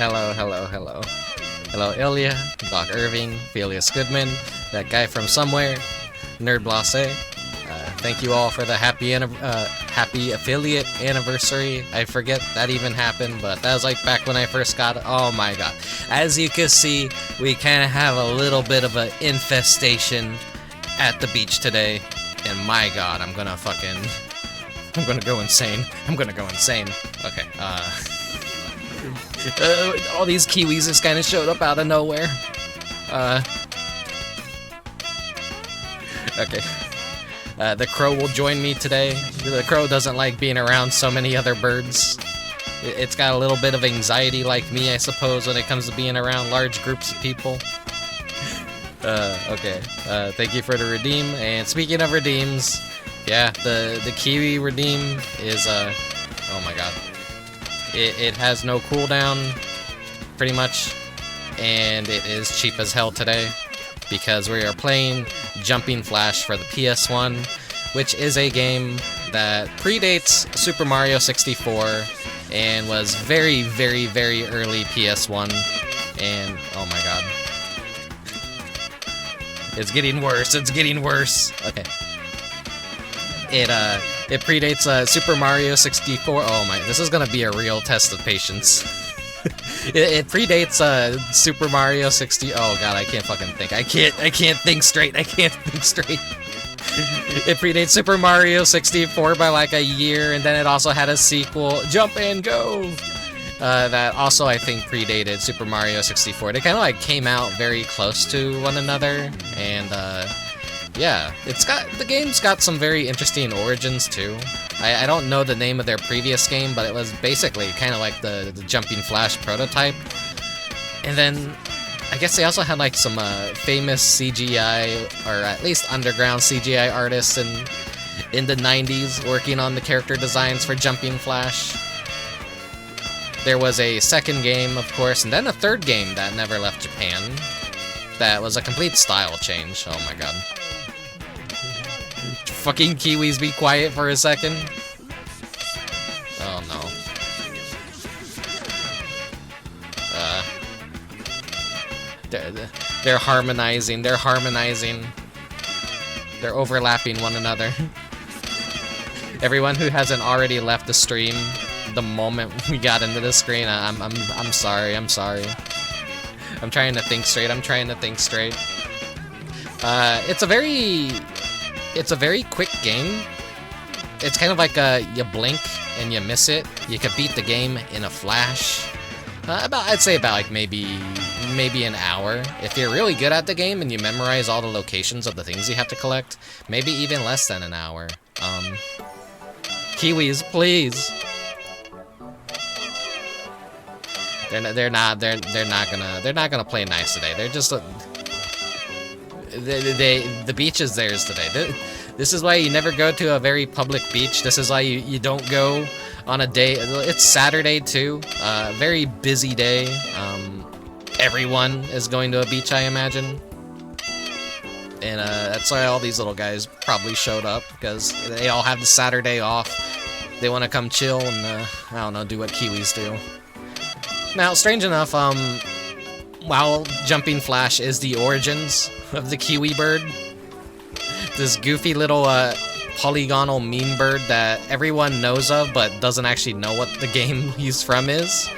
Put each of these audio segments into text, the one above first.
Hello, hello, hello. Hello, Ilya, Doc Irving, Felius Goodman, that guy from somewhere, Nerd Blase. Thank you all for the happy affiliate anniversary. I forget that even happened, but that was like back when I first got it. Oh my god. As you can see, we kind of have a little bit of an infestation at the beach today. And my god, I'm gonna go insane. I'm gonna go insane. Okay, all these Kiwis just kind of showed up out of nowhere. Okay. The crow will join me today. The crow doesn't like being around so many other birds. It's got a little bit of anxiety like me, I suppose, when it comes to being around large groups of people. Okay. Thank you for the redeem. And speaking of redeems, yeah, the Kiwi redeem is, oh my god. It has no cooldown, pretty much, and it is cheap as hell today, because we are playing Jumping Flash for the PS1, which is a game that predates Super Mario 64, and was very, very, very early PS1, and oh my god. It's getting worse, it's getting worse. Okay. It predates Super Mario 64. Oh my, this is gonna be a real test of patience. It predates Super Mario 60. Oh god, I can't fucking think. I can't think straight. I can't think straight. It predates Super Mario 64 by like a year, and then it also had a sequel, Jump and Go, that also I think predated Super Mario 64. They kind of like came out very close to one another, and yeah, the game's got some very interesting origins too. I don't know the name of their previous game, but it was basically kind of like the Jumping Flash prototype. And then I guess they also had like some famous CGI, or at least underground CGI artists in the 90s working on the character designs for Jumping Flash. There was a second game, of course, and then a third game that never left Japan. That was a complete style change. Oh my god. Fucking Kiwis, be quiet for a second. Oh no. They're harmonizing. They're harmonizing. They're overlapping one another. Everyone who hasn't already left the stream the moment we got into the screen, I'm sorry. I'm sorry. I'm trying to think straight. I'm trying to think straight. It's a very quick game. It's kind of like you blink and you miss it. You could beat the game in a flash. I'd say about like maybe an hour. If you're really good at the game and you memorize all the locations of the things you have to collect, maybe even less than an hour. Kiwis, please. They're not gonna play nice today. They're just the beach is theirs today. This is why you never go to a very public beach. This is why you don't go on a day. It's Saturday too. Very busy day. Everyone is going to a beach, I imagine. And that's why all these little guys probably showed up, because they all have the Saturday off. They want to come chill and I don't know, do what Kiwis do. Now, strange enough, while Jumping Flash is the origins of the Kiwi bird, this goofy little polygonal meme bird that everyone knows of but doesn't actually know what the game he's from is.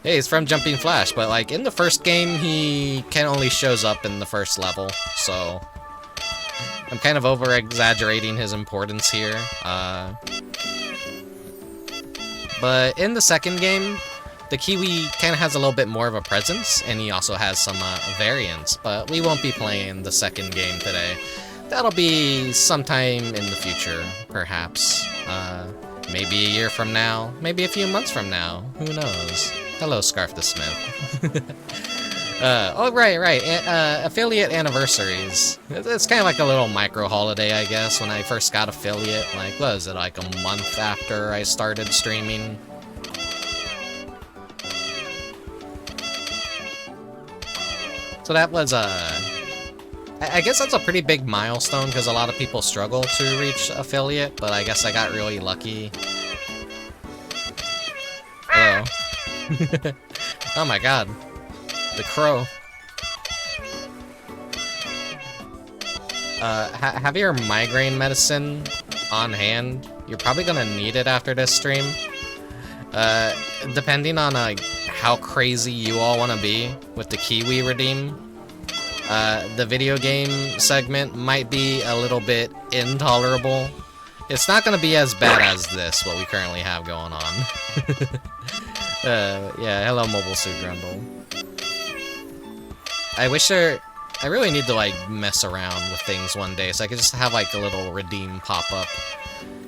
Hey, he's from Jumping Flash, but like in the first game he only shows up in the first level, so I'm kind of over-exaggerating his importance here. But in the second game, the Kiwi kind of has a little bit more of a presence, and he also has some variants, but we won't be playing the second game today. That'll be sometime in the future, perhaps. Maybe a year from now, maybe a few months from now, who knows? Hello, Scarf the Smith. Oh, right. Affiliate anniversaries. It's kind of like a little micro-holiday, I guess, when I first got affiliate. Like, what was it, like a month after I started streaming? So that was, I guess that's a pretty big milestone, because a lot of people struggle to reach affiliate, but I guess I got really lucky. Hello. Oh my god. The crow. Have your migraine medicine on hand. You're probably gonna need it after this stream. Depending on how crazy you all want to be with the Kiwi redeem, the video game segment might be a little bit intolerable. It's not gonna be as bad as this, what we currently have going on. Yeah, hello Mobile Suit Grundle. I really need to like mess around with things one day, so I could just have like a little redeem pop up.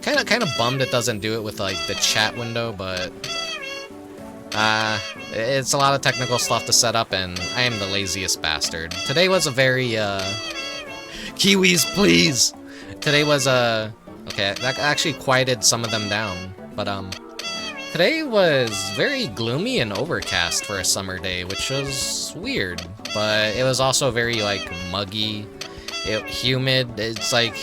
Kind of bummed it doesn't do it with like the chat window, but it's a lot of technical stuff to set up, and I am the laziest bastard. Today was a very Kiwis, please. Today was okay. That actually quieted some of them down, but today was very gloomy and overcast for a summer day, which was weird. But it was also very like muggy, humid. It's like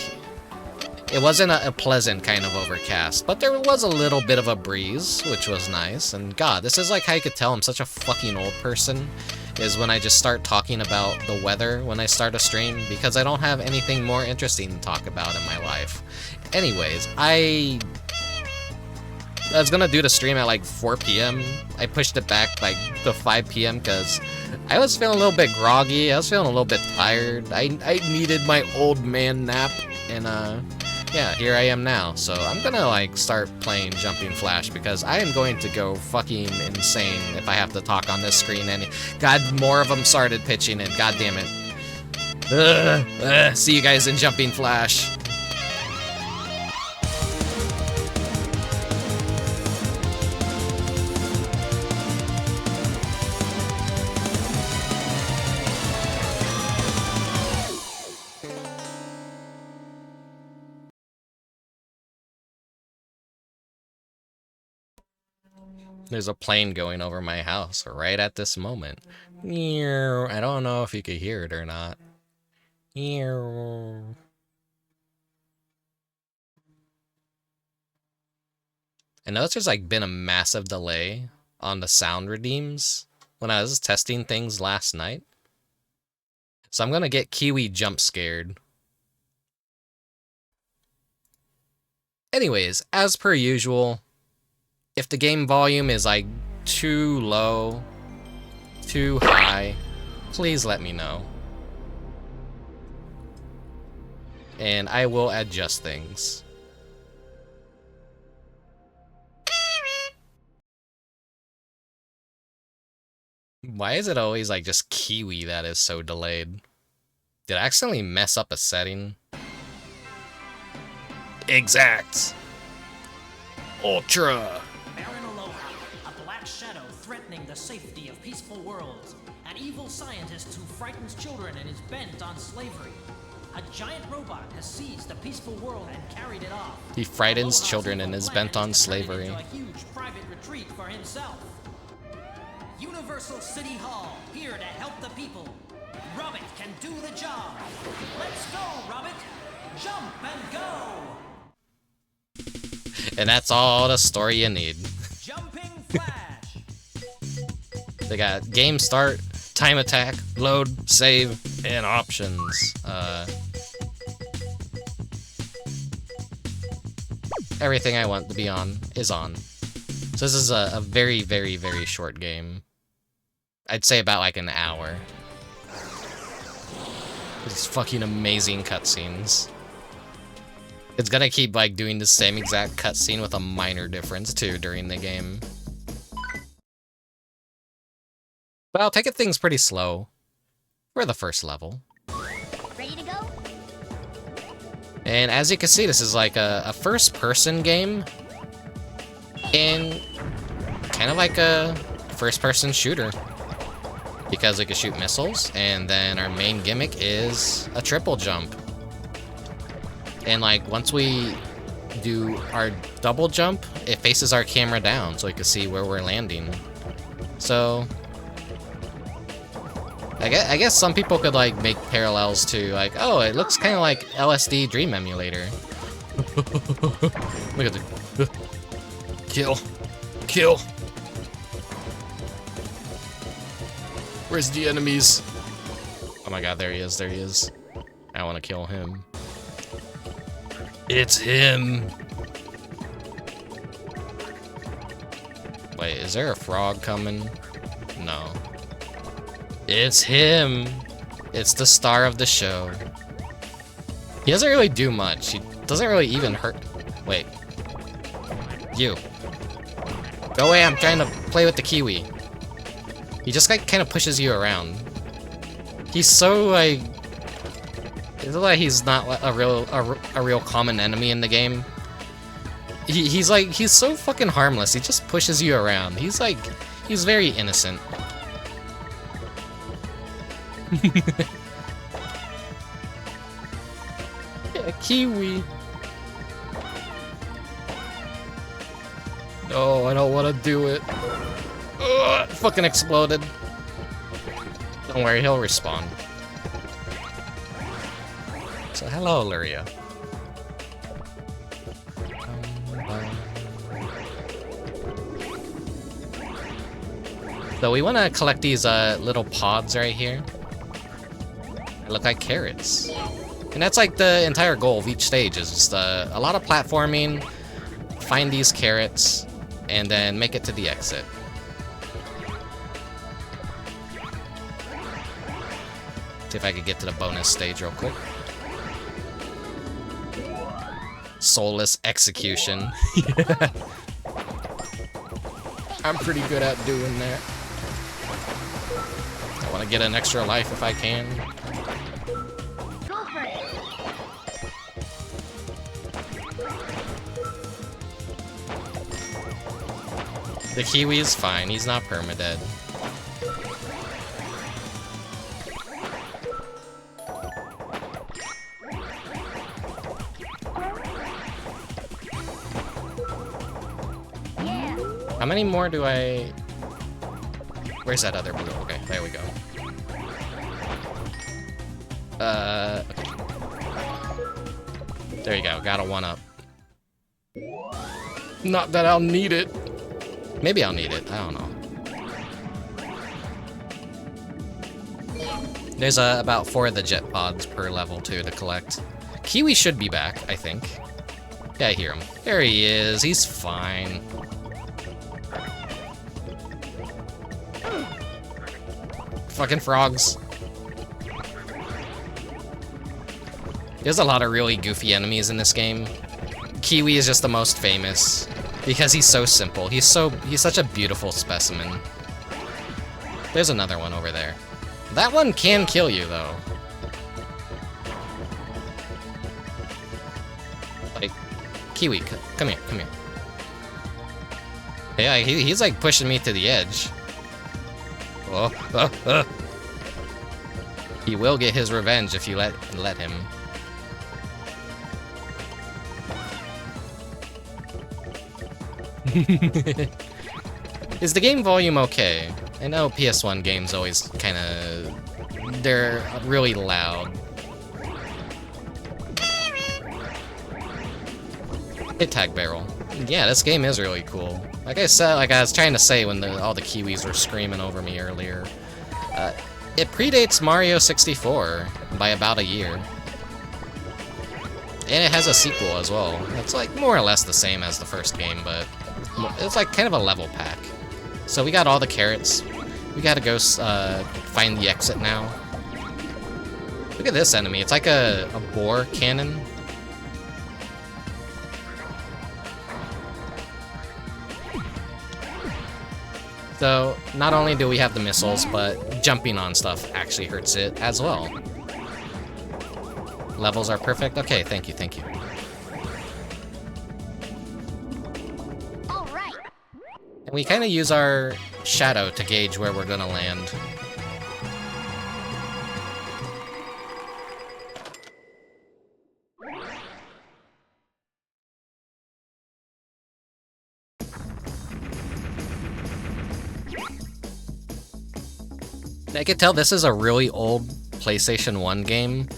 it wasn't a pleasant kind of overcast, but there was a little bit of a breeze, which was nice. And god, this is like how you could tell I'm such a fucking old person, is when I just start talking about the weather when I start a stream, because I don't have anything more interesting to talk about in my life. Anyways, I was gonna do the stream at like 4 p.m. I pushed it back like to 5 p.m. because I was feeling a little bit groggy. I was feeling a little bit tired. I needed my old man nap, and yeah, here I am now. So I'm gonna like start playing Jumping Flash, because I am going to go fucking insane if I have to talk on this screen. And god, more of them started pitching in. God damn it. See you guys in Jumping Flash. There's a plane going over my house right at this moment. I don't know if you could hear it or not. I noticed there's like been a massive delay on the sound redeems when I was testing things last night. So I'm gonna get Kiwi jump scared. Anyways, as per usual, if the game volume is like too low, too high, please let me know. And I will adjust things. Why is it always like just Kiwi that is so delayed? Did I accidentally mess up a setting? Exact. Ultra. A black shadow threatening the safety of peaceful worlds. An evil scientist who frightens children and is bent on slavery. A giant robot has seized the peaceful world and carried it off. He frightens children and is bent on slavery. A huge private retreat for himself. Universal City Hall, here to help the people. Robert can do the job. Let's go, Robert. Jump and go. And that's all the story you need. Jumping Flash. They got game start, time attack, load, save, and options. Everything I want to be on is on. So this is a very, very, very short game. I'd say about like an hour. It's fucking amazing cutscenes. It's gonna keep like doing the same exact cutscene with a minor difference too during the game. But I'll take it things pretty slow for the first level. Ready to go? And as you can see, this is like a first-person game in kind of like a first-person shooter, because we can shoot missiles, and then our main gimmick is a triple jump. And like once we do our double jump, it faces our camera down so we can see where we're landing. So I guess some people could like make parallels to like, oh, it looks kind of like LSD Dream Emulator. Look at the kill. Where's the enemies? Oh my god, there he is, there he is. I want to kill him. It's him! Wait, is there a frog coming? No. It's him! It's the star of the show. He doesn't really do much. He doesn't really even hurt. Wait. You. Go away, I'm trying to play with the Kiwi. He just like kind of pushes you around. He's so like... It's like he's not a real common enemy in the game. He's like, he's so fucking harmless. He just pushes you around. He's like, he's very innocent. Yeah, Kiwi. No, I don't want to do it. Ugh, fucking exploded. Don't worry, he'll respawn. So hello, Luria. So we want to collect these little pods right here. They look like carrots. And that's like the entire goal of each stage, is just a lot of platforming, find these carrots, and then make it to the exit. See if I could get to the bonus stage real quick. Soulless execution. I'm pretty good at doing that. I want to get an extra life if I can. Go for it. The Kiwi is fine, he's not permadead. Yeah. How many more do I... Where's that other blue? Okay, there we go. Okay. There you go, got a 1-up. Not that I'll need it. Maybe I'll need it, I don't know. There's about 4 of the jet pods per level too to collect. Kiwi should be back, I think. Yeah, I hear him. There he is, he's fine. Fucking frogs. There's a lot of really goofy enemies in this game. Kiwi is just the most famous because he's so simple. He's such a beautiful specimen. There's another one over there. That one can kill you though. Like, Kiwi, come here, come here. Yeah, he's like pushing me to the edge. Oh. He will get his revenge if you let him. Is the game volume okay? I know PS1 games always kind of... They're really loud. Hit tag barrel. Yeah, this game is really cool. Like I said, like I was trying to say when all the Kiwis were screaming over me earlier, it predates Mario 64 by about a year. And it has a sequel as well. It's like more or less the same as the first game, but it's like kind of a level pack. So we got all the carrots. We gotta go find the exit now. Look at this enemy. It's like a boar cannon. So, not only do we have the missiles, but jumping on stuff actually hurts it as well. Levels are perfect? Okay, thank you, thank you. All right. And we kind of use our shadow to gauge where we're gonna land. I could tell this is a really old PlayStation 1 game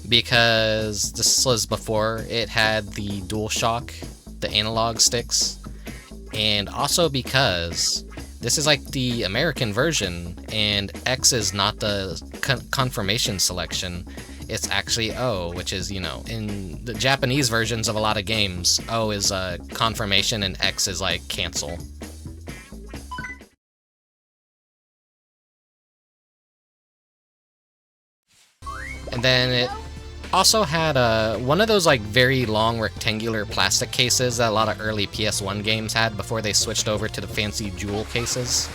because this was before it had the DualShock, the analog sticks, and also because This is like the American version, and X is not the confirmation selection. It's actually O, which is, you know, in the Japanese versions of a lot of games, O is confirmation and X is like cancel. And then it also had one of those like very long rectangular plastic cases that a lot of early PS1 games had before they switched over to the fancy jewel cases.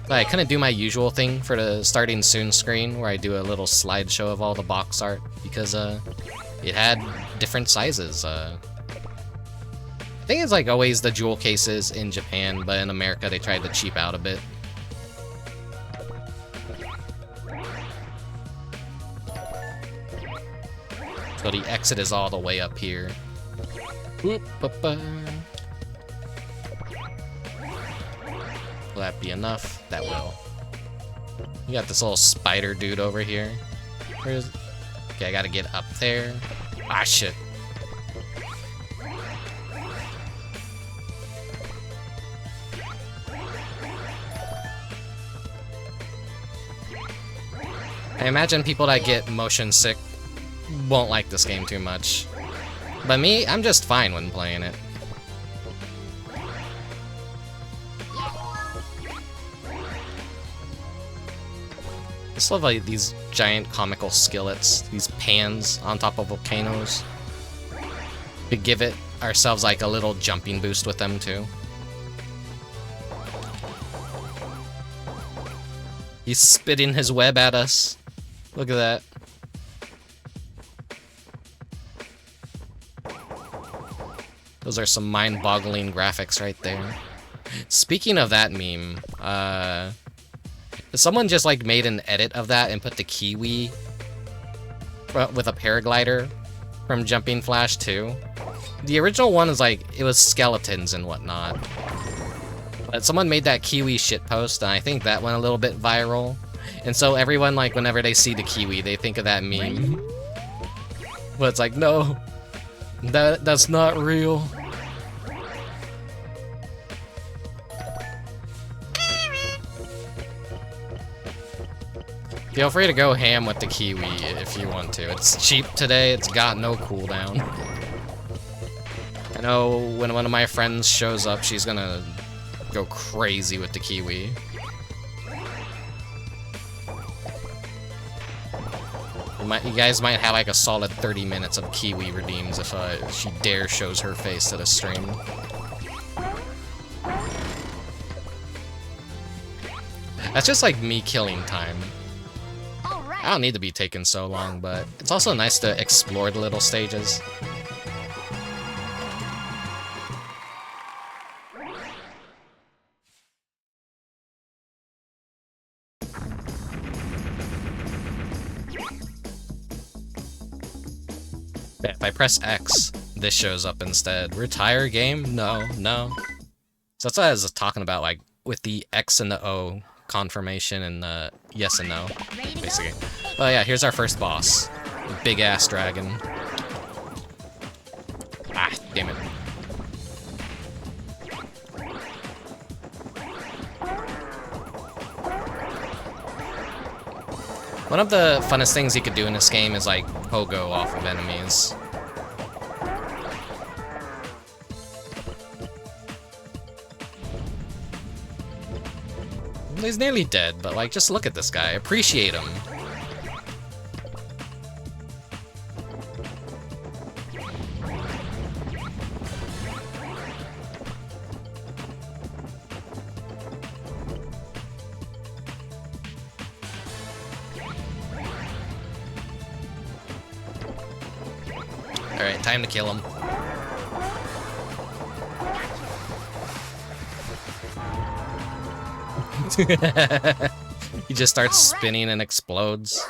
But I couldn't do my usual thing for the starting soon screen where I do a little slideshow of all the box art because it had different sizes. I think it's like always the jewel cases in Japan, but in America they tried to cheap out a bit. So the exit is all the way up here. Will that be enough? That will. You got this little spider dude over here. Where's... Okay, I gotta get up there. Ah, shit. I imagine people that get motion sick won't like this game too much. But me, I'm just fine when playing it. I just love like these giant comical skillets, these pans on top of volcanoes. We give it ourselves like a little jumping boost with them too. He's spitting his web at us. Look at that. Those are some mind-boggling graphics right there. Speaking of that meme, someone just like made an edit of that and put the Kiwi with a paraglider from Jumping Flash 2. The original one is like, it was skeletons and whatnot. But someone made that Kiwi shitpost, and I think that went a little bit viral. And so everyone, like, whenever they see the Kiwi, they think of that meme. But it's like, no, that's not real. Feel free to go ham with the Kiwi if you want to. It's cheap today, it's got no cooldown. I know when one of my friends shows up, she's gonna go crazy with the Kiwi. You guys might have like a solid 30 minutes of Kiwi redeems if she dare shows her face at a stream. That's just like me killing time. I don't need to be taking so long, but it's also nice to explore the little stages. If I press X, this shows up instead. Retire game? No, no. So that's what I was talking about, like, with the X and the O confirmation and the yes and no, basically. Oh yeah, here's our first boss. Big-ass dragon. Ah, damn it. One of the funnest things you could do in this game is like pogo off of enemies. He's nearly dead, but like just look at this guy, appreciate him. Alright, time to kill him. He just starts spinning and explodes.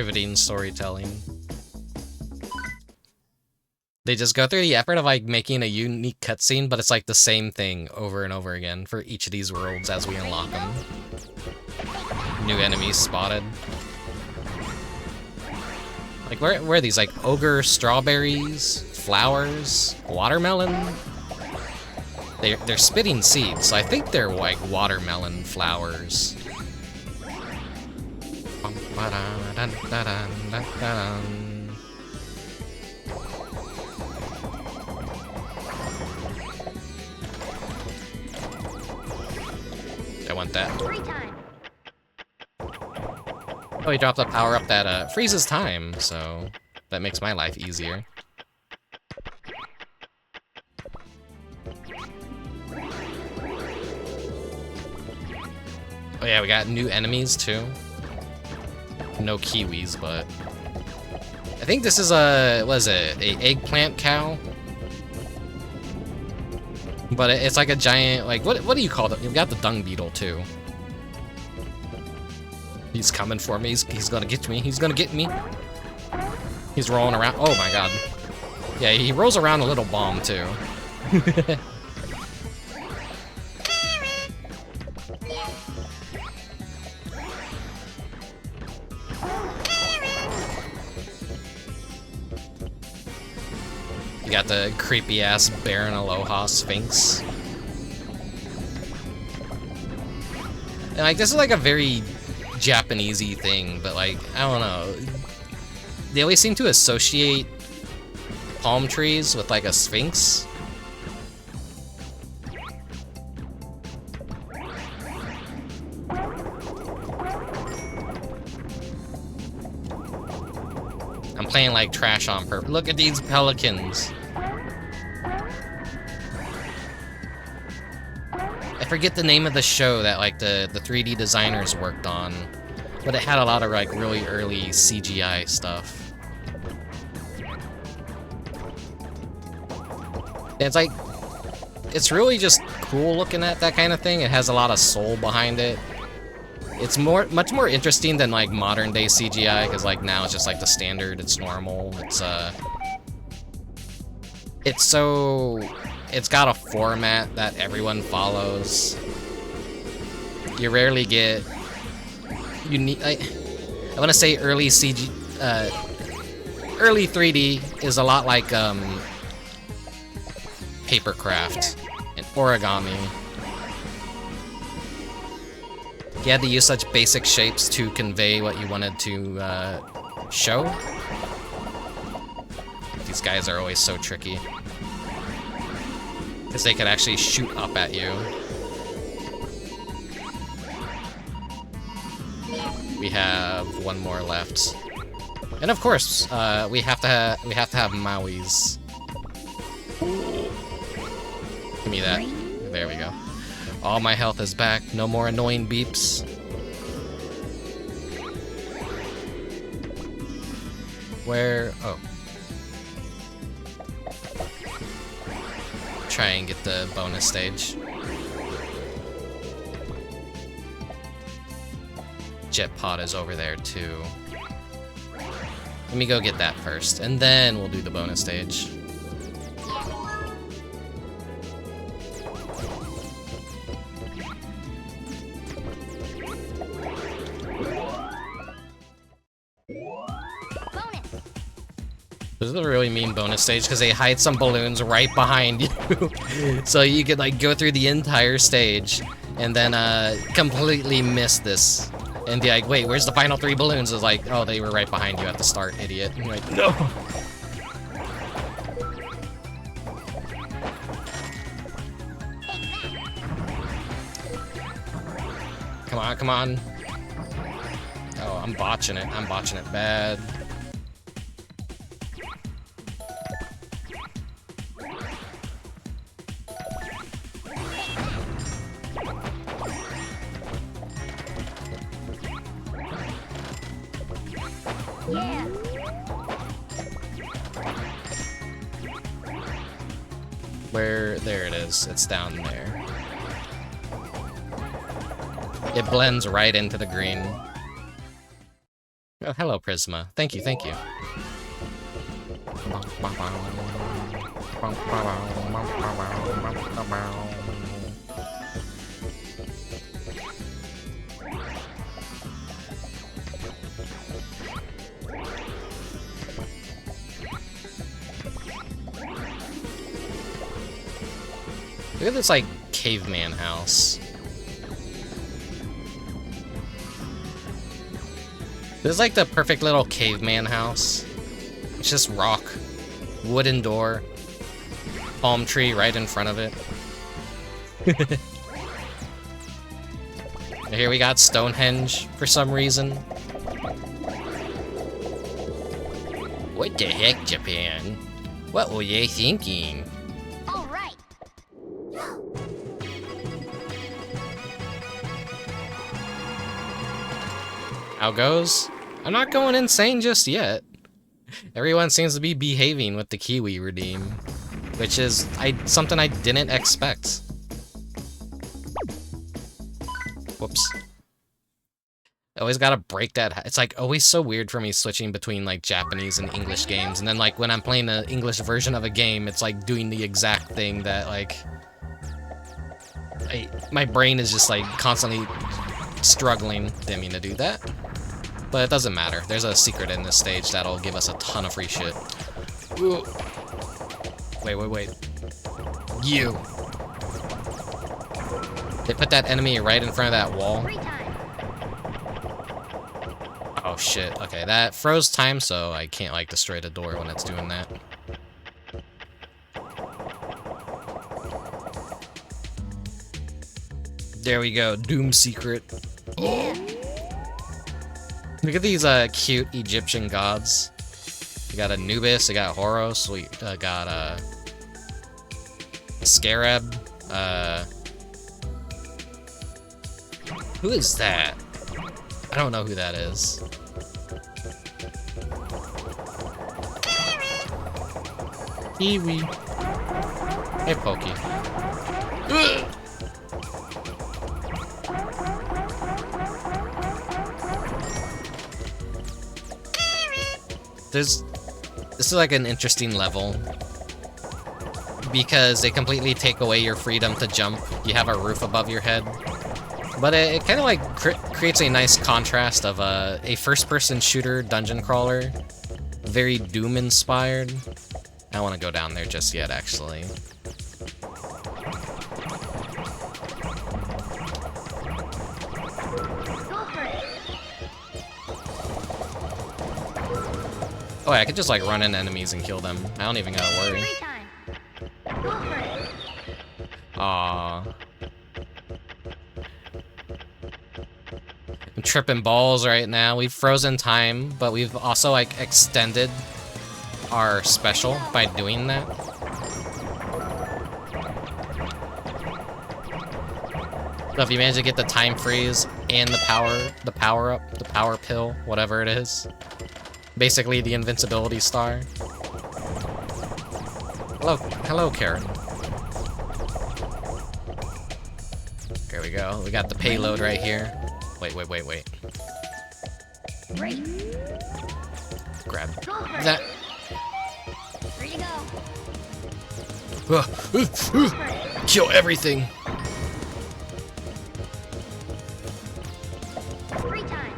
riveting storytelling. They just go through the effort of like making a unique cutscene, but it's like the same thing over and over again for each of these worlds as we unlock them. New enemies spotted. Like where are these? Like ogre strawberries, flowers, watermelon? They're spitting seeds, so I think they're like watermelon flowers. I want that. Free time. Oh, he dropped a power up that freezes time, so that makes my life easier. Oh yeah, we got new enemies too. No kiwis, but I think this is a, what is it, a eggplant cow? But it's like a giant, like, what do you call it? You've got the dung beetle too. He's coming for me, he's gonna get me, he's gonna get me. He's rolling around, oh my god. Yeah, he rolls around a little bomb too. You got the creepy-ass Baron Aloha Sphinx. And, like, this is, like, a very Japanese-y thing, but, like, I don't know. They always seem to associate palm trees with, like, a sphinx. I'm playing, like, trash on purpose. Look at these pelicans. I forget the name of the show that, like, the 3D designers worked on, but it had a lot of, like, really early CGI stuff. And it's like, it's really just cool looking at that kind of thing. It has a lot of soul behind it. It's much more interesting than, like, modern day CGI, because, like, now it's just, like, the standard, it's normal, it's got a format that everyone follows. You rarely get unique. I want to say early early 3D is a lot like papercraft and origami. You had to use such basic shapes to convey what you wanted to show. These guys are always so tricky. Because they could actually shoot up at you. We have one more left. And of course, we have to have Maui's. Give me that. There we go. All my health is back. No more annoying beeps. Where? Oh. Try and get the bonus stage. Jet pod is over there too. Let me go get that first, and then we'll do the bonus stage. This is a really mean bonus stage because they hide some balloons right behind you. So you could like go through the entire stage and then completely miss this. And be like, wait, where's the final 3 balloons? It's like, oh, they were right behind you at the start, idiot. And you're like, no! Come on, come on. Oh, I'm botching it. I'm botching it bad. Yeah. Where? There it is. It's down there. It blends right into the green. Oh, hello, Prisma. Thank you, thank you. Look at this, like, caveman house. This is like the perfect little caveman house. It's just rock, wooden door, palm tree right in front of it. Here we got Stonehenge for some reason. What the heck, Japan? What were they thinking? All right. How goes? I'm not going insane just yet. Everyone seems to be behaving with the Kiwi redeem, which is something I didn't expect. Whoops. I always gotta break that. It's like always so weird for me switching between like Japanese and English games, and then like when I'm playing the English version of a game, it's like doing the exact thing that like my brain is just like constantly struggling. Didn't mean to do that. But it doesn't matter. There's a secret in this stage that'll give us a ton of free shit. Ooh. Wait. You. They put that enemy right in front of that wall. Free time. Oh shit. Okay, that froze time, so I can't like destroy the door when it's doing that. There we go. Doom secret. Yeah. Look at these cute Egyptian gods. We got Anubis, we got Horus, we got Scarab. Who is that? I don't know who that is. Kiwi. Hey, Pokey. Ugh! This is like an interesting level because they completely take away your freedom to jump. You have a roof above your head, but it kind of like creates a nice contrast of a first-person shooter dungeon crawler, very Doom inspired. I don't want to go down there just yet, actually. Oh, yeah, I could just like run into enemies and kill them. I don't even gotta worry. Free time. Go for it. Aww. I'm tripping balls right now. We've frozen time, but we've also like extended our special by doing that. So if you manage to get the time freeze and the power up, the power pill, whatever it is. Basically the invincibility star. Hello, Karen. There we go. We got the payload right here. Wait. Great. Grab Go for that. it. Free to go. Go for it. Kill everything. Free time.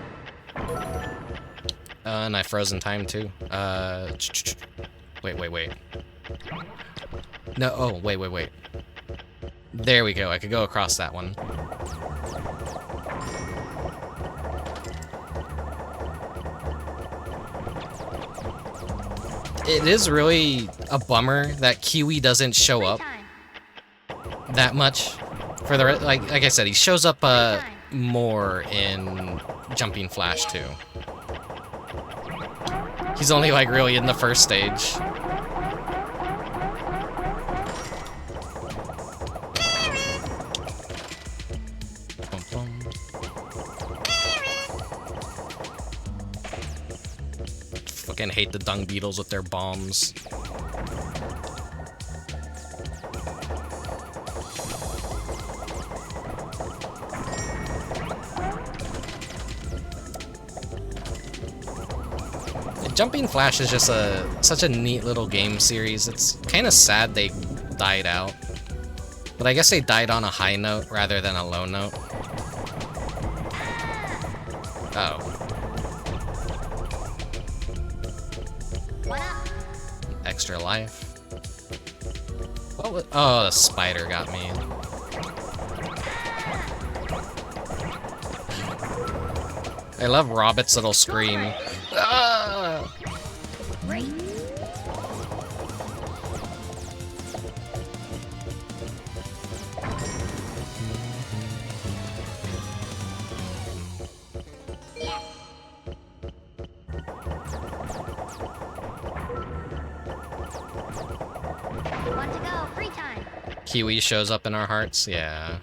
And I frozen time too. Wait. No, oh, wait. There we go, I could go across that one. It is really a bummer that Kiwi doesn't show up that much. For the like I said, he shows up more in Jumping Flash 2. He's only like really in the first stage. Fucking hate the dung beetles with their bombs. Jumping Flash is just such a neat little game series. It's kind of sad they died out. But I guess they died on a high note rather than a low note. Oh. One up. Extra life. What was, oh, the spider got me. I love Robbit's little scream. Ah! Great. Yes. Want to go? Free time. Kiwi shows up in our hearts, yeah.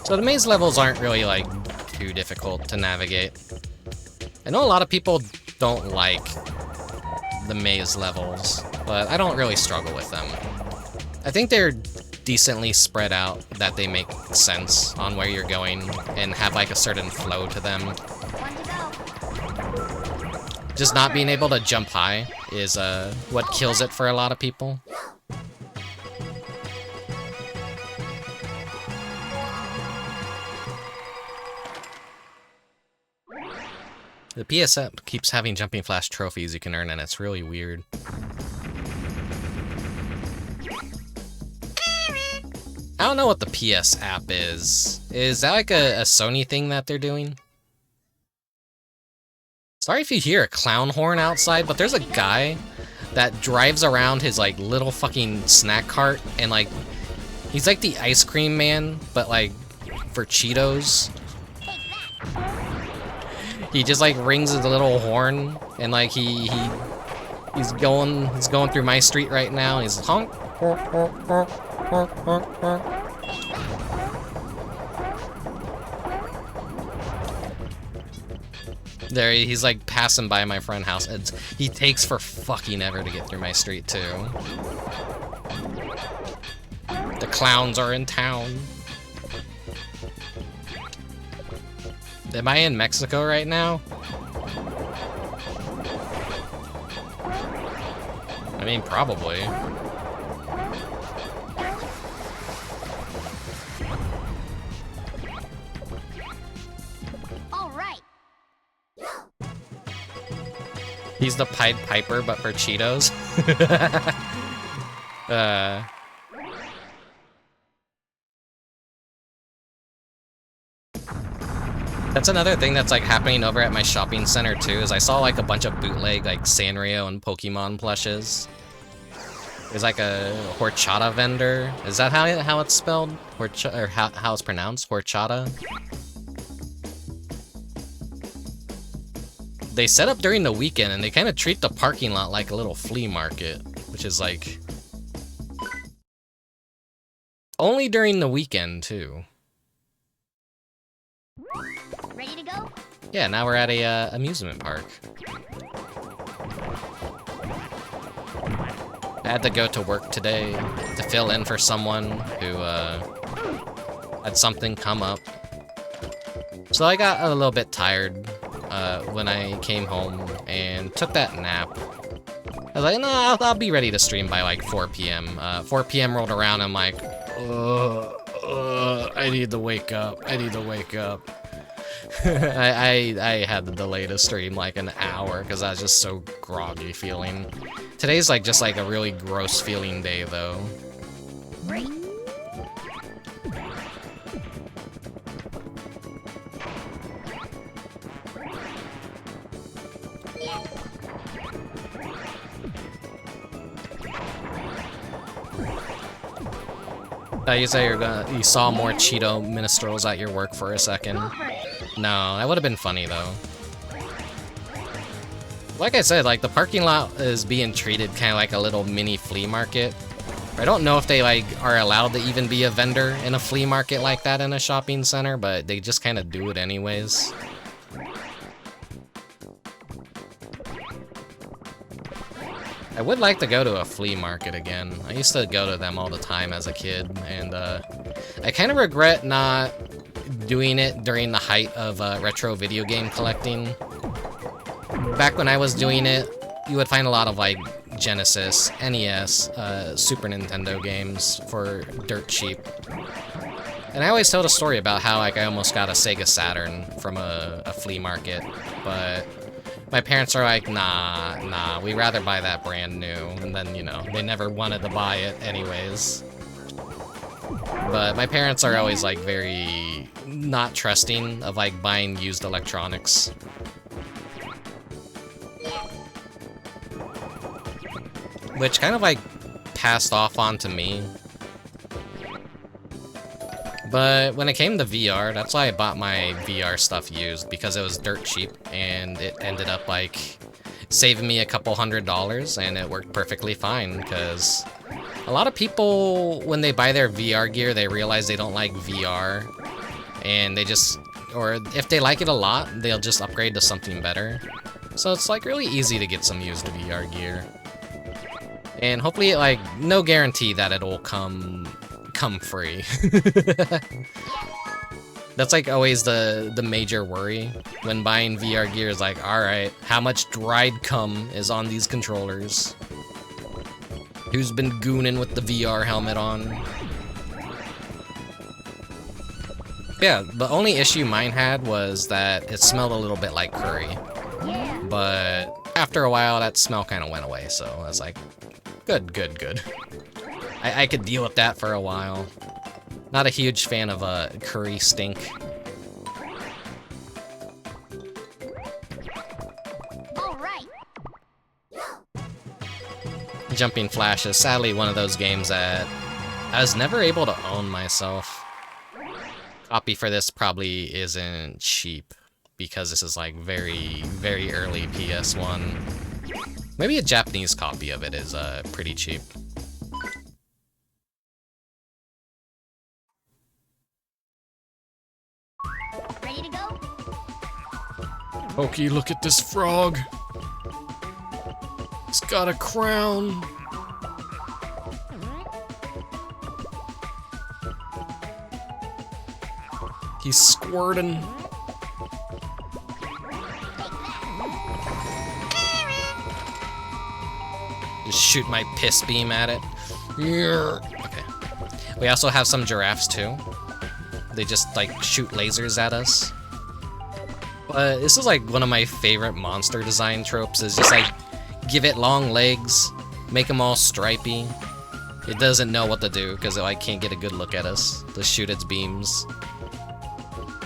So the maze levels aren't really, like, too difficult to navigate. I know a lot of people don't like the maze levels, but I don't really struggle with them. I think they're decently spread out, that they make sense on where you're going and have, like, a certain flow to them. Want to go? Just not being able to jump high is what kills it for a lot of people. The PS app keeps having Jumping Flash trophies you can earn, and it's really weird. I don't know what the PS app is. Is that like a Sony thing that they're doing? Sorry if you hear a clown horn outside, but there's a guy that drives around his like little fucking snack cart, and like he's like the ice cream man, but like for Cheetos. He just like rings his little horn, and like he's going through my street right now. He's honk. There, he's like passing by my front house. He takes for fucking ever to get through my street too. The clowns are in town. Am I in Mexico right now? I mean, probably. All right. He's the Pied Piper, but for Cheetos. That's another thing that's like happening over at my shopping center too, is I saw like a bunch of bootleg like Sanrio and Pokemon plushes. There's like a horchata vendor. Is that how it's spelled? Or how it's pronounced? Horchata? They set up during the weekend and they kind of treat the parking lot like a little flea market, which is like only during the weekend too. Ready to go? Yeah, now we're at a amusement park. I had to go to work today to fill in for someone who had something come up. So I got a little bit tired when I came home and took that nap. I was like, no, I'll be ready to stream by like 4 p.m. 4 p.m. rolled around, I'm like, I need to wake up. I need to wake up. I had to delay the stream like an hour because I was just so groggy feeling. Today's like just like a really gross feeling day though. Great. You say you saw more Cheeto minstrels at your work for a second. Go for it. No, that would have been funny though. Like I said, like the parking lot is being treated kind of like a little mini flea market. I don't know if they like are allowed to even be a vendor in a flea market like that in a shopping center, but they just kind of do it anyways. I would like to go to a flea market again. I used to go to them all the time as a kid, and I kind of regret not doing it during the height of retro video game collecting. Back when I was doing it, you would find a lot of like Genesis, NES, Super Nintendo games for dirt cheap. And I always tell the story about how like I almost got a Sega Saturn from a flea market, but my parents are like, nah, we'd rather buy that brand new. And then, you know, they never wanted to buy it anyways. But my parents are always like very not trusting of like buying used electronics. Which kind of like passed off onto me. But when it came to VR, that's why I bought my VR stuff used, because it was dirt cheap, and it ended up like saving me a couple $100s, and it worked perfectly fine, because a lot of people, when they buy their VR gear, they realize they don't like VR, and they just, or if they like it a lot, they'll just upgrade to something better. So it's like really easy to get some used VR gear. And hopefully, like, no guarantee that it'll come free. That's like always the major worry when buying VR gear is like, alright, how much dried cum is on these controllers? Who's been gooning with the VR helmet on? Yeah, the only issue mine had was that it smelled a little bit like curry. But after a while, that smell kind of went away, so I was like, good. I could deal with that for a while. Not a huge fan of curry stink. All right. Jumping Flash is sadly one of those games that I was never able to own myself. Copy for this probably isn't cheap, because this is like very, very early PS1. Maybe a Japanese copy of it is pretty cheap. Ready to go? Pokey, look at this frog. It's got a crown. He's squirting. Just shoot my piss beam at it. Okay. We also have some giraffes too. They just like shoot lasers at us. But this is like one of my favorite monster design tropes, is just like give it long legs, make them all stripy. It doesn't know what to do because it like can't get a good look at us to shoot its beams.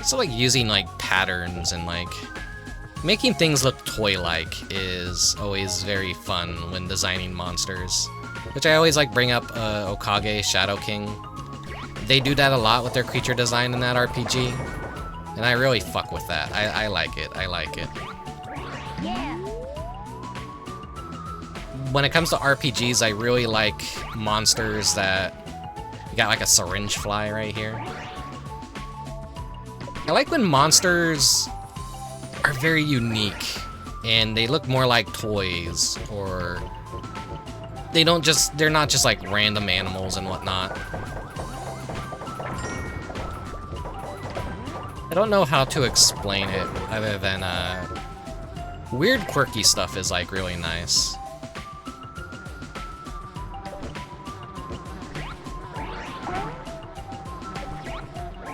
So like using like patterns and like making things look toy-like is always very fun when designing monsters. Which I always like bring up Okage Shadow King. They do that a lot with their creature design in that RPG. And I really fuck with that. I like it. I like it. Yeah. When it comes to RPGs, I really like monsters that... You got like a syringe fly right here. I like when monsters are very unique and they look more like toys, or they're not just like random animals and whatnot. I don't know how to explain it other than weird quirky stuff is like really nice.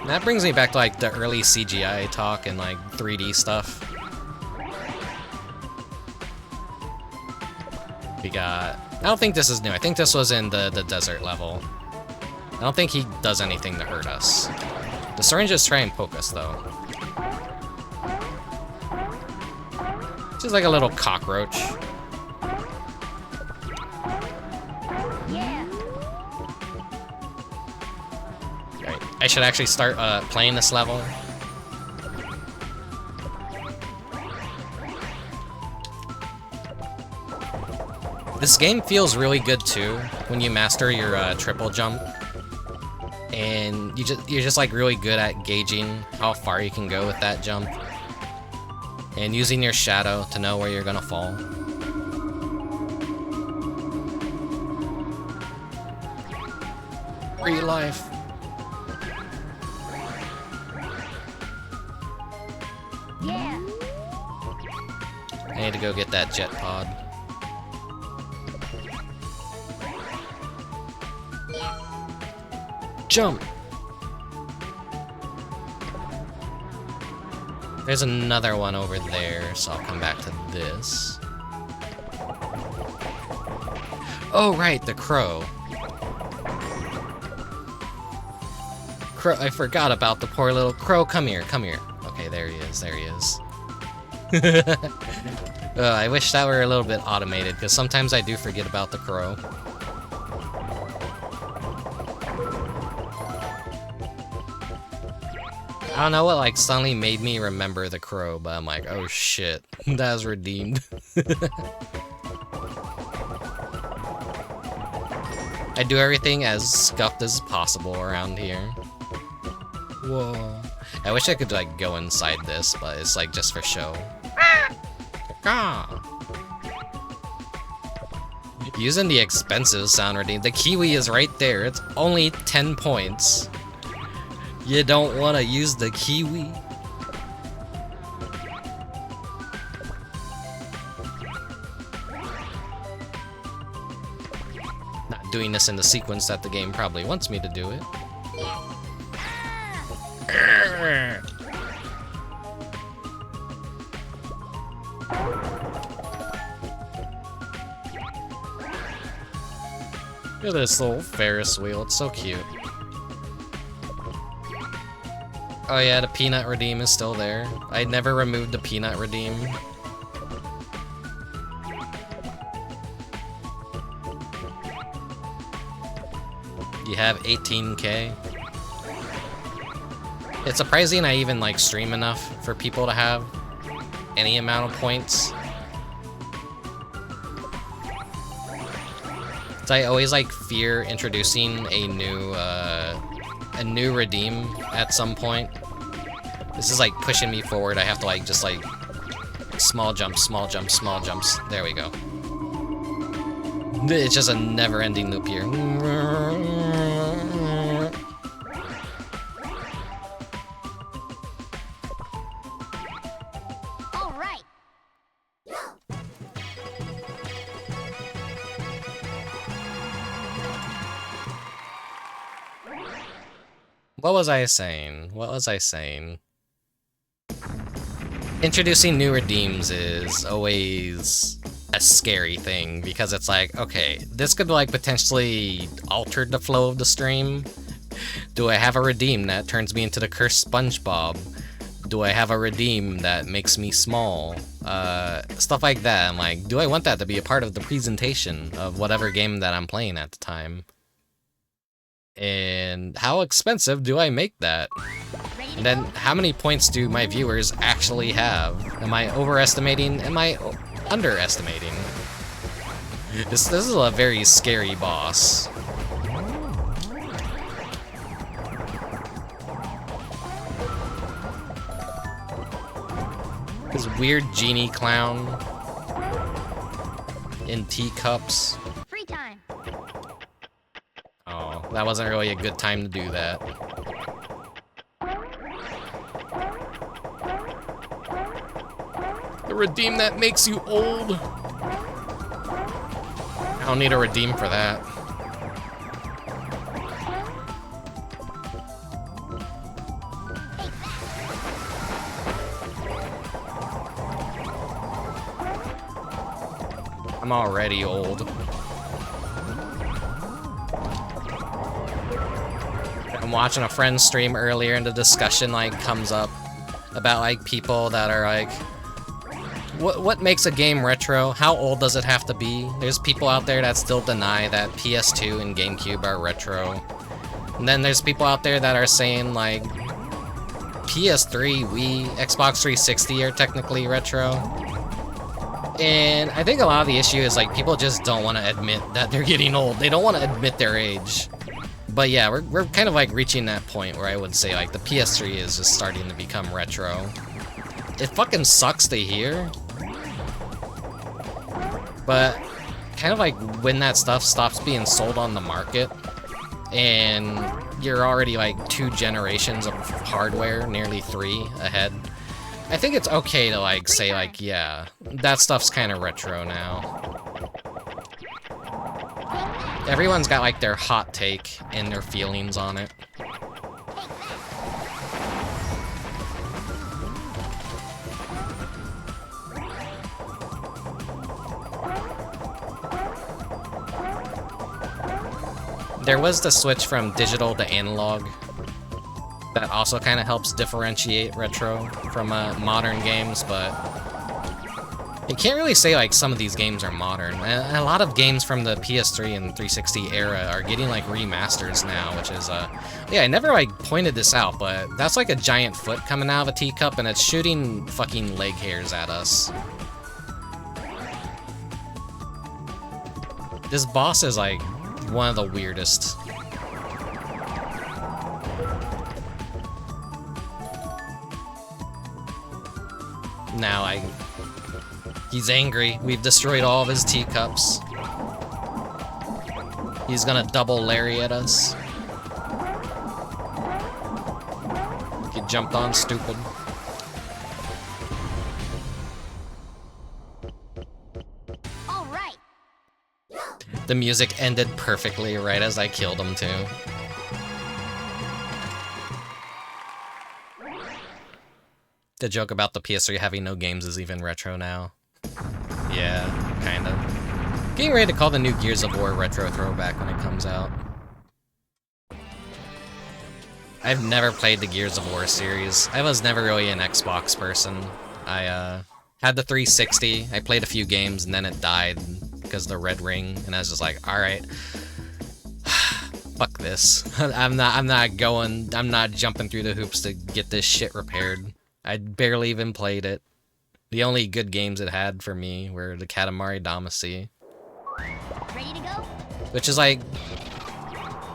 And that brings me back to like the early CGI talk and like 3D stuff. We got... I don't think this is new. I think this was in the desert level. I don't think he does anything to hurt us. The syringes try and poke us though. Just like a little cockroach. I should actually start playing this level. This game feels really good too when you master your triple jump, and you're just like really good at gauging how far you can go with that jump, and using your shadow to know where you're gonna fall. Free life. Yeah. I need to go get that jet pod. Jump! There's another one over there, so I'll come back to this. Oh, right, the crow. Crow, I forgot about the poor little crow. Come here, come here. Okay, there he is, there he is. I wish that were a little bit automated, because sometimes I do forget about the crow. I don't know what, like, suddenly made me remember the crow, but I'm like, oh shit, that was redeemed. I do everything as scuffed as possible around here. Whoa. I wish I could, like, go inside this, but it's, like, just for show. Using the expensive sound redeem. The Kiwi is right there. It's only 10 points. You don't want to use the Kiwi? Not doing this in the sequence that the game probably wants me to do it. Look at this little Ferris wheel, it's so cute. Oh yeah, the peanut redeem is still there. I never removed the peanut redeem. You have 18K. It's surprising I even like stream enough for people to have any amount of points. So I always like fear introducing a new redeem at some point. This is like pushing me forward. I have to like just like small jumps, small jumps, small jumps. There we go. It's just a never-ending loop here. All right. What was I saying? What was I saying? Introducing new redeems is always a scary thing because it's like, okay, this could like potentially alter the flow of the stream. Do I have a redeem that turns me into the cursed SpongeBob? Do I have a redeem that makes me small? Stuff like that. I'm like, do I want that to be a part of the presentation of whatever game that I'm playing at the time? And how expensive do I make that? And then how many points do my viewers actually have? Am I overestimating? Am I underestimating? This is a very scary boss. This weird genie clown in teacups. Free time. Oh, that wasn't really a good time to do that. The redeem that makes you old. I don't need a redeem for that. I'm already old. I'm watching a friend stream earlier and the discussion like comes up about like people that are like, what makes a game retro? How old does it have to be? There's people out there that still deny that PS2 and GameCube are retro. And then there's people out there that are saying like PS3, Wii, Xbox 360 are technically retro. And I think a lot of the issue is like people just don't want to admit that they're getting old. They don't want to admit their age. But yeah, we're kind of like reaching that point where I would say like the PS3 is just starting to become retro. It fucking sucks to hear. But kind of like when that stuff stops being sold on the market, and you're already like 2 generations of hardware, nearly 3 ahead, I think it's okay to like say like, yeah, that stuff's kind of retro now. Everyone's got like their hot take and their feelings on it. There was the switch from digital to analog. That also kind of helps differentiate retro from modern games, but you can't really say like some of these games are modern. A lot of games from the PS3 and 360 era are getting like remasters now, which is yeah, I never like pointed this out, but that's like a giant foot coming out of a teacup and it's shooting fucking leg hairs at us. This boss is like one of the weirdest. Now he's angry. We've destroyed all of his teacups. He's gonna double lariat us. Get jumped on, stupid. All right. The music ended perfectly right as I killed him too. The joke about the PS3 having no games is even retro now. Yeah, kind of. Getting ready to call the new Gears of War retro throwback when it comes out. I've never played the Gears of War series. I was never really an Xbox person. I had the 360, I played a few games, and then it died because of the red ring, and I was just like, alright. Fuck this. I'm not jumping through the hoops to get this shit repaired. I barely even played it. The only good games it had for me were the Katamari Damacy. Ready to go? Which is like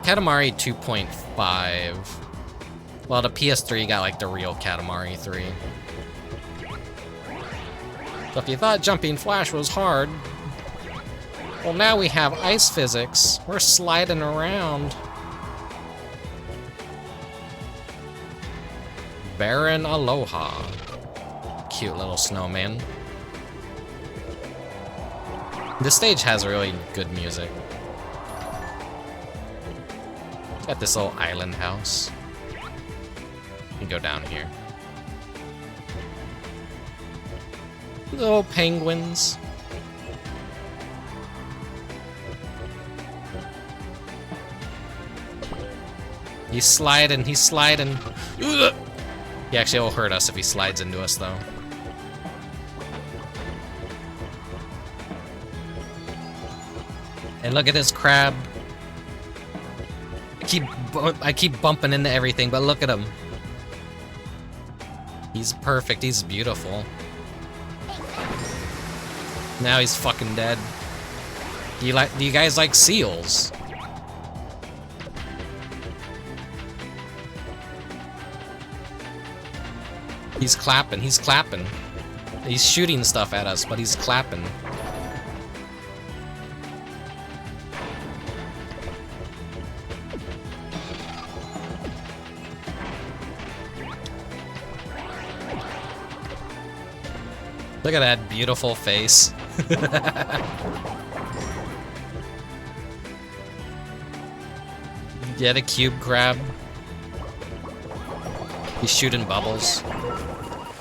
Katamari 2.5. Well, the PS3 got like the real Katamari 3. So if you thought jumping Flash was hard, well now we have ice physics. We're sliding around. Baron Aloha. Cute little snowman. This stage has really good music. Got this little island house. You can go down here. Little penguins. He's sliding, he's sliding. Ugh! He actually will hurt us if he slides into us, though. And look at this crab. I keep bumping into everything, but look at him. He's perfect. He's beautiful. Now he's fucking dead. Do you guys like seals? He's clapping, he's clapping. He's shooting stuff at us, but he's clapping. Look at that beautiful face. Yeah, the cube crab. He's shooting bubbles.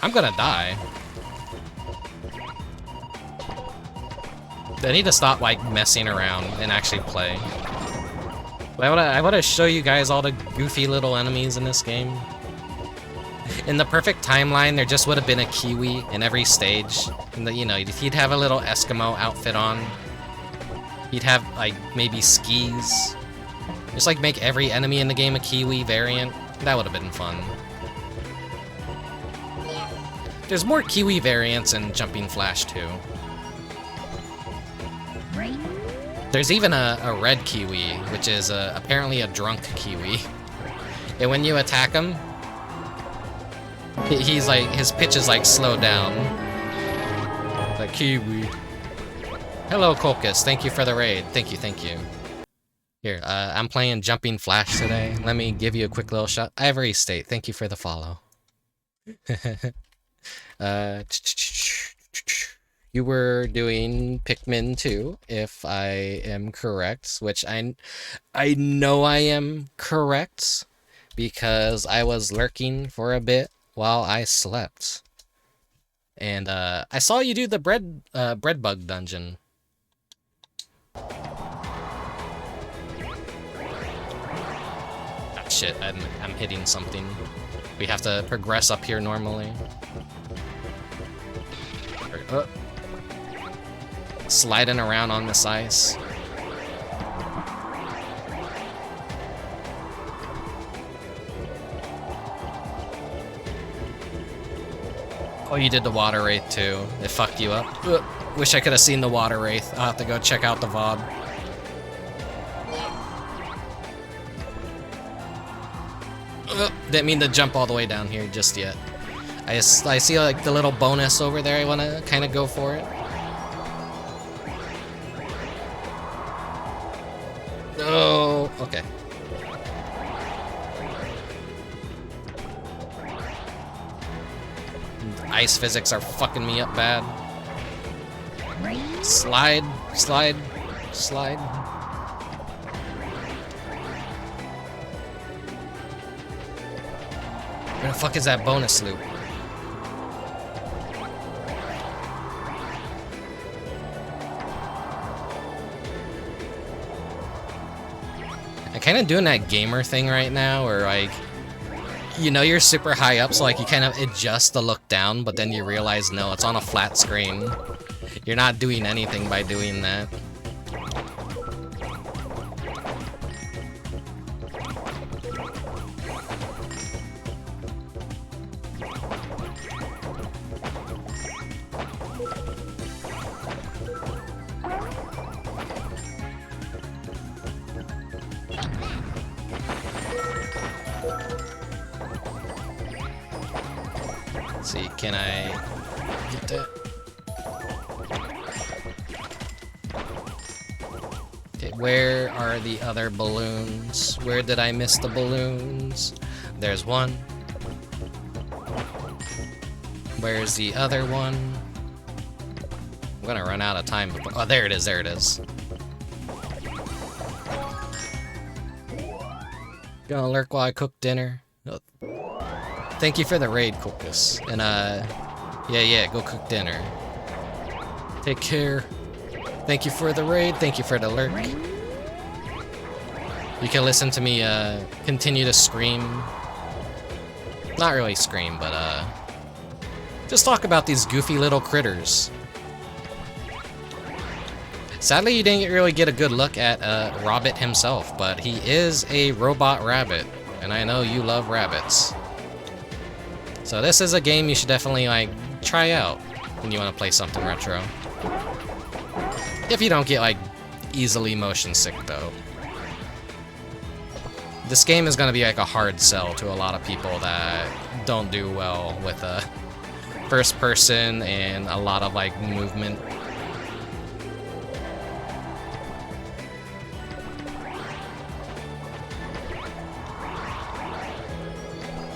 I'm gonna die. I need to stop, like, messing around and actually play. But I wanna show you guys all the goofy little enemies in this game. In the perfect timeline, there just would have been a Kiwi in every stage. And you know, he'd have a little Eskimo outfit on. He'd have, like, maybe skis. Just, like, make every enemy in the game a Kiwi variant. That would have been fun. There's more Kiwi variants in Jumping Flash too. Great. There's even a red Kiwi, which is apparently a drunk Kiwi. And when you attack him, he's like, his pitch is like slowed down. Like, Kiwi. Hello, Colchis. Thank you for the raid. Thank you, thank you. Here, I'm playing Jumping Flash today. Let me give you a quick little shot. Ivory State, thank you for the follow. You were doing Pikmin 2, if I am correct, which I know I am correct, because I was lurking for a bit while I slept. And I saw you do the bread bug dungeon. Ah, shit, I'm hitting something. We have to progress up here normally. Sliding around on this ice. Oh, you did the water wraith too. It fucked you up. Ugh. Wish I could have seen the water wraith. I'll have to go check out the VOD. Didn't mean to jump all the way down here just yet. I see like the little bonus over there. I want to kind of go for it. Oh, okay. Ice physics are fucking me up bad. Slide, slide, slide. Where the fuck is that bonus loop? I'm kind of doing that gamer thing right now where, like, you know you're super high up, so like you kind of adjust the look down, but then you realize, no, it's on a flat screen. You're not doing anything by doing that. Let's see, can I get that? Okay, where are the other balloons? Where did I miss the balloons? There's one. Where's the other one? I'm gonna run out of time before— oh, there it is, there it is. Gonna lurk while I cook dinner. Oh. Thank you for the raid, Cocus. And, yeah, go cook dinner. Take care. Thank you for the raid, thank you for the lurk. You can listen to me, continue to scream. Not really scream, but, just talk about these goofy little critters. Sadly, you didn't really get a good look at, Robbit himself, but he is a robot rabbit, and I know you love rabbits. So this is a game you should definitely, like, try out when you want to play something retro. If you don't get, like, easily motion sick, though. This game is going to be, like, a hard sell to a lot of people that don't do well with, first person and a lot of, like, movement.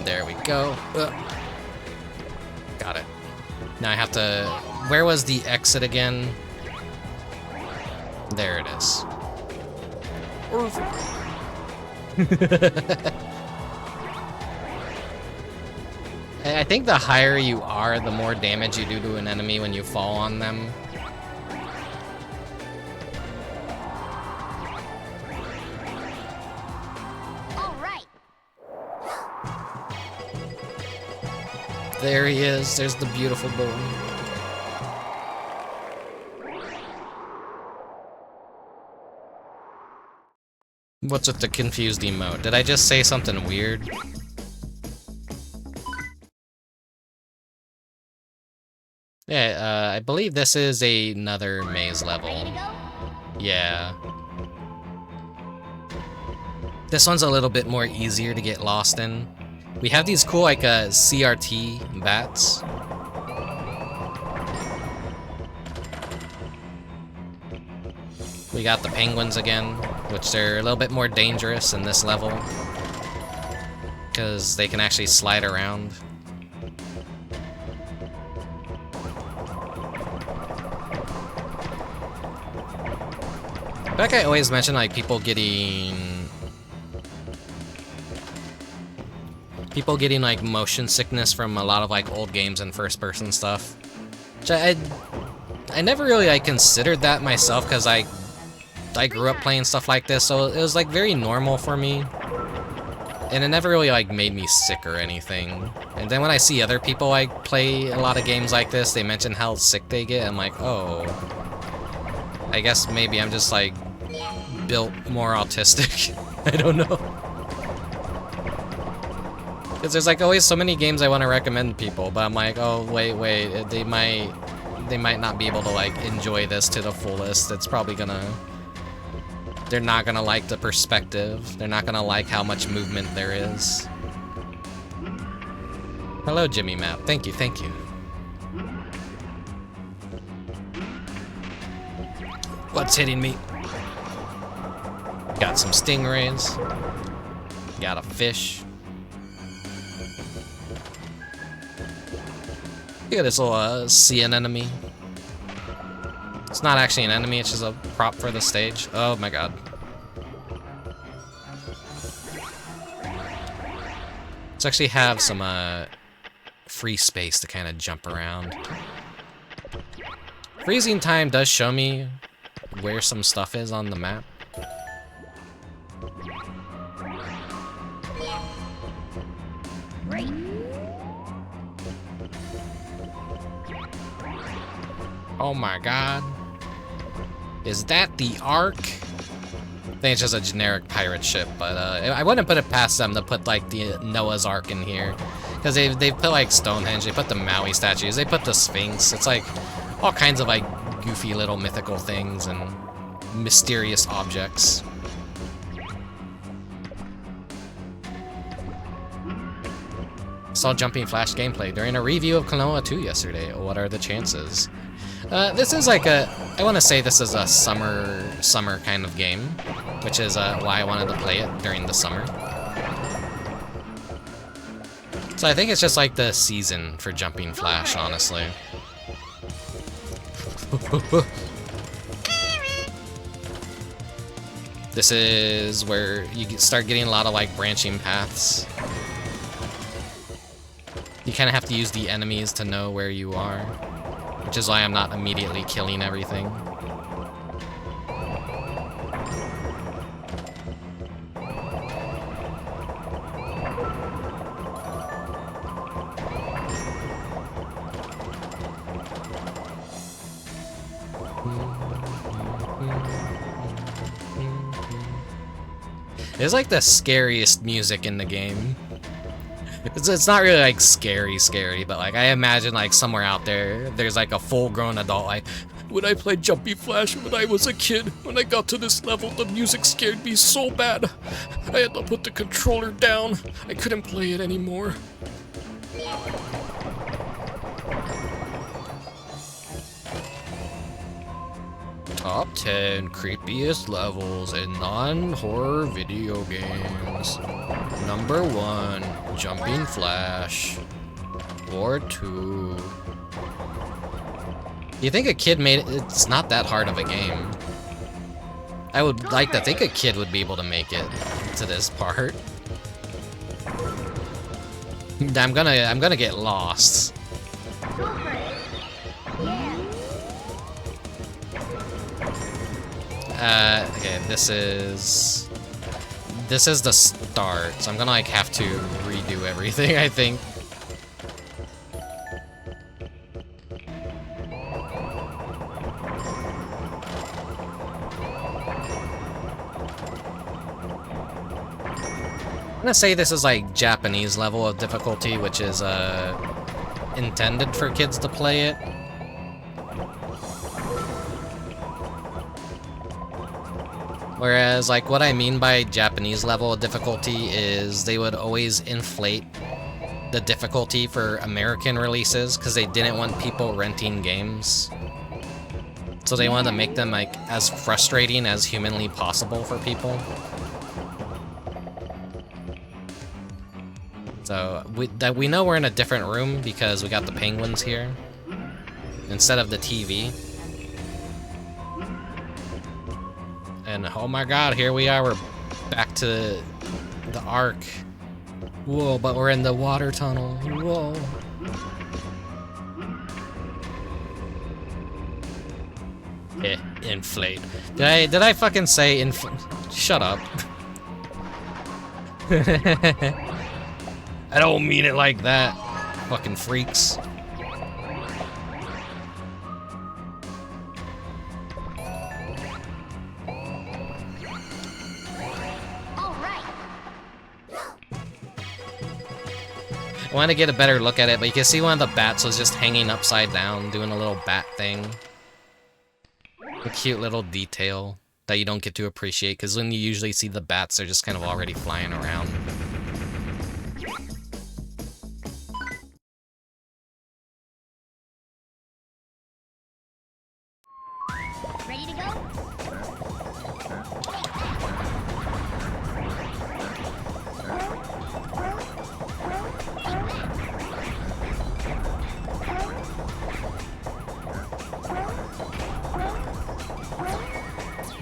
There we go. Got it. Now I have to— where was the exit again? There it is. I think the higher you are, the more damage you do to an enemy when you fall on them. There he is. There's the beautiful balloon. What's with the confused emote? Did I just say something weird? Yeah, I believe this is another maze level. Yeah. This one's a little bit more easier to get lost in. We have these cool, like, CRT bats. We got the penguins again, which they're a little bit more dangerous in this level, because they can actually slide around. Like I always mention, like people getting like motion sickness from a lot of like old games and first-person stuff. Which I never really like considered that myself, because I grew up playing stuff like this, so it was like very normal for me. And it never really like made me sick or anything. And then when I see other people like play a lot of games like this, they mention how sick they get. I'm like, oh, I guess maybe I'm just like built more autistic. I don't know. Because there's like always so many games I want to recommend people, but I'm like, oh wait, they might not be able to like enjoy this to the fullest. It's probably they're not gonna like the perspective. They're not gonna like how much movement there is. Hello, Jimmy Map. Thank you, thank you. What's hitting me? Got some stingrays. Got a fish. Look at this little sea anemone. It's not actually an enemy, it's just a prop for the stage. Oh my god. Let's actually have some free space to kind of jump around. Freezing time does show me where some stuff is on the map. Great. Oh my god. Is that the Ark? I think it's just a generic pirate ship, but I wouldn't put it past them to put like the Noah's Ark in here. Because they've put like Stonehenge, they put the Maui statues, they put the Sphinx. It's like all kinds of like goofy little mythical things and mysterious objects. Saw Jumping Flash gameplay during a review of Klonoa 2 yesterday. What are the chances? This is like I want to say this is a summer kind of game, which is why I wanted to play it during the summer. So I think it's just like the season for Jumping Flash, honestly. This is where you start getting a lot of like branching paths. You kind of have to use the enemies to know where you are, which is why I'm not immediately killing everything. It's like the scariest music in the game. It's not really like scary, but like I imagine like somewhere out there's like a full-grown adult like, when I played Jumpy Flash when I was a kid, when I got to this level, the music scared me so bad. I had to put the controller down. I couldn't play it anymore. Top 10 creepiest levels in non-horror video games. Number 1, Jumping Flash. Or 2. You think a kid made it? It's not that hard of a game. I would like to think a kid would be able to make it to this part. I'm gonna get lost. Okay, this is the start, so I'm gonna like have to redo everything, I think. I'm gonna say this is like Japanese level of difficulty, which is intended for kids to play it. Whereas, like, what I mean by Japanese level of difficulty is they would always inflate the difficulty for American releases because they didn't want people renting games. So they wanted to make them like as frustrating as humanly possible for people. So we know we're in a different room because we got the penguins here instead of the TV. And oh my god, here we are, we're back to the Ark. Whoa, but we're in the water tunnel. Whoa. Inflate. Did I fucking say Shut up. I don't mean it like that. Fucking freaks. I want to get a better look at it, but you can see one of the bats was just hanging upside down, doing a little bat thing. A cute little detail that you don't get to appreciate, because when you usually see the bats, they're just kind of already flying around. Ready to go?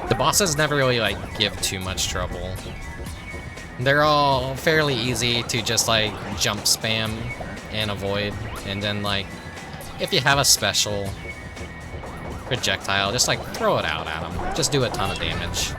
The bosses never really, like, give too much trouble. They're all fairly easy to just, like, jump spam and avoid. And then, like, if you have a special projectile, just, like, throw it out at them. Just do a ton of damage.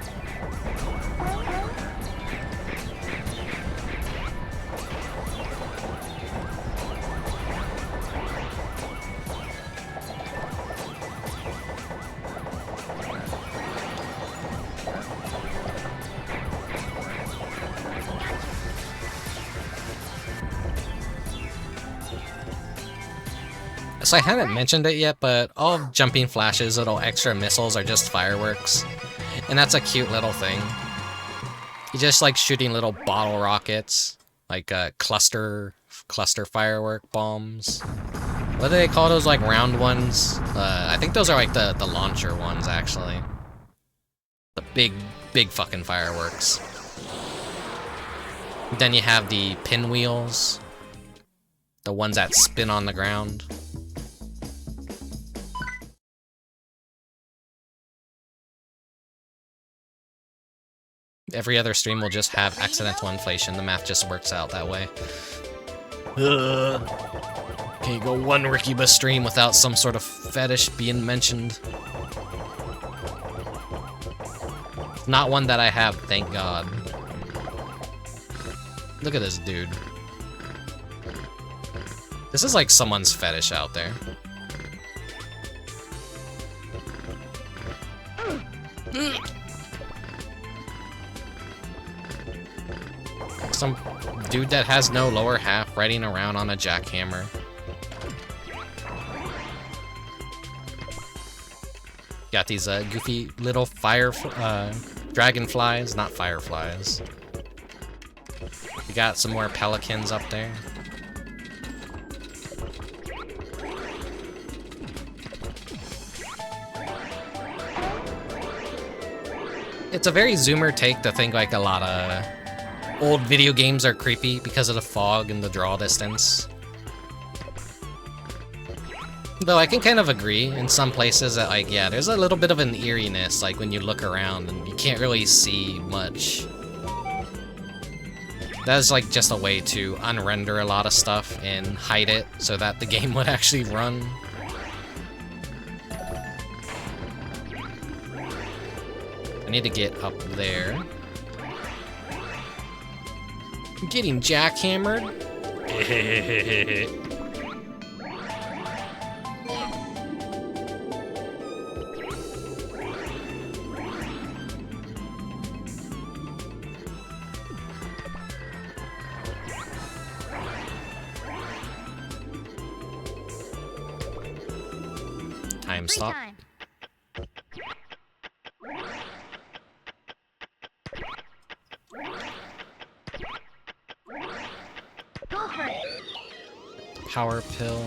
So I haven't mentioned it yet, but all jumping flashes, little extra missiles are just fireworks. And that's a cute little thing. You just like shooting little bottle rockets, like cluster firework bombs. What do they call those, like round ones? I think those are like the launcher ones, actually. The big fucking fireworks. Then you have the pinwheels. The ones that spin on the ground. Every other stream will just have accidental inflation. The math just works out that way. Can't go one Rickubus stream without some sort of fetish being mentioned. Not one that I have, thank God. Look at this dude. This is like someone's fetish out there. Some dude that has no lower half riding around on a jackhammer. Got these goofy little dragonflies, not fireflies. We got some more pelicans up there. It's a very zoomer take to think like a lot of old video games are creepy because of the fog and the draw distance. Though I can kind of agree in some places that, like, yeah, there's a little bit of an eeriness, like when you look around and you can't really see much. That's like just a way to unrender a lot of stuff and hide it so that the game would actually run. I need to get up there. Getting jackhammered. Time stop. Time. Go for it. Power pill.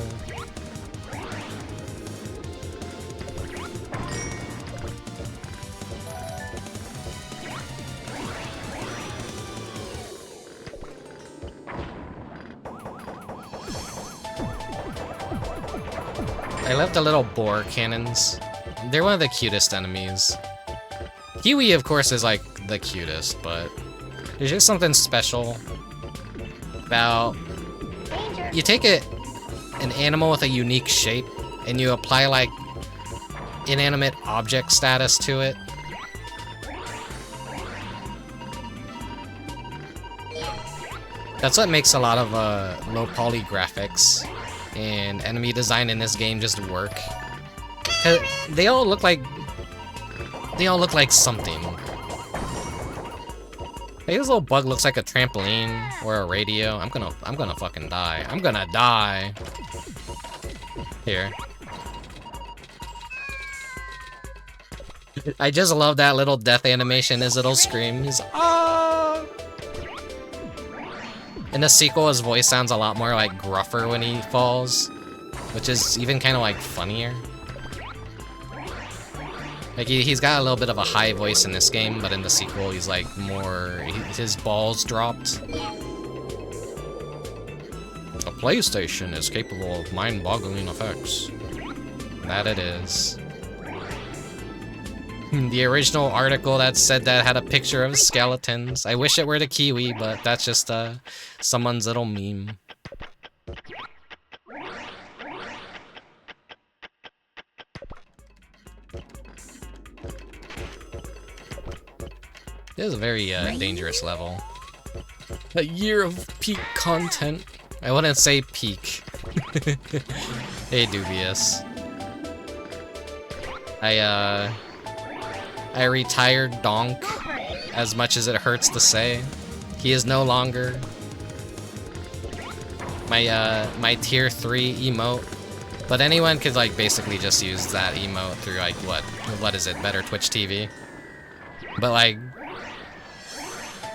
I love the little boar cannons. They're one of the cutest enemies. Kiwi, of course, is like the cutest, but there's just something special about... You take an animal with a unique shape, and you apply like inanimate object status to it. That's what makes a lot of low poly graphics and enemy design in this game just work. 'Cause they all look like something. Hey, this little bug looks like a trampoline or a radio. I'm gonna fucking die. I'm gonna die. Here. I just love that little death animation, his little scream. He's ah! In the sequel, his voice sounds a lot more like gruffer when he falls, which is even kind of like funnier. Like he's got a little bit of a high voice in this game, but in the sequel, he's like more his balls dropped. A PlayStation is capable of mind-boggling effects. That it is. The original article that said that had a picture of skeletons. I wish it were the Kiwi, but that's just someone's little meme. This is a very dangerous level. A year of peak content. I wouldn't say peak. Hey, Dubious. I retired Donk, as much as it hurts to say. He is no longer my tier 3 emote, but anyone could like basically just use that emote through like what is it, Better Twitch TV. But like,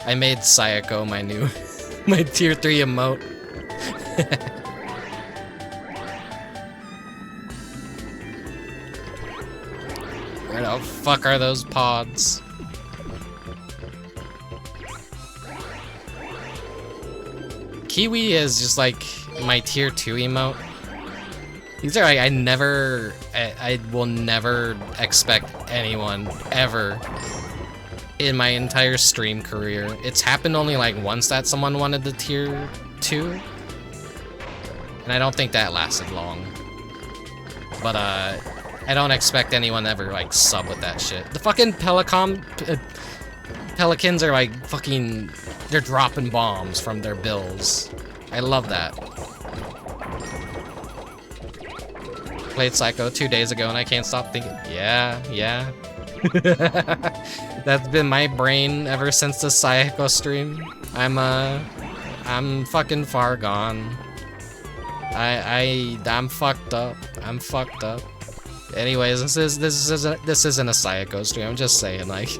I made Sayako my new my tier 3 emote. Where the fuck are those pods? Kiwi is just like my tier 2 emote. These are like, I will never expect anyone ever in my entire stream career. It's happened only like once that someone wanted the tier 2. And I don't think that lasted long. But I don't expect anyone ever like sub with that shit. The fucking Pelicans are like fucking, they're dropping bombs from their bills. I love that. Played Psycho 2 days ago and I can't stop thinking, yeah. That's been my brain ever since the Psycho stream. I'm fucking far gone. I'm fucked up. I'm fucked up. Anyways, this isn't a Psycho stream. I'm just saying, like,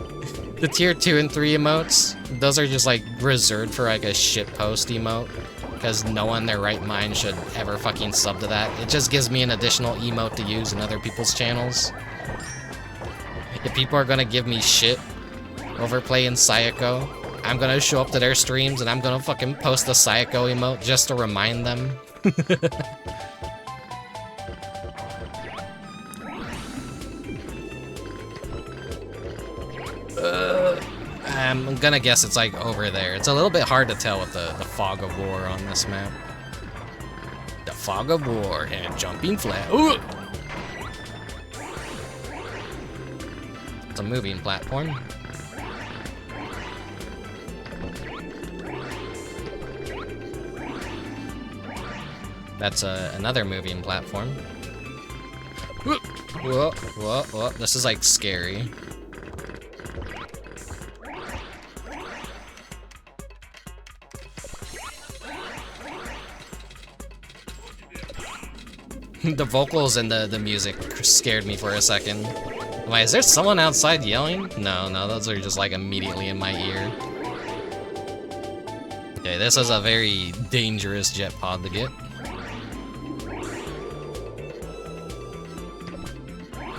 the tier 2 and 3 emotes, those are just like reserved for like a shitpost emote, because no one in their right mind should ever fucking sub to that. It just gives me an additional emote to use in other people's channels. If people are gonna give me shit over playing Psycho, I'm gonna show up to their streams and I'm gonna fucking post the Psycho emote just to remind them. I'm gonna guess it's like over there. It's a little bit hard to tell with the fog of war on this map. The fog of war and jumping flat. Ooh! It's a moving platform. That's another moving platform. Whoa, whoa, whoa. This is like scary. The vocals and the music scared me for a second. Wait, is there someone outside yelling? No, those are just like immediately in my ear. Okay, this is a very dangerous jet pod to get.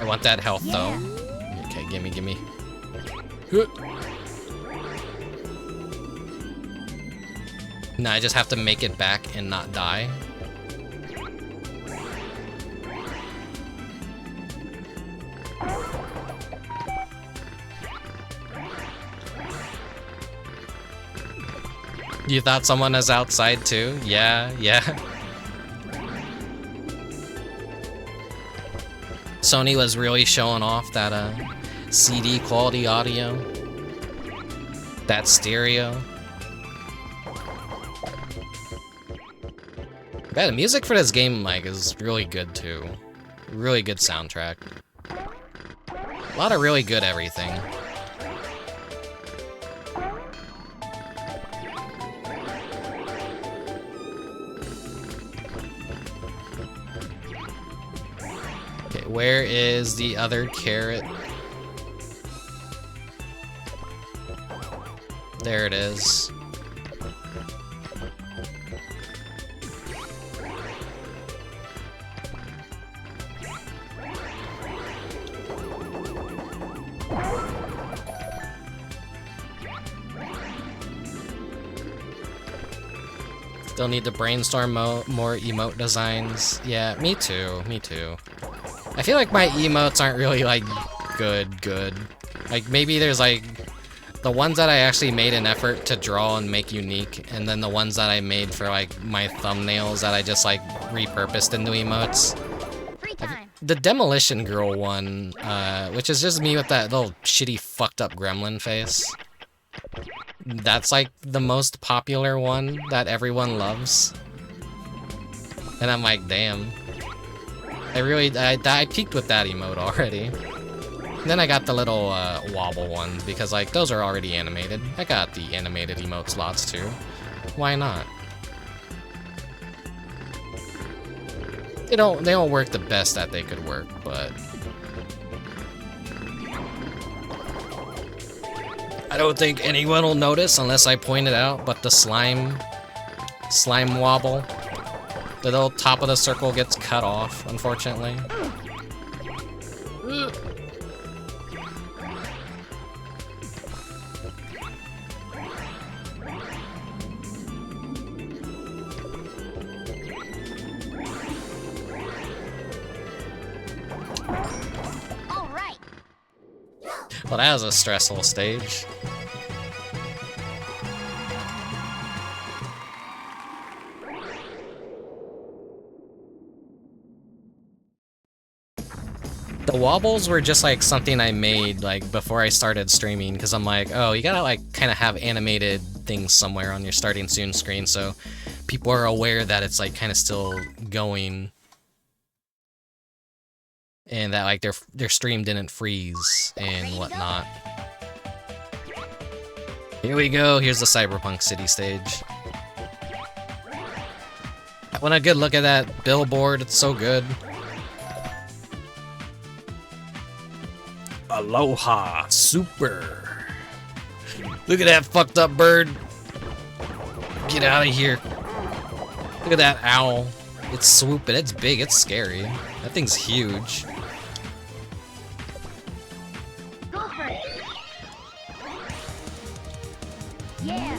I want that health though. Okay, gimme. No, I just have to make it back and not die. You thought someone was outside too? Yeah, yeah. Sony was really showing off that CD quality audio. That stereo. Yeah, the music for this game, like, is really good too. Really good soundtrack. A lot of really good everything. Okay, where is the other carrot? There it is. Still need to brainstorm more emote designs. Yeah, me too, me too. I feel like my emotes aren't really, like, good. Like, maybe there's, like, the ones that I actually made an effort to draw and make unique, and then the ones that I made for, like, my thumbnails that I just, like, repurposed into emotes. Free time. The Demolition Girl one, which is just me with that little shitty fucked up gremlin face. That's like the most popular one that everyone loves. And I'm like, damn. I peaked with that emote already. And then I got the little wobble ones because like those are already animated. I got the animated emote slots too. Why not? They don't work the best that they could work, but I don't think anyone will notice unless I point it out, but the slime wobble, the little top of the circle gets cut off, unfortunately. All right. Well, that was a stressful stage. The wobbles were just like something I made like before I started streaming because I'm like, oh, you gotta like kind of have animated things somewhere on your starting soon screen so people are aware that it's like kind of still going and that like their stream didn't freeze and whatnot. Here we go. Here's the Cyberpunk City stage. When I good look at that billboard, it's so good. Aloha, super. Look at that fucked up bird. Get out of here. Look at that owl. It's swooping. It's big. It's scary. That thing's huge. Go for it. Yeah.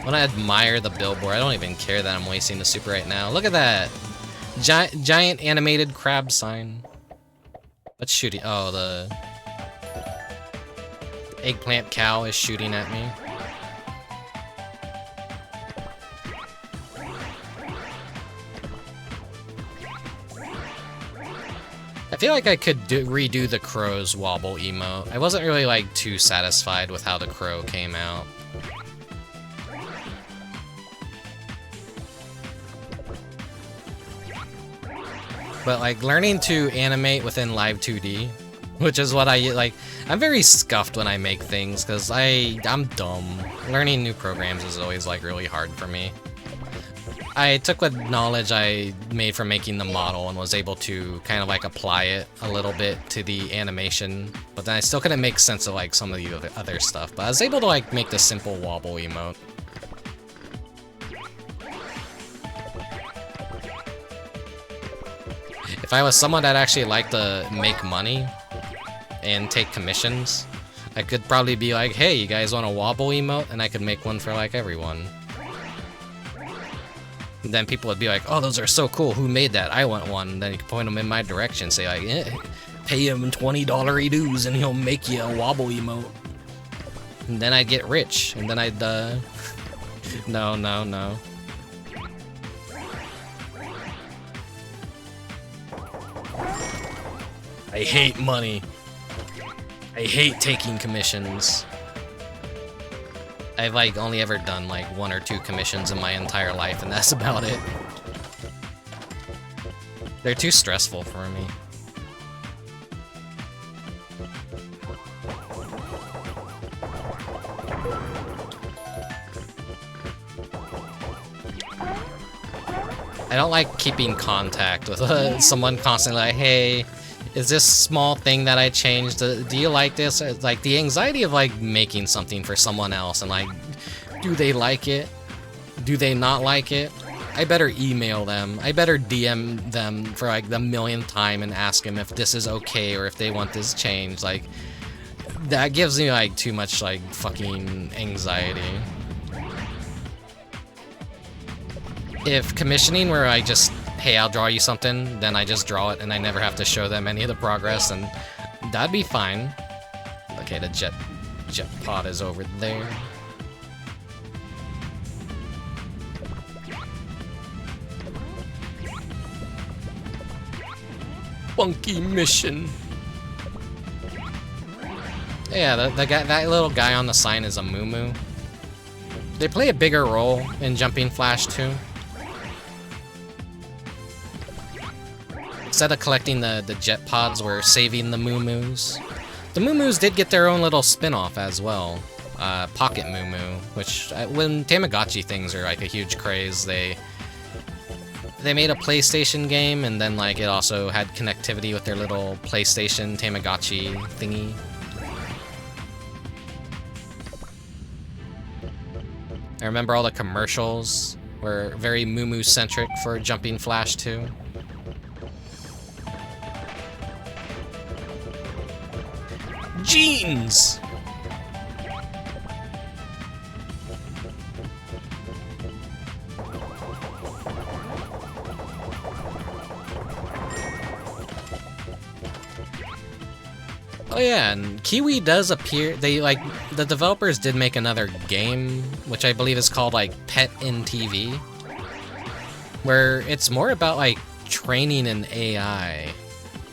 When I admire the billboard, I don't even care that I'm wasting the super right now. Look at that. Giant animated crab sign. What's shooting? Oh, the eggplant cow is shooting at me. I feel like I could redo the crow's wobble emote. I wasn't really like too satisfied with how the crow came out. But like learning to animate within Live 2D, which is what I like. I'm very scuffed when I make things because I'm dumb. Learning new programs is always like really hard for me. I took what knowledge I made from making the model and was able to kind of like apply it a little bit to the animation, but then I still couldn't make sense of like some of the other stuff. But I was able to like make the simple wobble emote. If I was someone that actually liked to make money and take commissions, I could probably be like, hey, you guys want a wobble emote? And I could make one for like everyone. And then people would be like, oh, those are so cool. Who made that? I want one. And then you can point them in my direction. Say like, pay him $20 dues and he'll make you a wobble emote. And then I'd get rich, and then I'd, No, no, no. I hate money. I hate taking commissions. I've, like, only ever done, like, 1 or 2 commissions in my entire life, and that's about it. They're too stressful for me. I don't like keeping contact with someone constantly like, hey, is this small thing that I changed, do you like this? Like, the anxiety of, like, making something for someone else and, like, do they like it? Do they not like it? I better email them. I better DM them for, like, the millionth time and ask them if this is okay or if they want this changed. Like, that gives me, like, too much, like, fucking anxiety. If commissioning where I just, hey, I'll draw you something, then I just draw it and I never have to show them any of the progress, and that'd be fine. Okay, the jet pod is over there. Funky mission. Yeah, the guy, that little guy on the sign is a Moo. They play a bigger role in Jumping Flash 2. Instead of collecting the jet pods, we're saving the Moo-Moos. The Moo-Moos did get their own little spin-off as well. Pocket Moo-Moo, which, when Tamagotchi things are like a huge craze, they made a PlayStation game, and then like it also had connectivity with their little PlayStation Tamagotchi thingy. I remember all the commercials were very Moo-Moo-centric for Jumping Flash 2. Jeans! Oh yeah, and Kiwi does appear, they, like, the developers did make another game, which I believe is called, like, Pet in TV, where it's more about, like, training an AI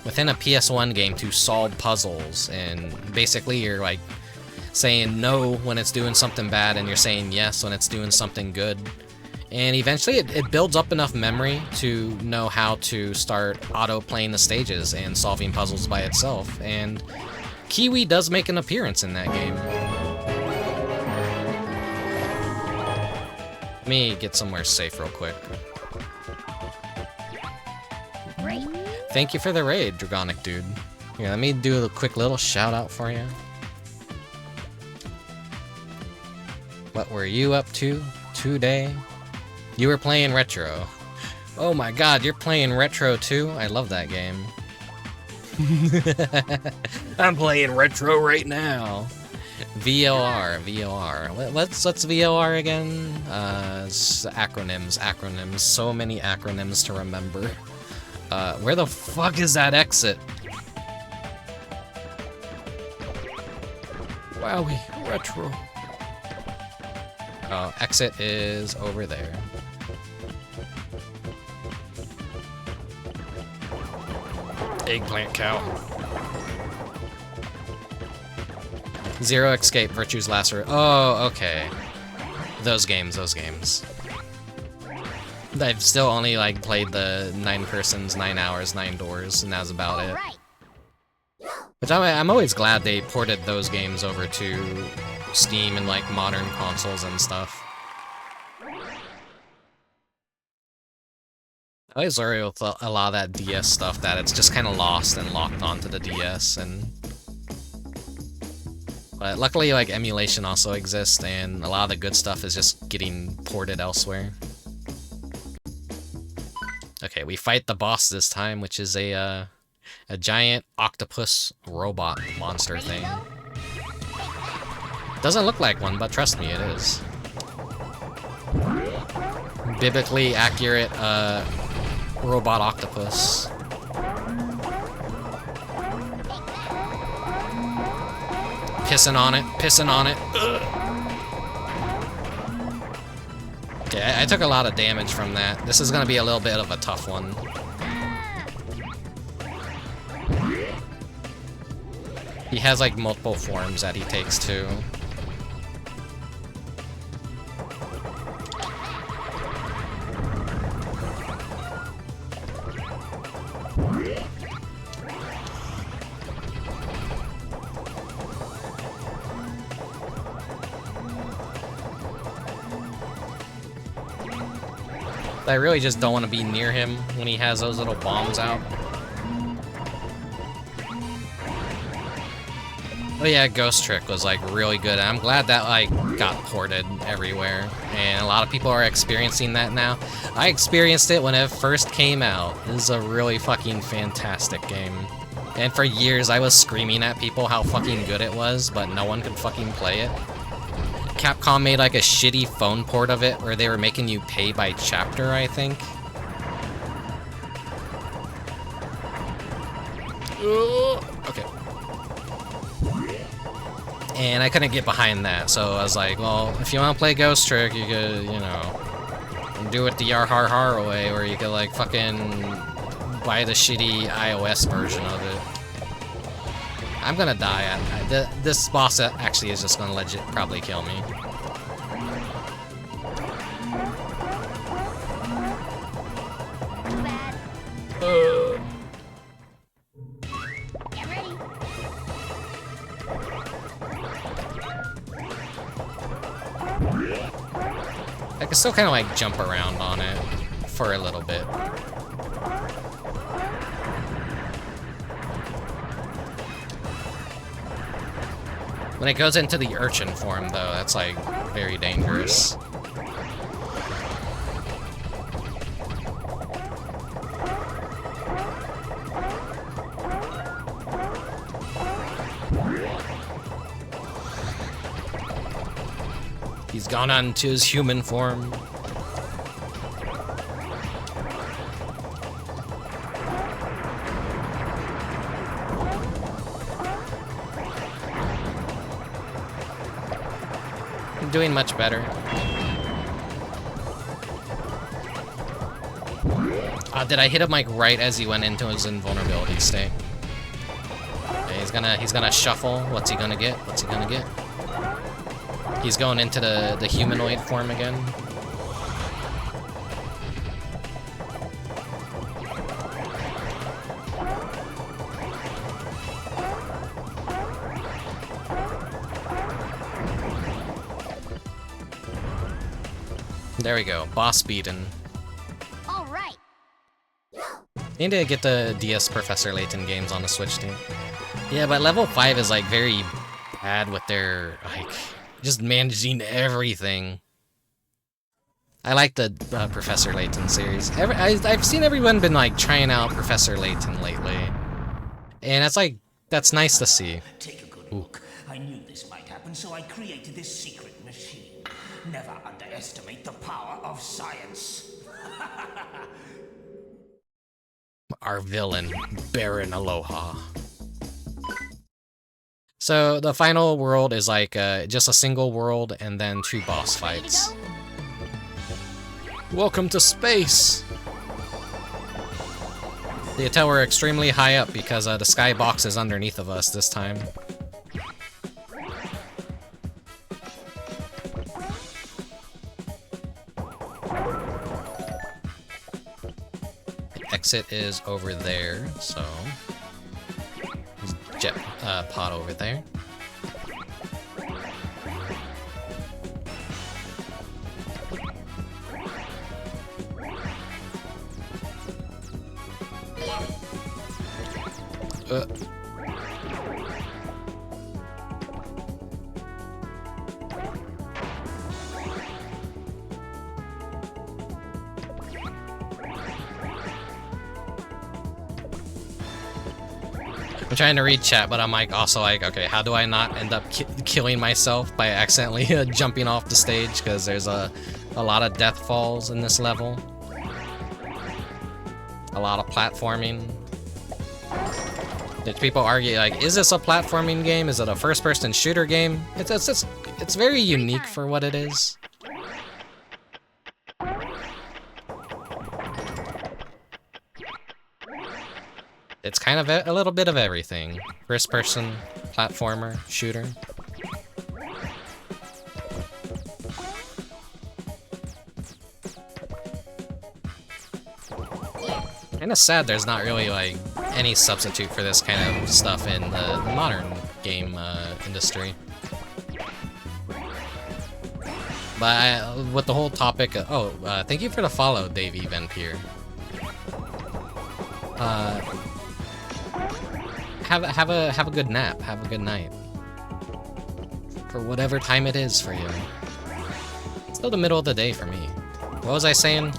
within a PS1 game to solve puzzles, and basically you're, like, saying no when it's doing something bad, and you're saying yes when it's doing something good. And eventually it builds up enough memory to know how to start auto-playing the stages and solving puzzles by itself, and Kiwi does make an appearance in that game. Let me get somewhere safe real quick. Great. Thank you for the raid, Dragonic Dude. Here, let me do a quick little shout out for you. What were you up to today? You were playing Retro. Oh my god, you're playing Retro too? I love that game. I'm playing Retro right now. VOR. What's VOR again? Acronyms. So many acronyms to remember. Where the fuck is that exit? Wowie, Retro. Oh, exit is over there. Eggplant cow. Zero Escape, Virtue's Last Word. Oh, okay. Those games. I've still only, like, played the 9 persons, 9 hours, 9 doors, and that's about it. Which I'm always glad they ported those games over to Steam and, like, modern consoles and stuff. I always worry with a lot of that DS stuff that it's just kind of lost and locked onto the DS, but luckily, like, emulation also exists, and a lot of the good stuff is just getting ported elsewhere. Okay, we fight the boss this time, which is a giant octopus robot monster thing. Doesn't look like one, but trust me, it is. Biblically accurate, robot octopus. Pissing on it, pissing on it. Ugh. Okay, I took a lot of damage from that. This is gonna be a little bit of a tough one. He has like multiple forms that he takes too. I really just don't want to be near him when he has those little bombs out. Oh yeah, Ghost Trick was like really good. I'm glad that like got ported everywhere, and a lot of people are experiencing that now. I experienced it when it first came out. This is a really fucking fantastic game. And for years I was screaming at people how fucking good it was, but no one could fucking play it. Capcom made like a shitty phone port of it where they were making you pay by chapter, I think. Okay. And I couldn't get behind that, so I was like, well, if you want to play Ghost Trick, you could, you know, do it the Yar Har Har way, or you could like fucking buy the shitty iOS version of it. I'm gonna die. This boss actually is just gonna legit probably kill me. Too bad. Get ready. I can still kind of like jump around on it for a little bit. When it goes into the urchin form, though, that's like very dangerous. He's gone on to his human form. Doing much better. Did I hit him like right as he went into his invulnerability state? Okay, he's gonna shuffle. What's he gonna get? What's he gonna get? He's going into the humanoid form again. There we go, boss beaten. All right. Need to get the DS Professor Layton games on the Switch team. Yeah, but level 5 is like very bad with their like just managing everything. I like the Professor Layton series. I've seen everyone been like trying out Professor Layton lately, and that's nice to see. Take a good look. I knew this might happen, so I created this secret machine. Never underestimate the power of science. Our villain, Baron Aloha. So the final world is like just a single world and then 2 boss fights. Welcome to space! You can tell we're extremely high up because the skybox is underneath of us this time. The exit is over there, so... jet pod over there. I'm trying to read chat, but I'm like also like, okay, how do I not end up killing myself by accidentally jumping off the stage? Because there's a lot of death falls in this level. A lot of platforming. Did people argue, like, is this a platforming game? Is it a first-person shooter game? It's very unique for what it is. It's kind of a little bit of everything. First-person, platformer, shooter. Kinda sad there's not really, like, any substitute for this kind of stuff in the modern game industry. But with the whole topic of, thank you for the follow, Dave ENVtuber. Have a good nap, have a good night. For whatever time it is for you. It's still the middle of the day for me. What was I saying?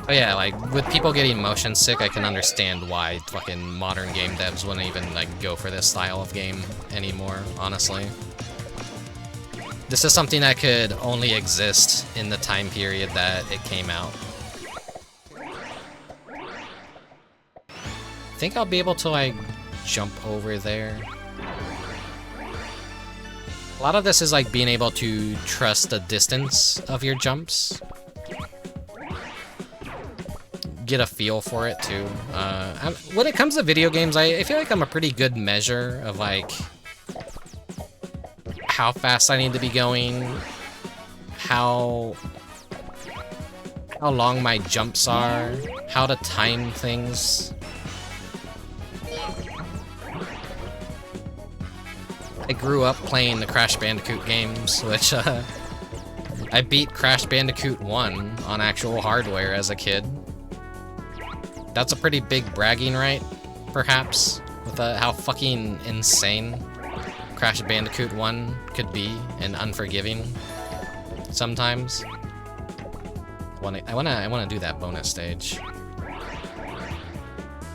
Oh yeah, like, with people getting motion sick, I can understand why fucking modern game devs wouldn't even, like, go for this style of game anymore, honestly. This is something that could only exist in the time period that it came out. I think I'll be able to, like, jump over there. A lot of this is, like, being able to trust the distance of your jumps. Get a feel for it too. When it comes to video games, I feel like I'm a pretty good measure of like how fast I need to be going, how long my jumps are, how to time things. I grew up playing the Crash Bandicoot games, which I beat Crash Bandicoot 1 on actual hardware as a kid. That's a pretty big bragging right, perhaps, with how fucking insane Crash Bandicoot 1 could be and unforgiving sometimes. I wanna do that bonus stage.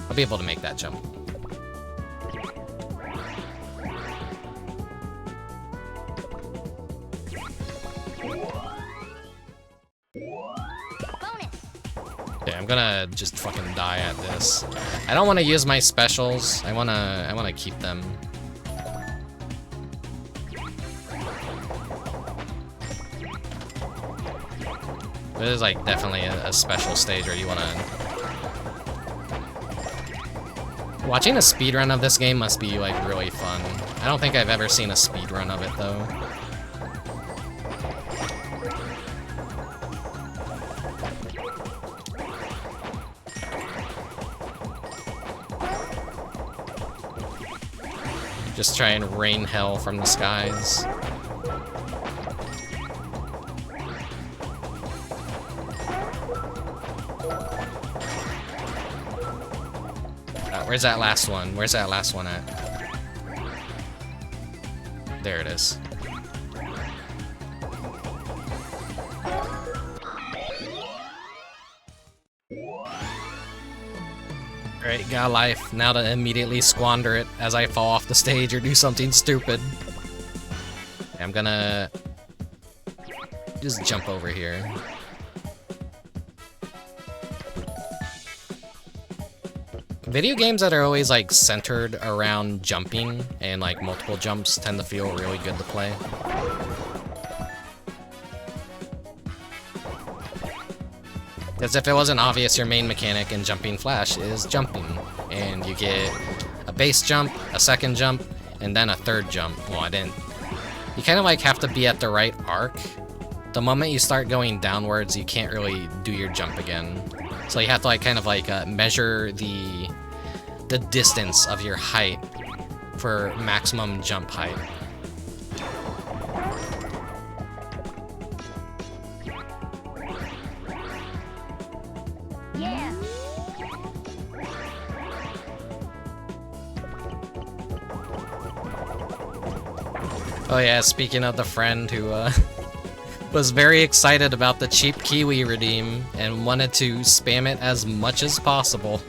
I'll be able to make that jump. I'm gonna just fucking die at this. I don't want to use my specials. I wanna keep them. This is like definitely a special stage where you wanna. Watching a speedrun of this game must be like really fun. I don't think I've ever seen a speedrun of it though. Just try and rain hell from the skies. Where's that last one? Where's that last one at? There it is. Alright, got a life. Now to immediately squander it as I fall off the stage or do something stupid. I'm gonna just jump over here. Video games that are always like centered around jumping and like multiple jumps tend to feel really good to play. Because if it wasn't obvious, your main mechanic in Jumping Flash is jumping. And you get a base jump, a second jump, and then a third jump. Well, I didn't. You kind of like have to be at the right arc. The moment you start going downwards, you can't really do your jump again. So you have to like kind of like measure the distance of your height for maximum jump height. Yeah. Oh yeah, speaking of the friend who was very excited about the cheap Kiwi redeem and wanted to spam it as much as possible.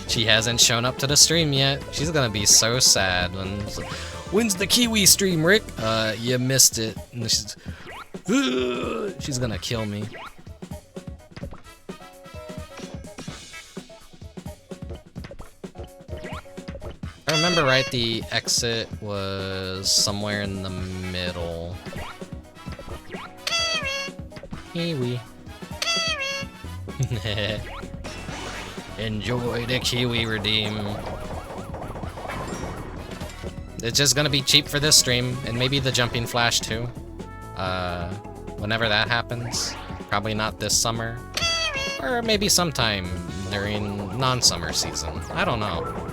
She hasn't shown up to the stream yet. She's gonna be so sad when when's the Kiwi stream, Rick? You missed it. And she's gonna kill me. remember right, the exit was somewhere in the middle. Kiwi. Enjoy the Kiwi redeem. It's just gonna be cheap for this stream, and maybe the jumping flash too. Whenever that happens. Probably not this summer. Or maybe sometime during non-summer season. I don't know.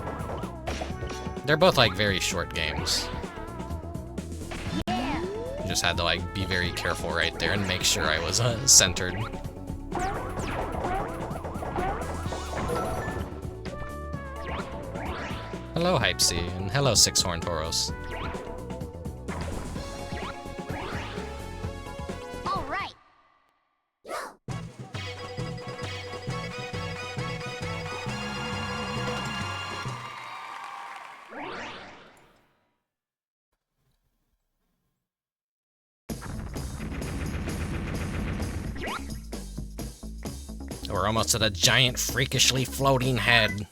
They're both like very short games. Just had to like be very careful right there and make sure I was centered. Hello Hypesy, and hello Six Horn Tauros. All right. We're almost at a giant freakishly floating head.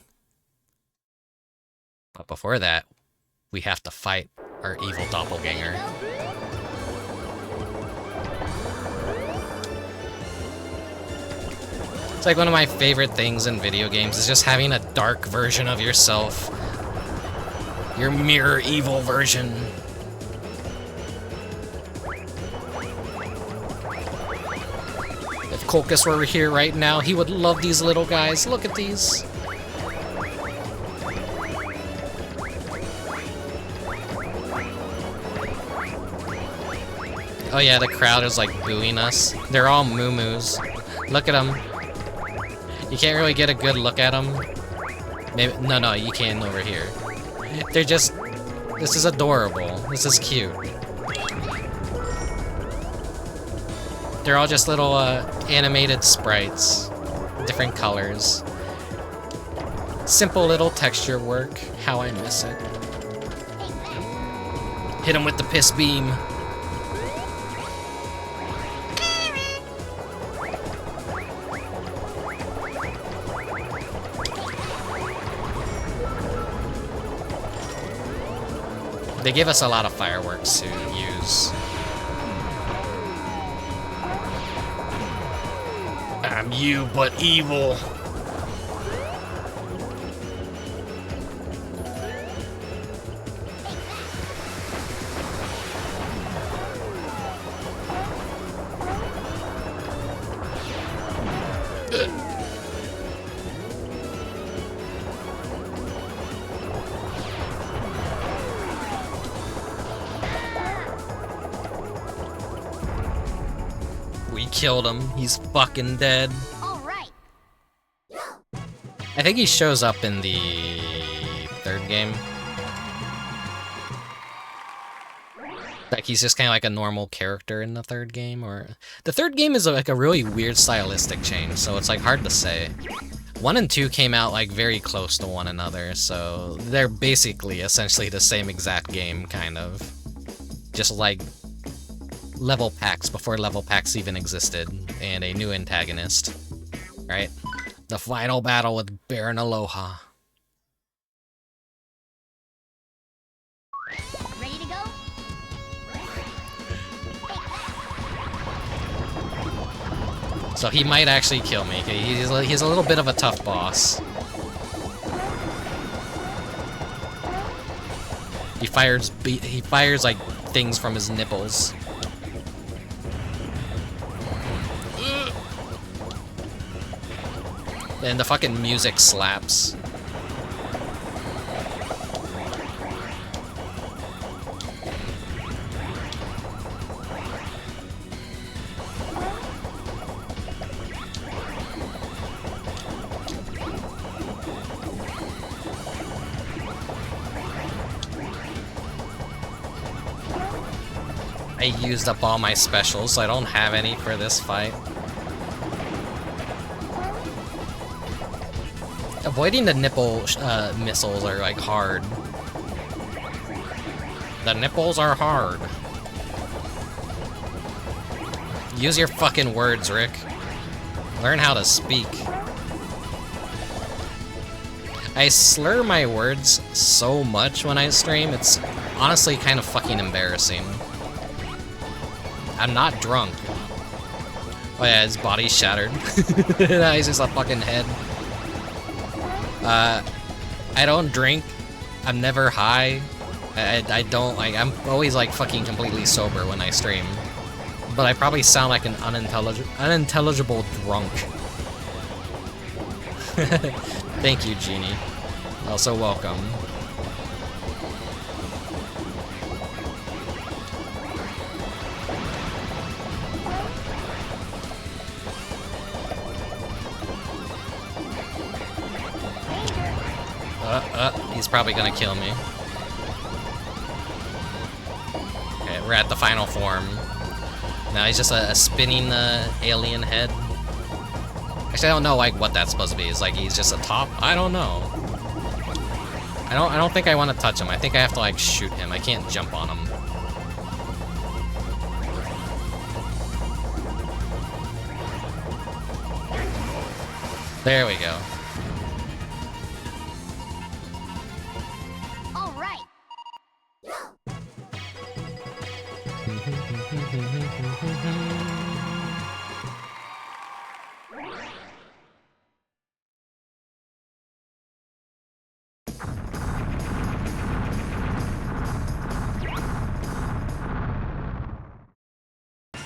But before that, we have to fight our evil doppelganger. It's like one of my favorite things in video games is just having a dark version of yourself. Your mirror evil version. If Colchis were here right now, he would love these little guys. Look at these. Oh yeah, the crowd is like booing us. They're all moo-moos. Look at them. You can't really get a good look at them. Maybe, no, you can over here. They're just... This is adorable. This is cute. They're all just little animated sprites. Different colors. Simple little texture work. How I miss it. Hit him with the piss beam. They give us a lot of fireworks to use. I'm you, but evil. Killed him. He's fucking dead. All right. I think he shows up in the third game. Like he's just kind of like a normal character in the third game, or the third game is like a really weird stylistic change, so it's like hard to say. 1 and 2 came out like very close to one another, so they're basically essentially the same exact game, kind of. Just like level packs before level packs even existed, and a new antagonist. Right? The final battle with Baron Aloha. Ready to go? So he might actually kill me. He's a little bit of a tough boss. He fires like things from his nipples. And the fucking music slaps. I used up all my specials, so I don't have any for this fight. Avoiding the nipple missiles are like hard. The nipples are hard. Use your fucking words, Rick. Learn how to speak. I slur my words so much when I stream, it's honestly kind of fucking embarrassing. I'm not drunk. Oh yeah, his body's shattered. He's just a fucking head. I don't drink. I'm never high. I don't, like, I'm always, like, fucking completely sober when I stream. But I probably sound like an unintelligible drunk. Thank you, Genie. Also welcome. He's probably gonna kill me. Okay, we're at the final form. Now he's just a spinning alien head. Actually, I don't know like what that's supposed to be. Is like he's just a top? I don't know. I don't think I want to touch him. I think I have to like shoot him. I can't jump on him. There we go. All right.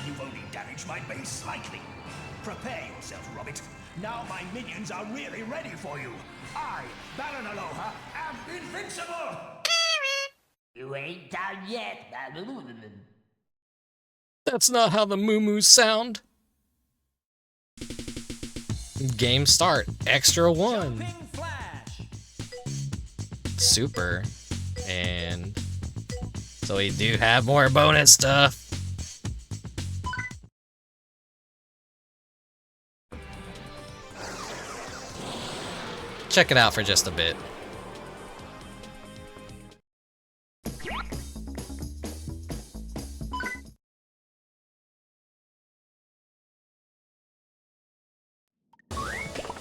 You've only damaged my base slightly. Prepare yourself, Robbit. Now my minions are really ready for you. I, Baron Aloha, am invincible! You ain't done yet. That's not how the moo-moos sound. Game start. Extra 1. Jumping Flash. Super. And so we do have more bonus stuff. Check it out for just a bit.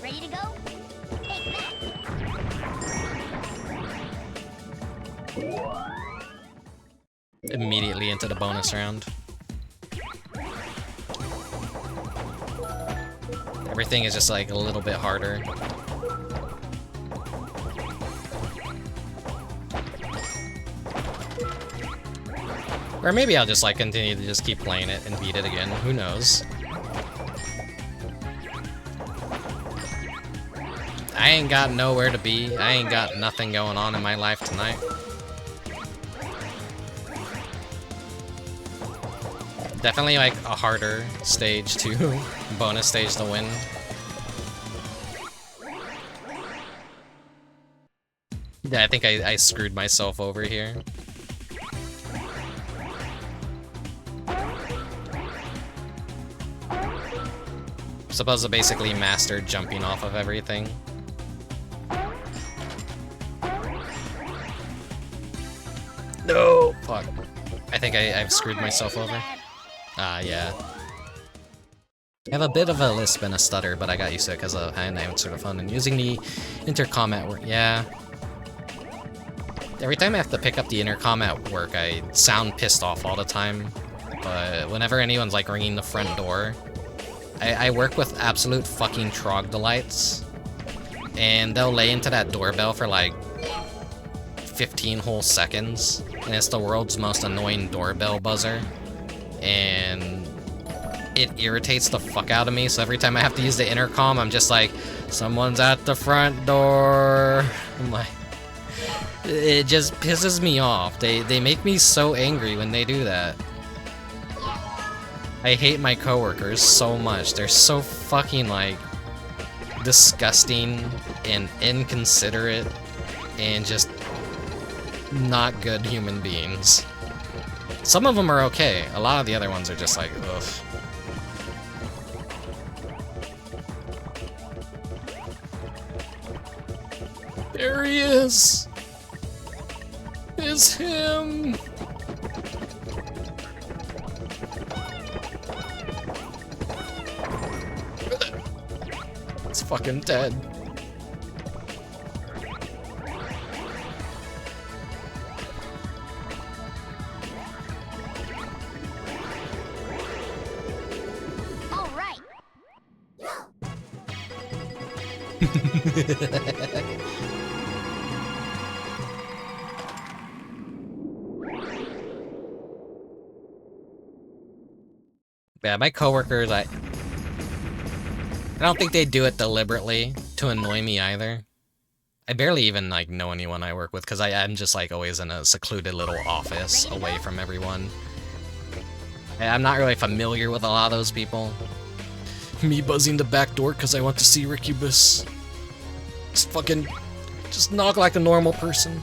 Ready to go? Take that. Immediately into the bonus round. Everything is just like a little bit harder. Or maybe I'll just like continue to just keep playing it and beat it again. Who knows? I ain't got nowhere to be. I ain't got nothing going on in my life tonight. Definitely like a harder stage to bonus stage to win. Yeah, I think I screwed myself over here. Supposed to basically master jumping off of everything. No! Fuck. I think I've screwed myself over. Ah, yeah. I have a bit of a lisp and a stutter, but I got used to it because of sort of fun and using the intercom at work. Yeah. Every time I have to pick up the intercom at work, I sound pissed off all the time. But whenever anyone's like ringing the front door, I work with absolute fucking troglodytes, and they'll lay into that doorbell for like 15 whole seconds, and it's the world's most annoying doorbell buzzer, and it irritates the fuck out of me, so every time I have to use the intercom, I'm just like, someone's at the front door. I'm like, it just pisses me off. They make me so angry when they do that. I hate my coworkers so much. They're so fucking, like, disgusting and inconsiderate and just not good human beings. Some of them are okay. A lot of the other ones are just like, ugh. There he is! It's him! It's fucking dead. Yeah, my coworkers, I don't think they do it deliberately to annoy me either. I barely even like know anyone I work with because I'm just like always in a secluded little office away from everyone. I'm not really familiar with a lot of those people. Me buzzing the back door because I want to see Rickubus. Just knock like a normal person.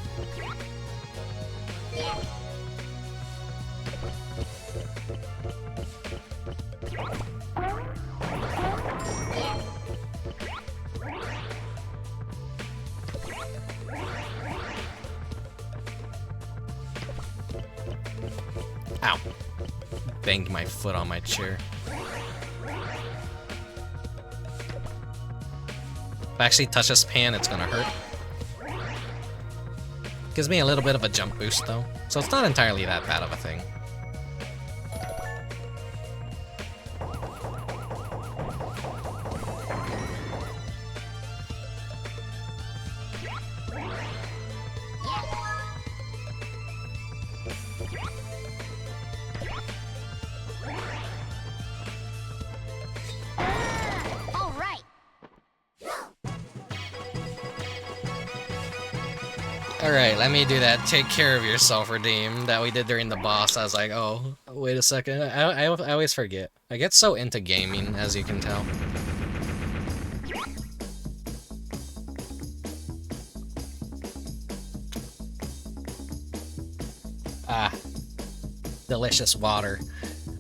Ow. Banged my foot on my chair. If I actually touch this pan, it's gonna hurt. Gives me a little bit of a jump boost though, so it's not entirely that bad of a thing. Alright, let me do that take care of yourself redeem that we did during the boss. I was like, oh, wait a second. I always forget. I get so into gaming, as you can tell. Ah. Delicious water.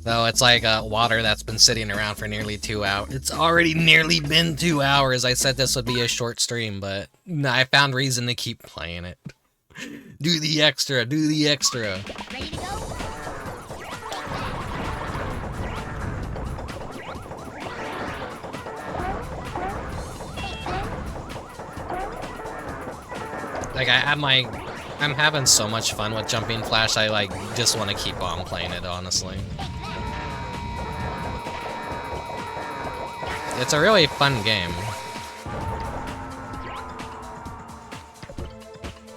Though it's like water that's been sitting around for nearly 2 hours. It's already nearly been 2 hours. I said this would be a short stream, but I found reason to keep playing it. Do the extra, do the extra. Ready to go? Like I'm having so much fun with Jumping Flash. I like just want to keep on playing it, honestly. It's a really fun game.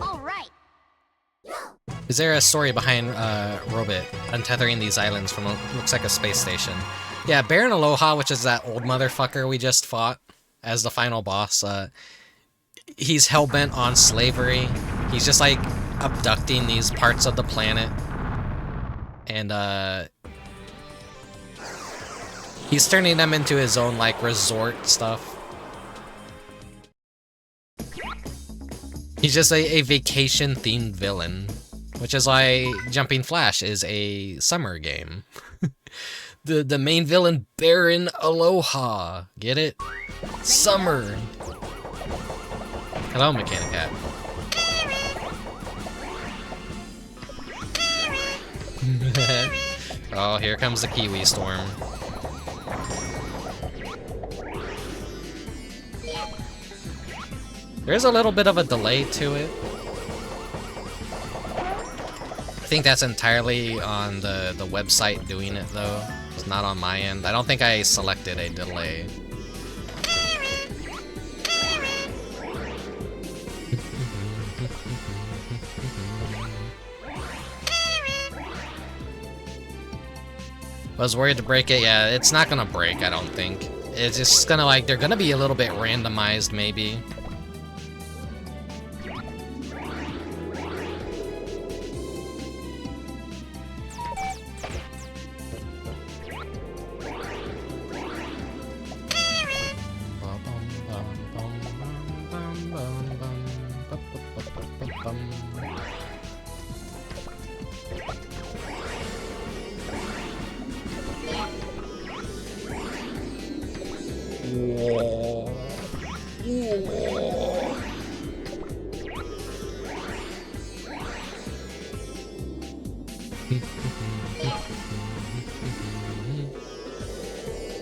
All right. Is there a story behind Robit untethering these islands from what looks like a space station? Yeah, Baron Aloha, which is that old motherfucker we just fought as the final boss, he's hell-bent on slavery. He's just like abducting these parts of the planet. And he's turning them into his own like resort stuff. He's just a vacation-themed villain. Which is why Jumping Flash is a summer game. The main villain, Baron Aloha. Get it? Summer. Hello, Mechanic Hat. Oh, here comes the Kiwi Storm. There's a little bit of a delay to it. I think that's entirely on the website doing it, though. It's not on my end. I don't think I selected a delay. I was worried to break it. Yeah, it's not gonna break, I don't think. It's just gonna, like, they're gonna be a little bit randomized, maybe.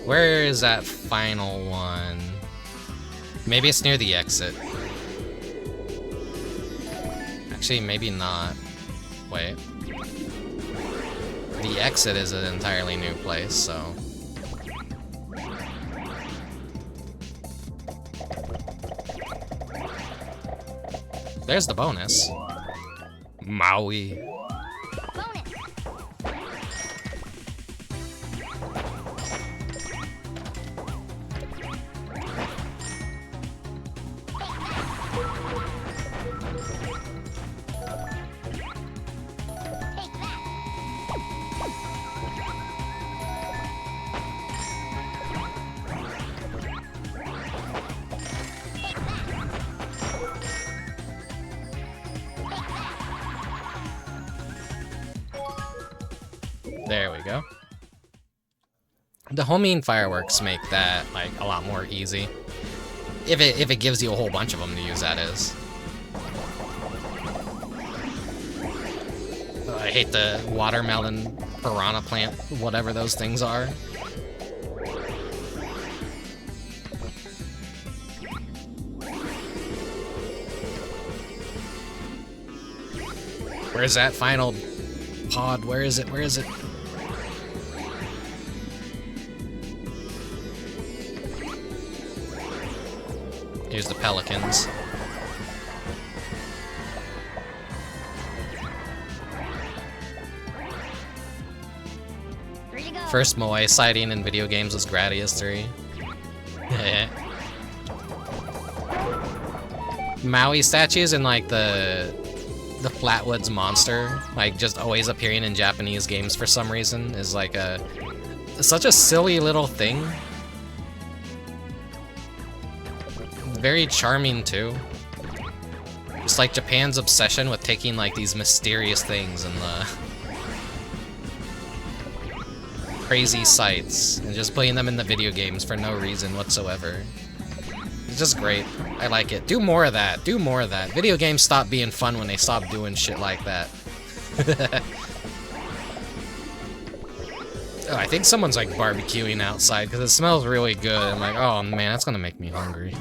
Where is that final one? Maybe it's near the exit. Actually, maybe not. Wait. The exit is an entirely new place, so... there's the bonus. Maui. Bonus. Take that. There we go. The homing fireworks make that like a lot more easy. If it gives you a whole bunch of them to use, that is. I hate the watermelon piranha plant, whatever those things are. Where's that final pod? Where is it? Where is it? Here's the pelicans. Three to go. First Moai sighting in video games was Gradius 3. Maui statues and like the Flatwoods monster, like just always appearing in Japanese games for some reason, is like such a silly little thing. Very charming too. It's like Japan's obsession with taking like these mysterious things and the crazy sights and just putting them in the video games for no reason whatsoever. It's just great. I like it. Do more of that. Do more of that. Video games stop being fun when they stop doing shit like that. Oh, I think someone's like barbecuing outside because it smells really good. I'm like, oh man, that's gonna make me hungry.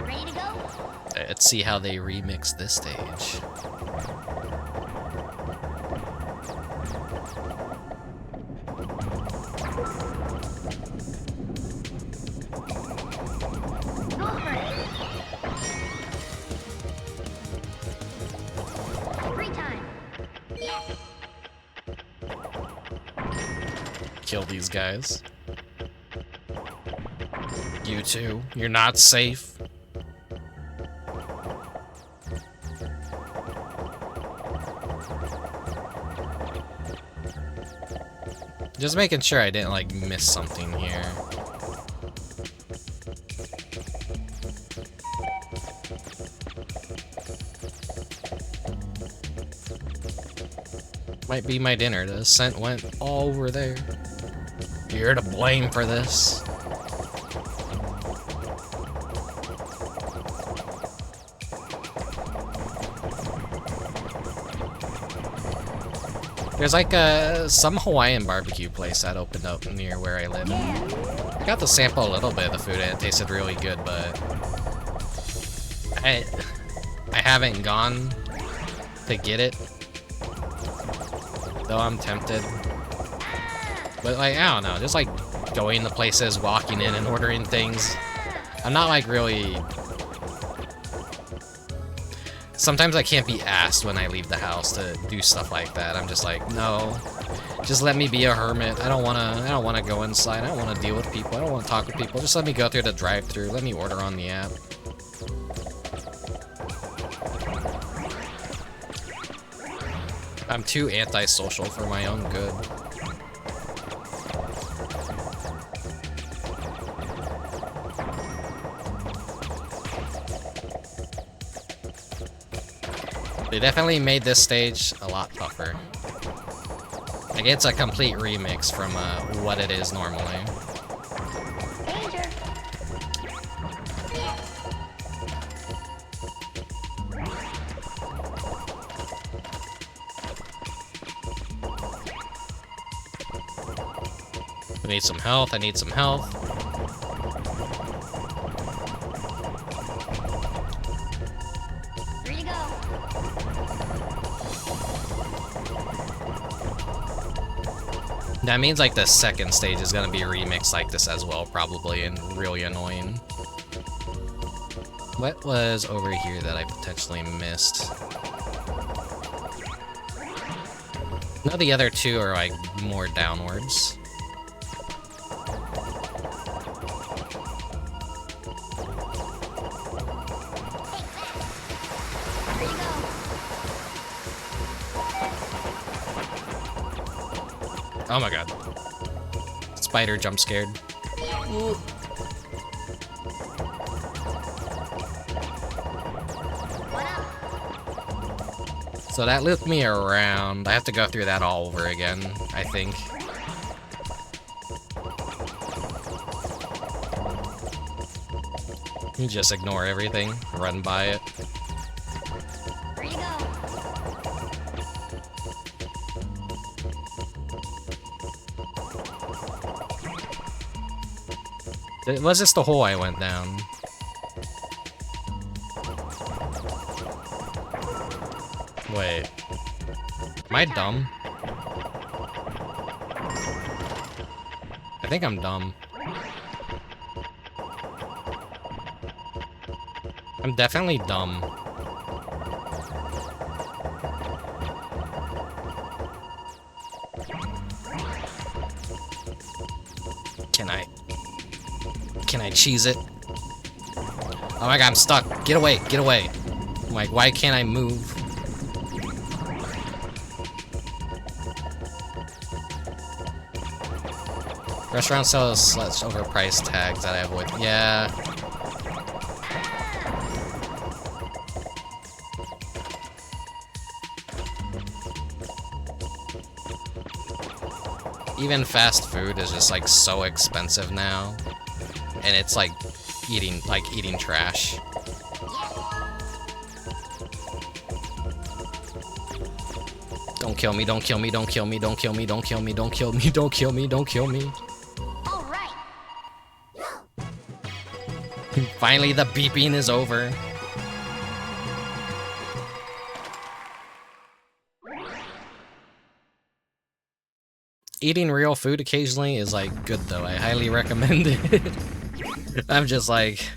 Ready to go? Let's see how they remix this stage. Go for it. Free time. Yes. Kill these guys. You too. You're not safe. Just making sure I didn't like miss something here. Might be my dinner. The scent went all over there. You're to blame for this. There's like some Hawaiian barbecue place that opened up near where I live. I got to sample a little bit of the food and it tasted really good, but I haven't gone to get it, though I'm tempted. But like, I don't know, just like going to places, walking in and ordering things. I'm not like really... Sometimes I can't be asked when I leave the house to do stuff like that. I'm just like, no, just let me be a hermit. I don't wanna go inside. I don't wanna deal with people. I don't wanna talk with people. Just let me go through the drive-thru. Let me order on the app. I'm too antisocial for my own good. They definitely made this stage a lot tougher. Like, it's a complete remix from what it is normally. Danger. need some health, I need some health. Free to go. That means like the second stage is gonna be remixed like this as well, probably, and really annoying. What was over here that I potentially missed? No, the other two are like more downwards. Oh my god. Spider jump scared. Ooh. So that looped me around. I have to go through that all over again, I think. You just ignore everything, run by it. Free to go. Was this the hole I went down? Wait. Am I dumb? I think I'm dumb. I'm definitely dumb. Can I cheese it? Oh my god, I'm stuck. Get away, get away. I'm like, why can't I move? Restaurant sells such overpriced tags that I avoid. Yeah. Even fast food is just like so expensive now. And it's like eating trash. Don't kill me, don't kill me, don't kill me, don't kill me, don't kill me, don't kill me, don't kill me, don't kill me. All right. Finally, the beeping is over. Eating real food occasionally is like good though. I highly recommend it. I'm just like,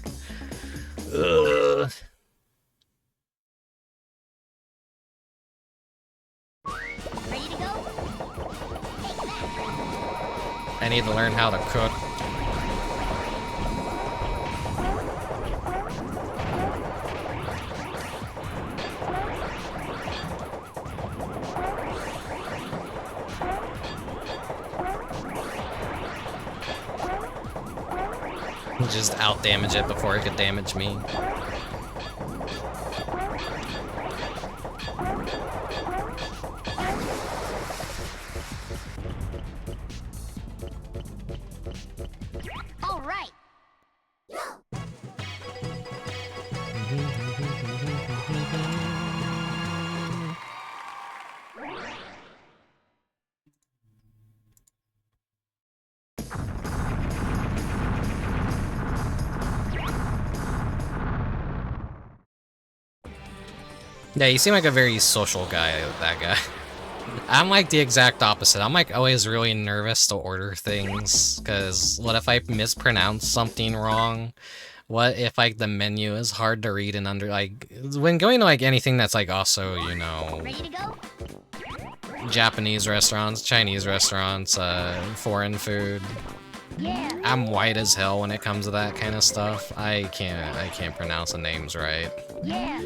ugh. Ready to go? I need to learn how to cook. Just out damage it before it could damage me. All right. Yeah, you seem like a very social guy, that guy. I'm like the exact opposite. I'm like always really nervous to order things, because what if I mispronounce something wrong? What if like the menu is hard to read and like when going to like anything that's like also, you know, Ready to go? Japanese restaurants, Chinese restaurants, foreign food. Yeah. I'm white as hell when it comes to that kind of stuff. I can't pronounce the names right. Yeah.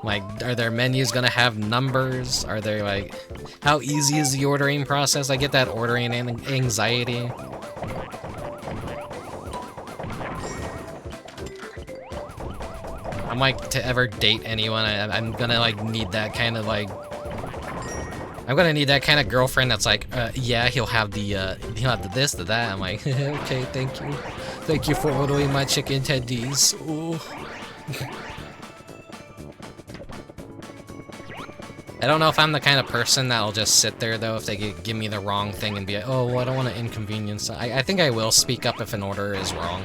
Like, are their menus gonna have numbers? Are they like, how easy is the ordering process? I get that ordering anxiety. I'm like, to ever date anyone, I'm gonna like need that kind of like, I'm gonna need that kind of girlfriend that's like, yeah, he'll have the this, the that. I'm like, okay, thank you for ordering my chicken tendies. Ooh. I don't know if I'm the kind of person that'll just sit there, though, if they give me the wrong thing and be like, oh, well, I don't want to inconvenience. I think I will speak up if an order is wrong.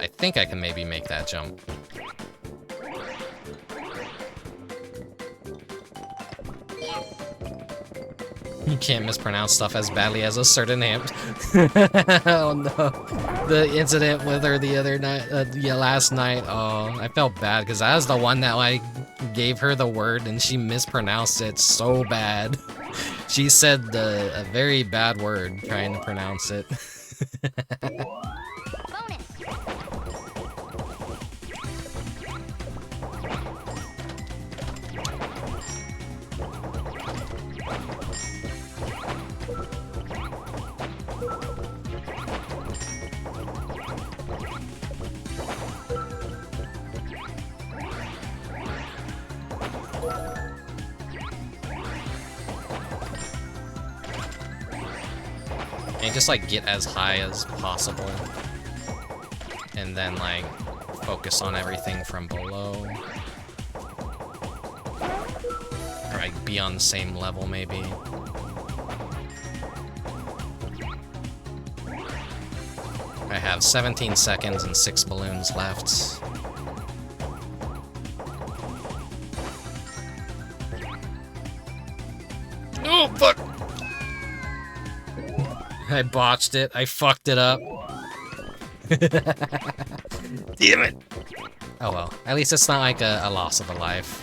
I think I can maybe make that jump. You can't mispronounce stuff as badly as a certain amp. Oh no. The incident with her the other night, yeah, last night, oh, I felt bad because I was the one that, like, gave her the word and she mispronounced it so bad. She said a very bad word trying to pronounce it. And just like get as high as possible. And then like focus on everything from below. Or like be on the same level maybe. I have 17 seconds and 6 balloons left. Oh, fuck! I botched it. I fucked it up. Damn it! Oh well. At least it's not like a loss of a life.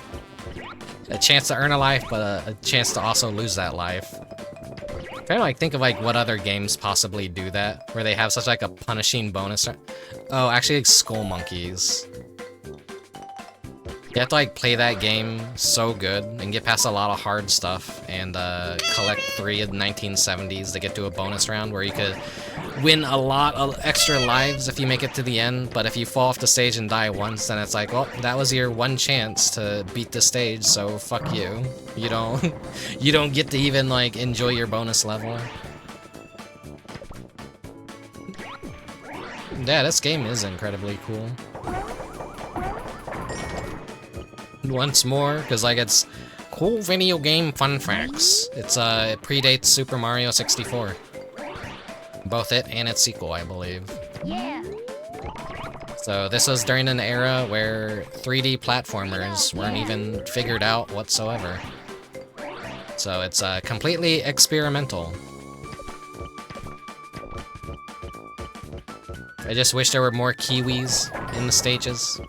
A chance to earn a life, but a chance to also lose that life. Trying to like think of like what other games possibly do that, where they have such like a punishing bonus. Oh, actually, like Skull Monkeys. You have to like play that game so good and get past a lot of hard stuff and collect 3 of the 1970s to get to a bonus round where you could win a lot of extra lives if you make it to the end. But if you fall off the stage and die once, then it's like, well, that was your one chance to beat the stage, so fuck you. You don't get to even like enjoy your bonus level. Yeah, this game is incredibly cool. Once more, because like it's cool video game fun facts. It predates Super Mario 64. Both it and its sequel, I believe. Yeah. So this was during an era where 3D platformers weren't even figured out whatsoever. So it's completely experimental. I just wish there were more Kiwis in the stages.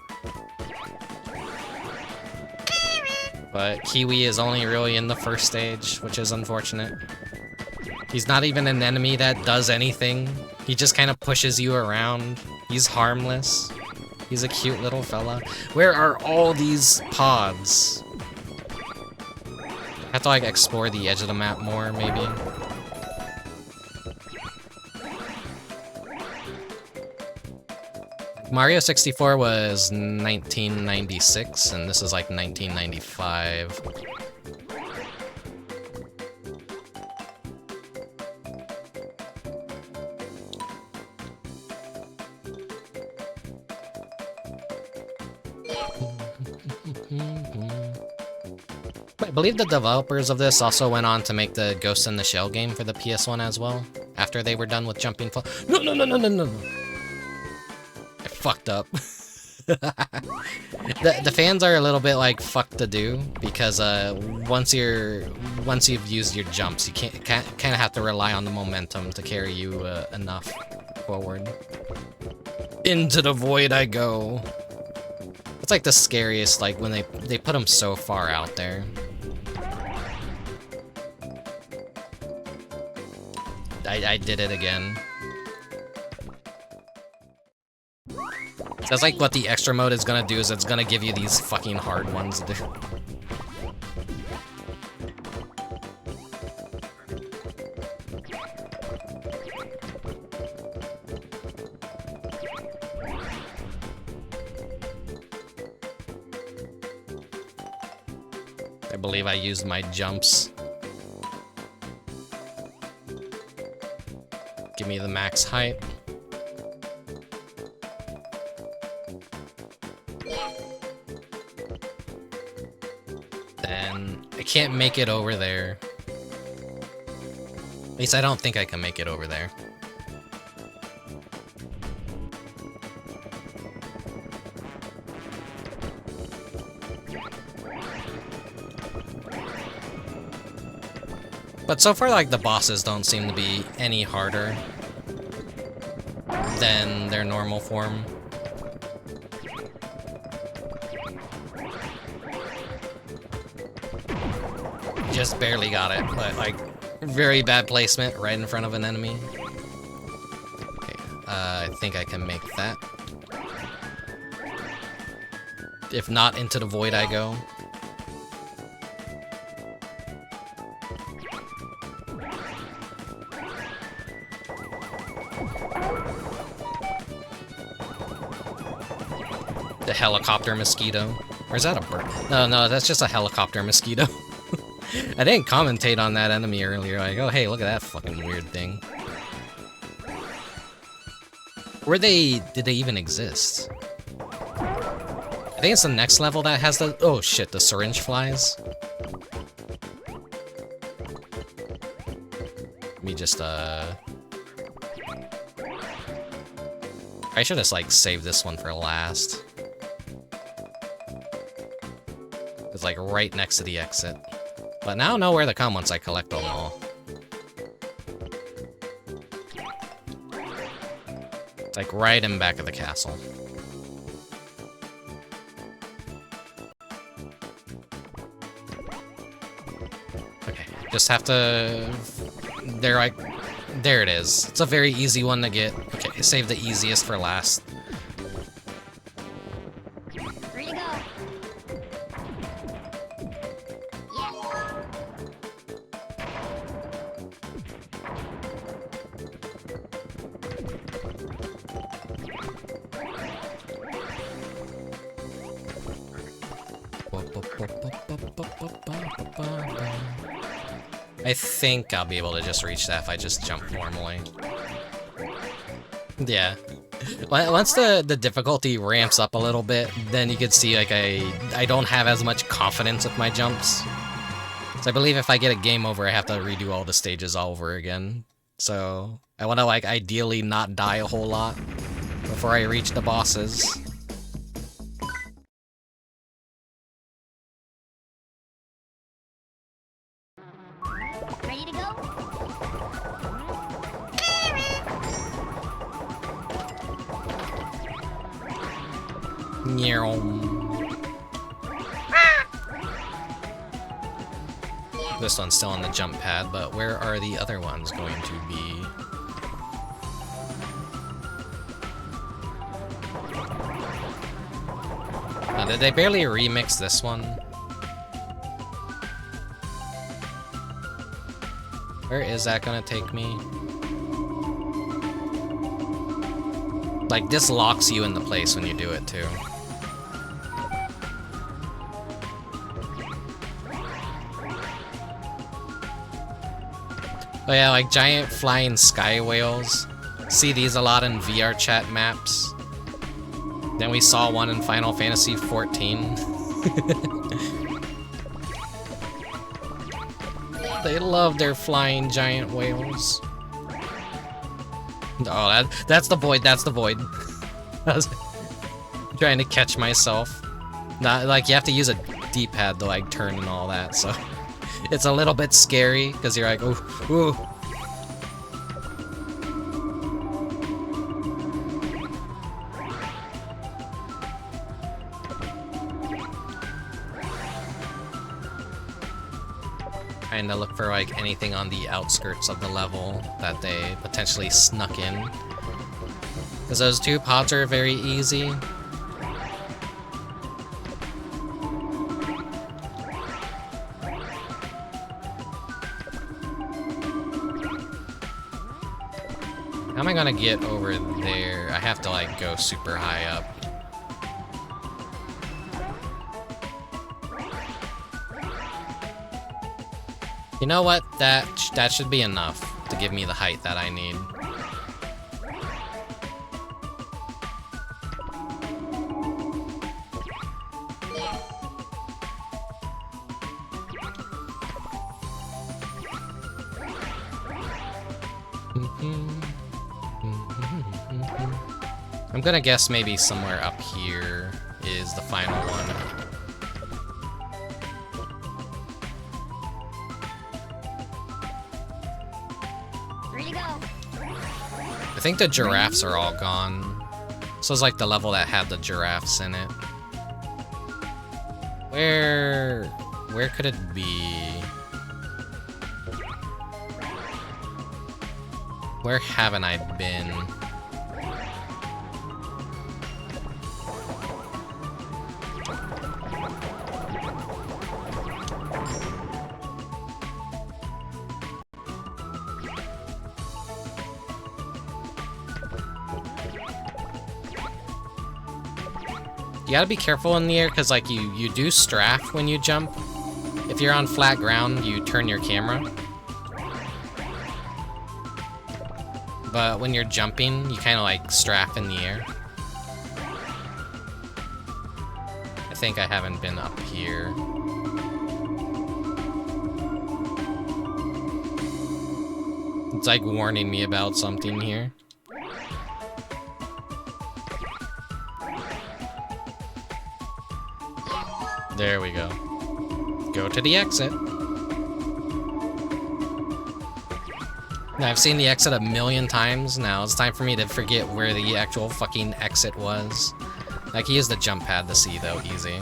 But Kiwi is only really in the first stage, which is unfortunate. He's not even an enemy that does anything. He just kind of pushes you around. He's harmless. He's a cute little fella. Where are all these pods? I have to like explore the edge of the map more, maybe. Mario 64 was 1996, and this is like 1995. I believe the developers of this also went on to make the Ghost in the Shell game for the PS1 as well, after they were done with Jumping Fall. No. I fucked up. The fans are a little bit like fuck to do because once you've used your jumps, you kind of have to rely on the momentum to carry you enough forward. Into the void I go. It's like the scariest, like when they put them so far out there. I did it again. That's like what the extra mode is gonna do, is it's gonna give you these fucking hard ones. I believe I used my jumps. Give me the max height. can't make it over there. At least I don't think I can make it over there. But so far, like, the bosses don't seem to be any harder than their normal form. Just barely got it, but, like, very bad placement right in front of an enemy. Okay, I think I can make that. If not, into the void I go. The helicopter mosquito. Or is that a bird? No, that's just a helicopter mosquito. I didn't commentate on that enemy earlier, like, oh hey, look at that fucking weird thing. Did they even exist? I think it's the next level that has the, oh shit, the syringe flies. Let me just, I should just, like, save this one for last. It's, like, right next to the exit. But now I know where to come once I collect them all. It's, like, right in back of the castle. Okay, just have to... There it is. It's a very easy one to get. Okay, save the easiest for last. Free to go. I think I'll be able to just reach that if I just jump normally. Yeah. Once the difficulty ramps up a little bit, then you can see, like, I don't have as much confidence with my jumps. So I believe if I get a game over, I have to redo all the stages all over again. So I want to, like, ideally not die a whole lot before I reach the bosses. Ready to go? This one's still on the jump pad, but where are the other ones going to be? Did they barely remix this one? Where is that gonna take me? Like, this locks you into place when you do it, too. Oh yeah, like giant flying sky whales. See these a lot in VR chat maps. Then we saw one in Final Fantasy XIV. They love their flying giant whales. Oh, that's the void, that's the void. I was trying to catch myself. Not, like, you have to use a D-pad to, like, turn and all that, so... It's a little bit scary, because you're like, ooh, ooh. Trying to look for, like, anything on the outskirts of the level that they potentially snuck in. Because those two pods are very easy. How am I gonna get over there? I have to, like, go super high up. You know what? That should be enough to give me the height that I need. I'm gonna guess maybe somewhere up here is the final one. Ready to go. I think the giraffes are all gone. So it's like the level that had the giraffes in it. Where could it be? Where haven't I been? You gotta be careful in the air, because like you do strafe when you jump. If you're on flat ground, you turn your camera. But when you're jumping, you kind of like strafe in the air. I think I haven't been up here. It's like warning me about something here. There we go. Go to the exit. Now, I've seen the exit a million times. Now it's time for me to forget where the actual fucking exit was. Like, he used the jump pad to see, though, easy.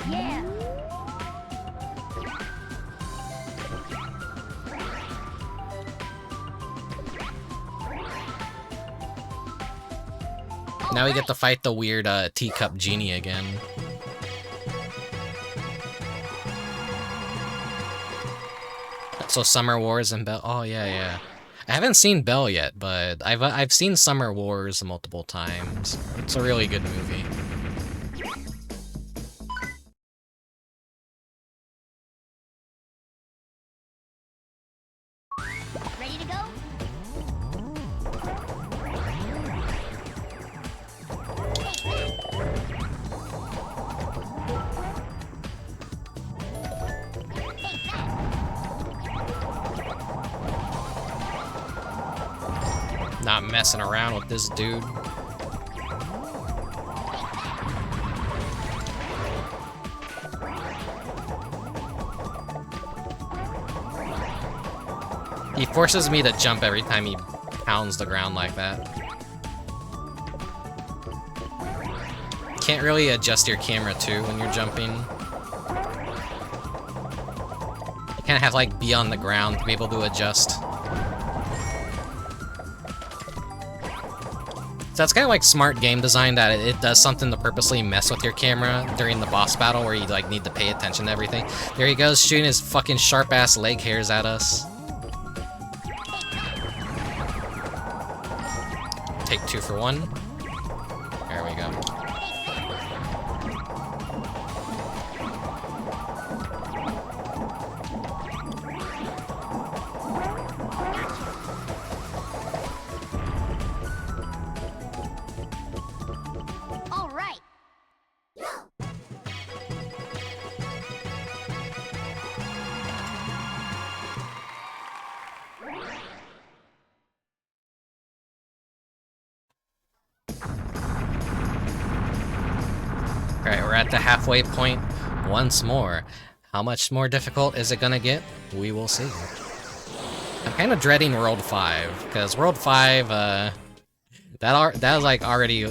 Yeah. Now we get to fight the weird teacup genie again. So Summer Wars and Belle. Oh yeah, yeah. I haven't seen Belle yet, but I've seen Summer Wars multiple times. It's a really good movie. Ready to go? Not messing around with this dude. He forces me to jump every time he pounds the ground like that. Can't really adjust your camera too when you're jumping. You kind of have to like be on the ground to be able to adjust. So that's kind of like smart game design, that it does something to purposely mess with your camera during the boss battle where you like need to pay attention to everything. There he goes, shooting his fucking sharp ass leg hairs at us. Take 2 for 1. There we go. All right. Alright, we're at the halfway point once more. How much more difficult is it gonna get? We will see. I'm kind of dreading World 5, because World 5, that was like already,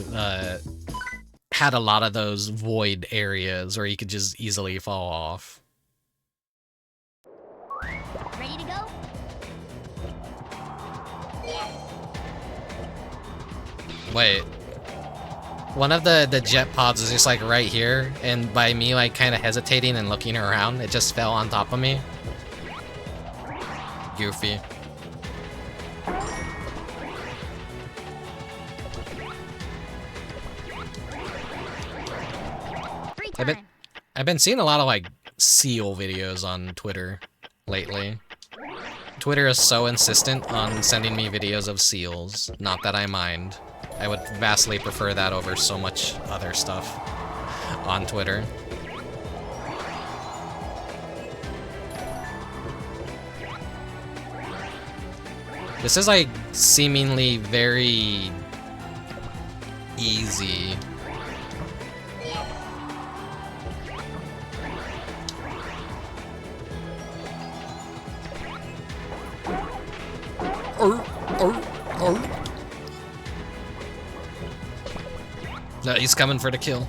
had a lot of those void areas where you could just easily fall off. Ready to go? Wait. One of the jet pods is just like right here, and by me like kind of hesitating and looking around, it just fell on top of me. Goofy. Free I've time. been seeing a lot of like seal videos on Twitter lately. Twitter is so insistent on sending me videos of seals. Not that I mind. I would vastly prefer that over so much other stuff on Twitter. This is like seemingly very easy. No, he's coming for the kill.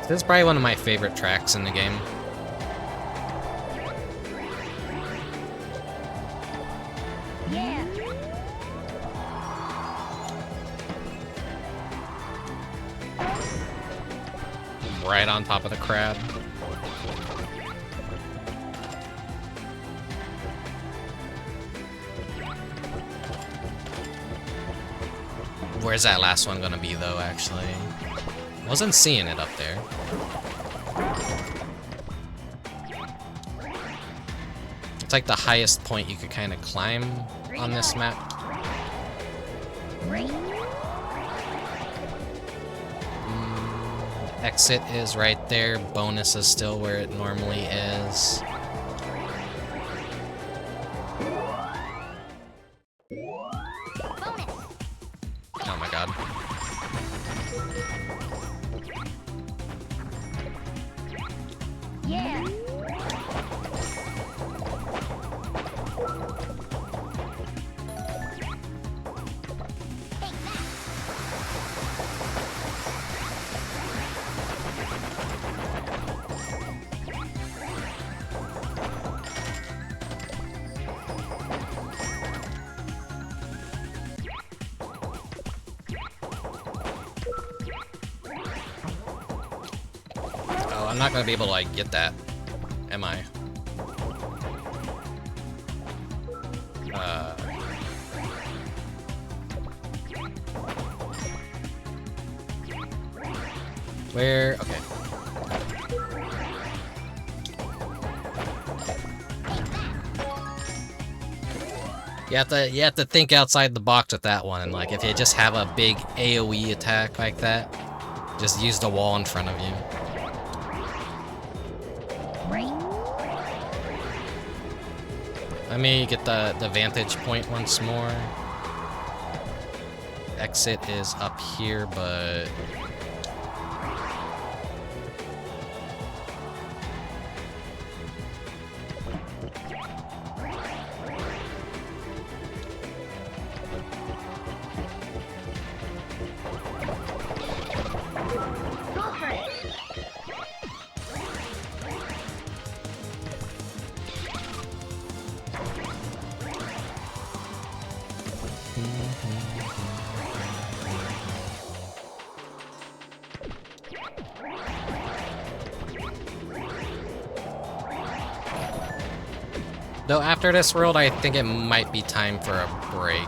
This is probably one of my favorite tracks in the game. Yeah. Right on top of the crab. Where's that last one gonna be though, actually? Wasn't seeing it up there. It's like the highest point you could kind of climb on this map. Great. Exit is right there. Bonus is still where it normally is. Bonus. Oh my god. Yeah. Take that. Oh, I'm not gonna be able to like get that, am I? Where? Okay. You have to think outside the box with that one, and like if you just have a big AoE attack like that, just use the wall in front of you. Great. Let me get the vantage point once more. Exit is up here, but Go for it. though after this world, I think it might be time for a break.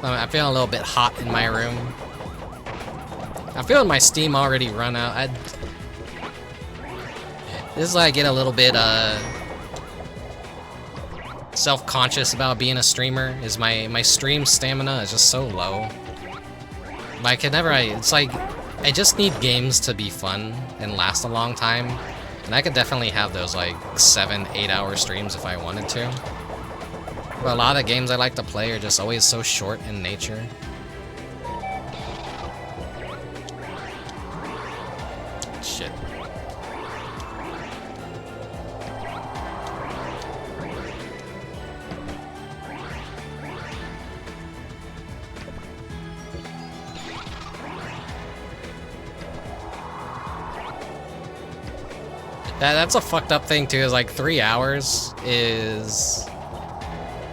I'm feeling a little bit hot in my room. I'm feeling my steam already run out. This is why I get a little bit self-conscious about being a streamer. Is my stream stamina is just so low. I can never. It's like I just need games to be fun and last a long time, and I could definitely have those like 7-8 hour streams if I wanted to. But a lot of the games I like to play are just always so short in nature. Shit. That's a fucked up thing too, is like 3 hours is...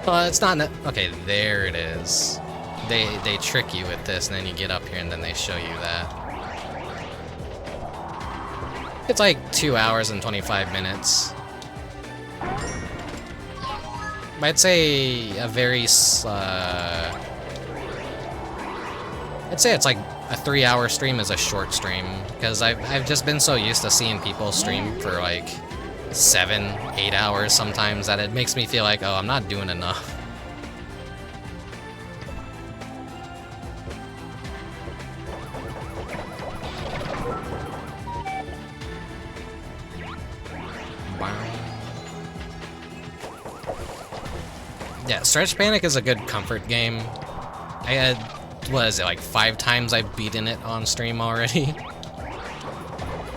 Well, it's not... Okay, there it is. They trick you with this, and then you get up here, and then they show you that. It's like 2 hours and 25 minutes. I'd say a very... I'd say it's like a 3 hour stream is a short stream, because I've just been so used to seeing people stream for like 7, 8 hours sometimes that it makes me feel like, oh, I'm not doing enough. Yeah, Stretch Panic is a good comfort game. I had, what is it, like 5 times I've beaten it on stream already.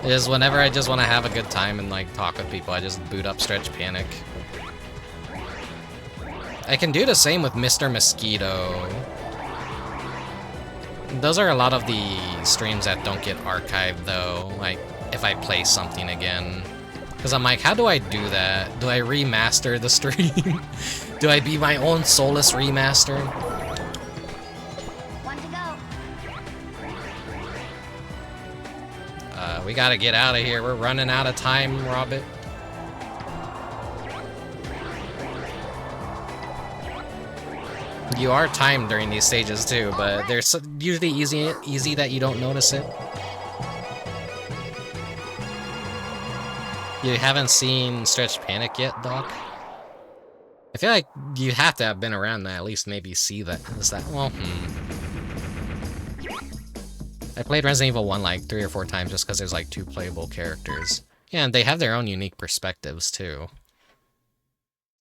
It is whenever I just want to have a good time and like talk with people, I just boot up Stretch Panic. I can do the same with Mr. Mosquito. Those are a lot of the streams that don't get archived though, like if I play something again. Because I'm like, how do I do that? Do I remaster the stream? Do I be my own soulless remaster? One to go. We gotta get out of here. We're running out of time, Robert. You are timed during these stages too, but they're usually easy that you don't notice it. You haven't seen Stretch Panic yet, Doc? I feel like you have to have been around to at least maybe see that. Is that, well, I played Resident Evil 1 like 3 or 4 times just because there's like 2 playable characters. Yeah, and they have their own unique perspectives too.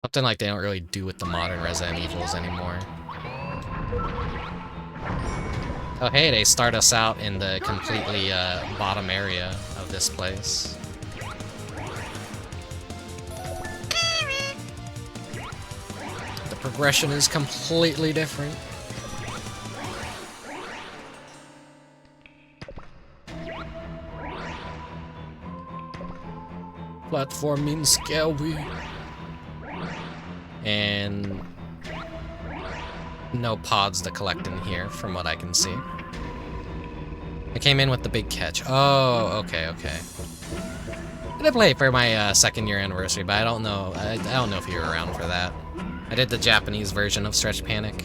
Something like they don't really do with the modern Resident Evils anymore. Oh hey, they start us out in the completely bottom area of this place. The progression is completely different. Platform means scary. And no pods to collect in here, from what I can see. I came in with the big catch. Oh, okay, okay. I did play it for my 2nd year anniversary, but I don't know. I don't know if you were around for that. I did the Japanese version of Stretch Panic.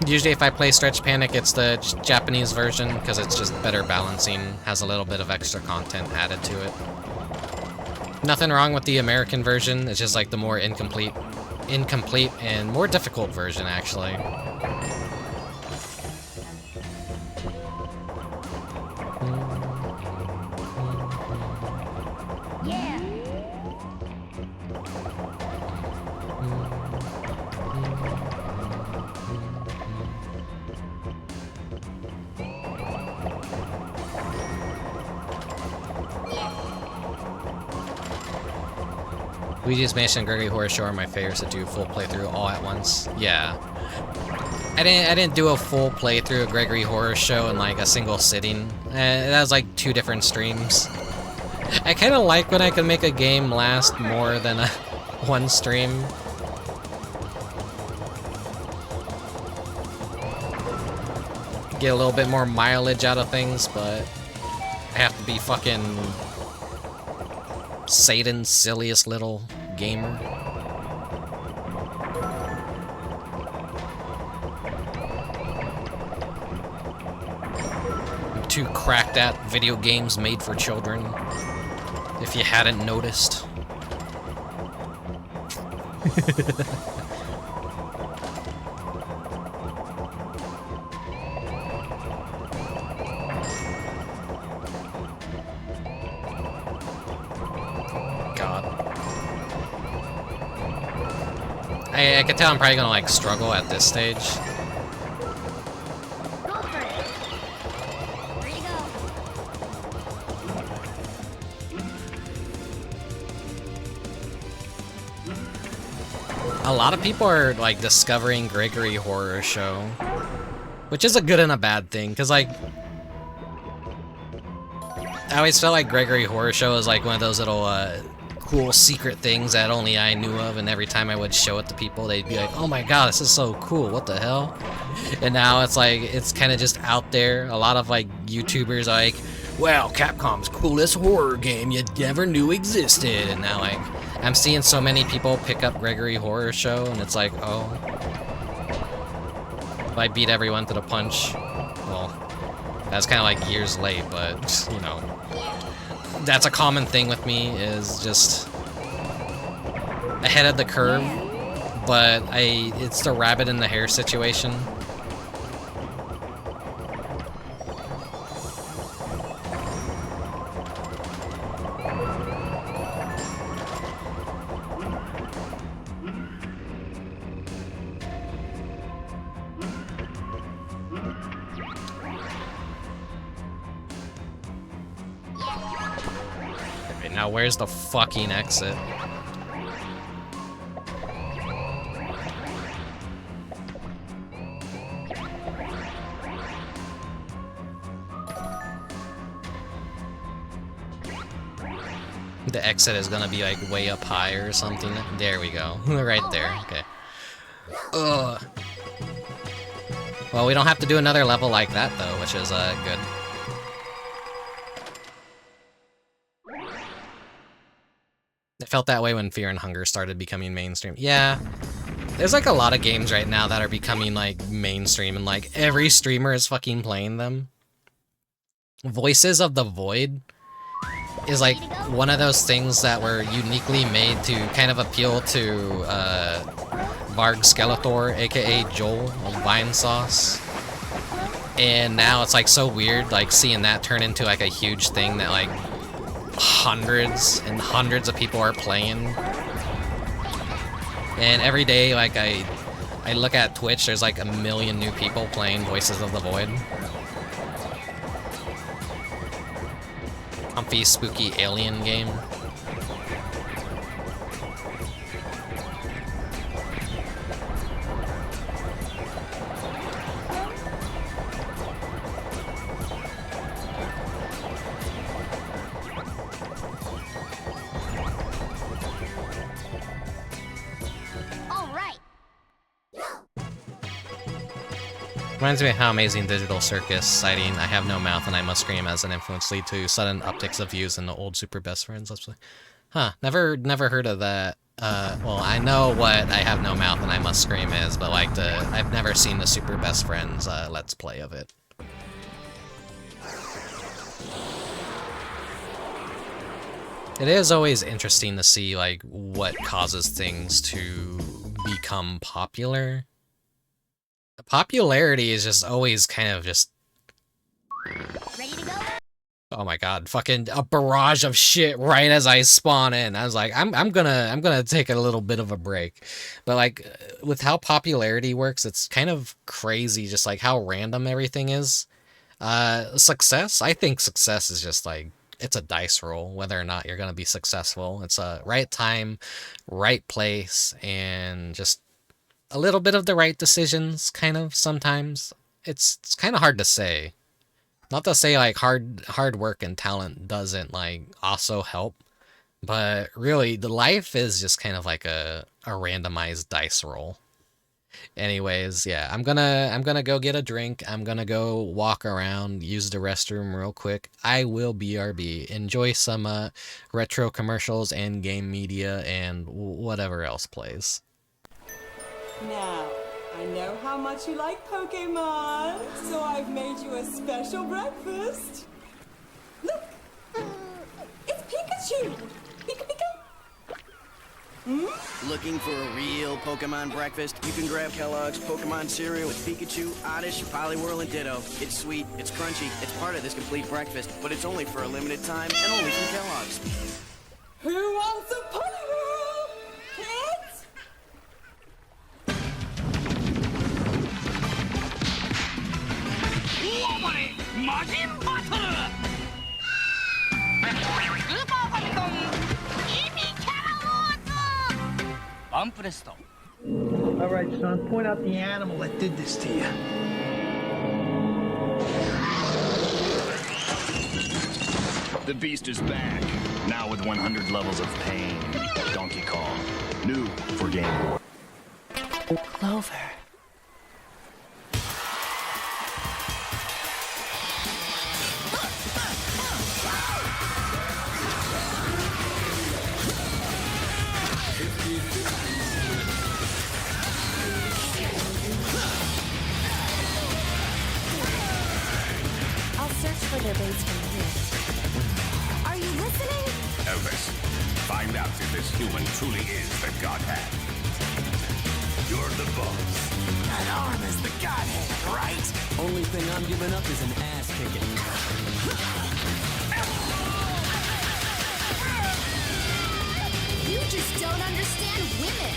Usually if I play Stretch Panic, it's the Japanese version, because it's just better balancing, has a little bit of extra content added to it. Nothing wrong with the American version, it's just like the more incomplete and more difficult version, actually. Yeah. Luigi's Mansion and Gregory Horror Show are my favorites to do full playthrough all at once. Yeah. I didn't do a full playthrough of Gregory Horror Show in like a single sitting. That was like 2 different streams. I kind of like when I can make a game last more than one stream. Get a little bit more mileage out of things, but I have to be fucking Satan's silliest little gamer. I'm too cracked at video games made for children, if you hadn't noticed. I can tell I'm probably gonna like struggle at this stage. Go for it. Free to go. A lot of people are like discovering Gregory Horror Show, which is a good and a bad thing, because like I always felt like Gregory Horror Show is like one of those little cool secret things that only I knew of, and every time I would show it to people, they'd be like, oh my god, this is so cool, what the hell? And now it's like, it's kind of just out there. A lot of like YouTubers are like, wow, Capcom's coolest horror game you never knew existed. And now like, I'm seeing so many people pick up Gregory Horror Show, and it's like, oh, if I beat everyone to the punch, well, That's kind of like years late, but, you know, that's a common thing with me, is just ahead of the curve, but it's the rabbit in the hare situation. Okay, now where's the fucking exit? The exit is gonna be like way up high or something. There we go. Right there. Okay. Ugh. Well, we don't have to do another level like that though, which is good. It felt that way when Fear and Hunger started becoming mainstream. Yeah. There's like a lot of games right now that are becoming like mainstream and like every streamer is fucking playing them. Voices of the Void is like one of those things that were uniquely made to kind of appeal to Varg Skeletor, aka Joel of Vine Sauce. And now it's like so weird like seeing that turn into like a huge thing that like hundreds and hundreds of people are playing. And every day like I look at Twitch, there's like a million new people playing Voices of the Void. Comfy, spooky alien game. Reminds me of how Amazing Digital Circus citing I Have No Mouth and I Must Scream as an influence lead to sudden upticks of views in the old Super Best Friends Let's Play. Huh, never heard of that. Well, I know what I Have No Mouth and I Must Scream is, but like I've never seen the Super Best Friends Let's Play of it. It is always interesting to see like what causes things to become popular. Popularity is just always kind of just... Ready to go? Oh my god, fucking a barrage of shit right as I spawn in. I was like, I'm gonna take a little bit of a break. But like, with how popularity works, it's kind of crazy just like how random everything is. Success? I think success is just like, it's a dice roll, whether or not you're gonna be successful. It's a right time, right place, and just a little bit of the right decisions, kind of, sometimes. It's kind of hard to say. Not to say, like, hard work and talent doesn't, like, also help. But, really, the life is just kind of like a randomized dice roll. Anyways, yeah, I'm gonna go get a drink. I'm gonna go walk around, use the restroom real quick. I will BRB. Enjoy some, retro commercials and game media and whatever else plays. Now, I know how much you like Pokemon, so I've made you a special breakfast. Look! It's Pikachu! Pika Pika! Looking for a real Pokemon breakfast? You can grab Kellogg's Pokemon cereal with Pikachu, Oddish, Poliwhirl, and Ditto. It's sweet, it's crunchy, it's part of this complete breakfast, but it's only for a limited time and only from Kellogg's. Who wants a Poliwhirl? Kids? All right, son, point out the animal that did this to you. The beast is back, now with 100 levels of pain. Donkey Kong, new for Game Boy. Clover. their base from here. Are you listening? Elvis, find out if this human truly is the Godhead. You're the boss. That arm is the Godhead, right? Only thing I'm giving up is an ass kicking. You just don't understand women.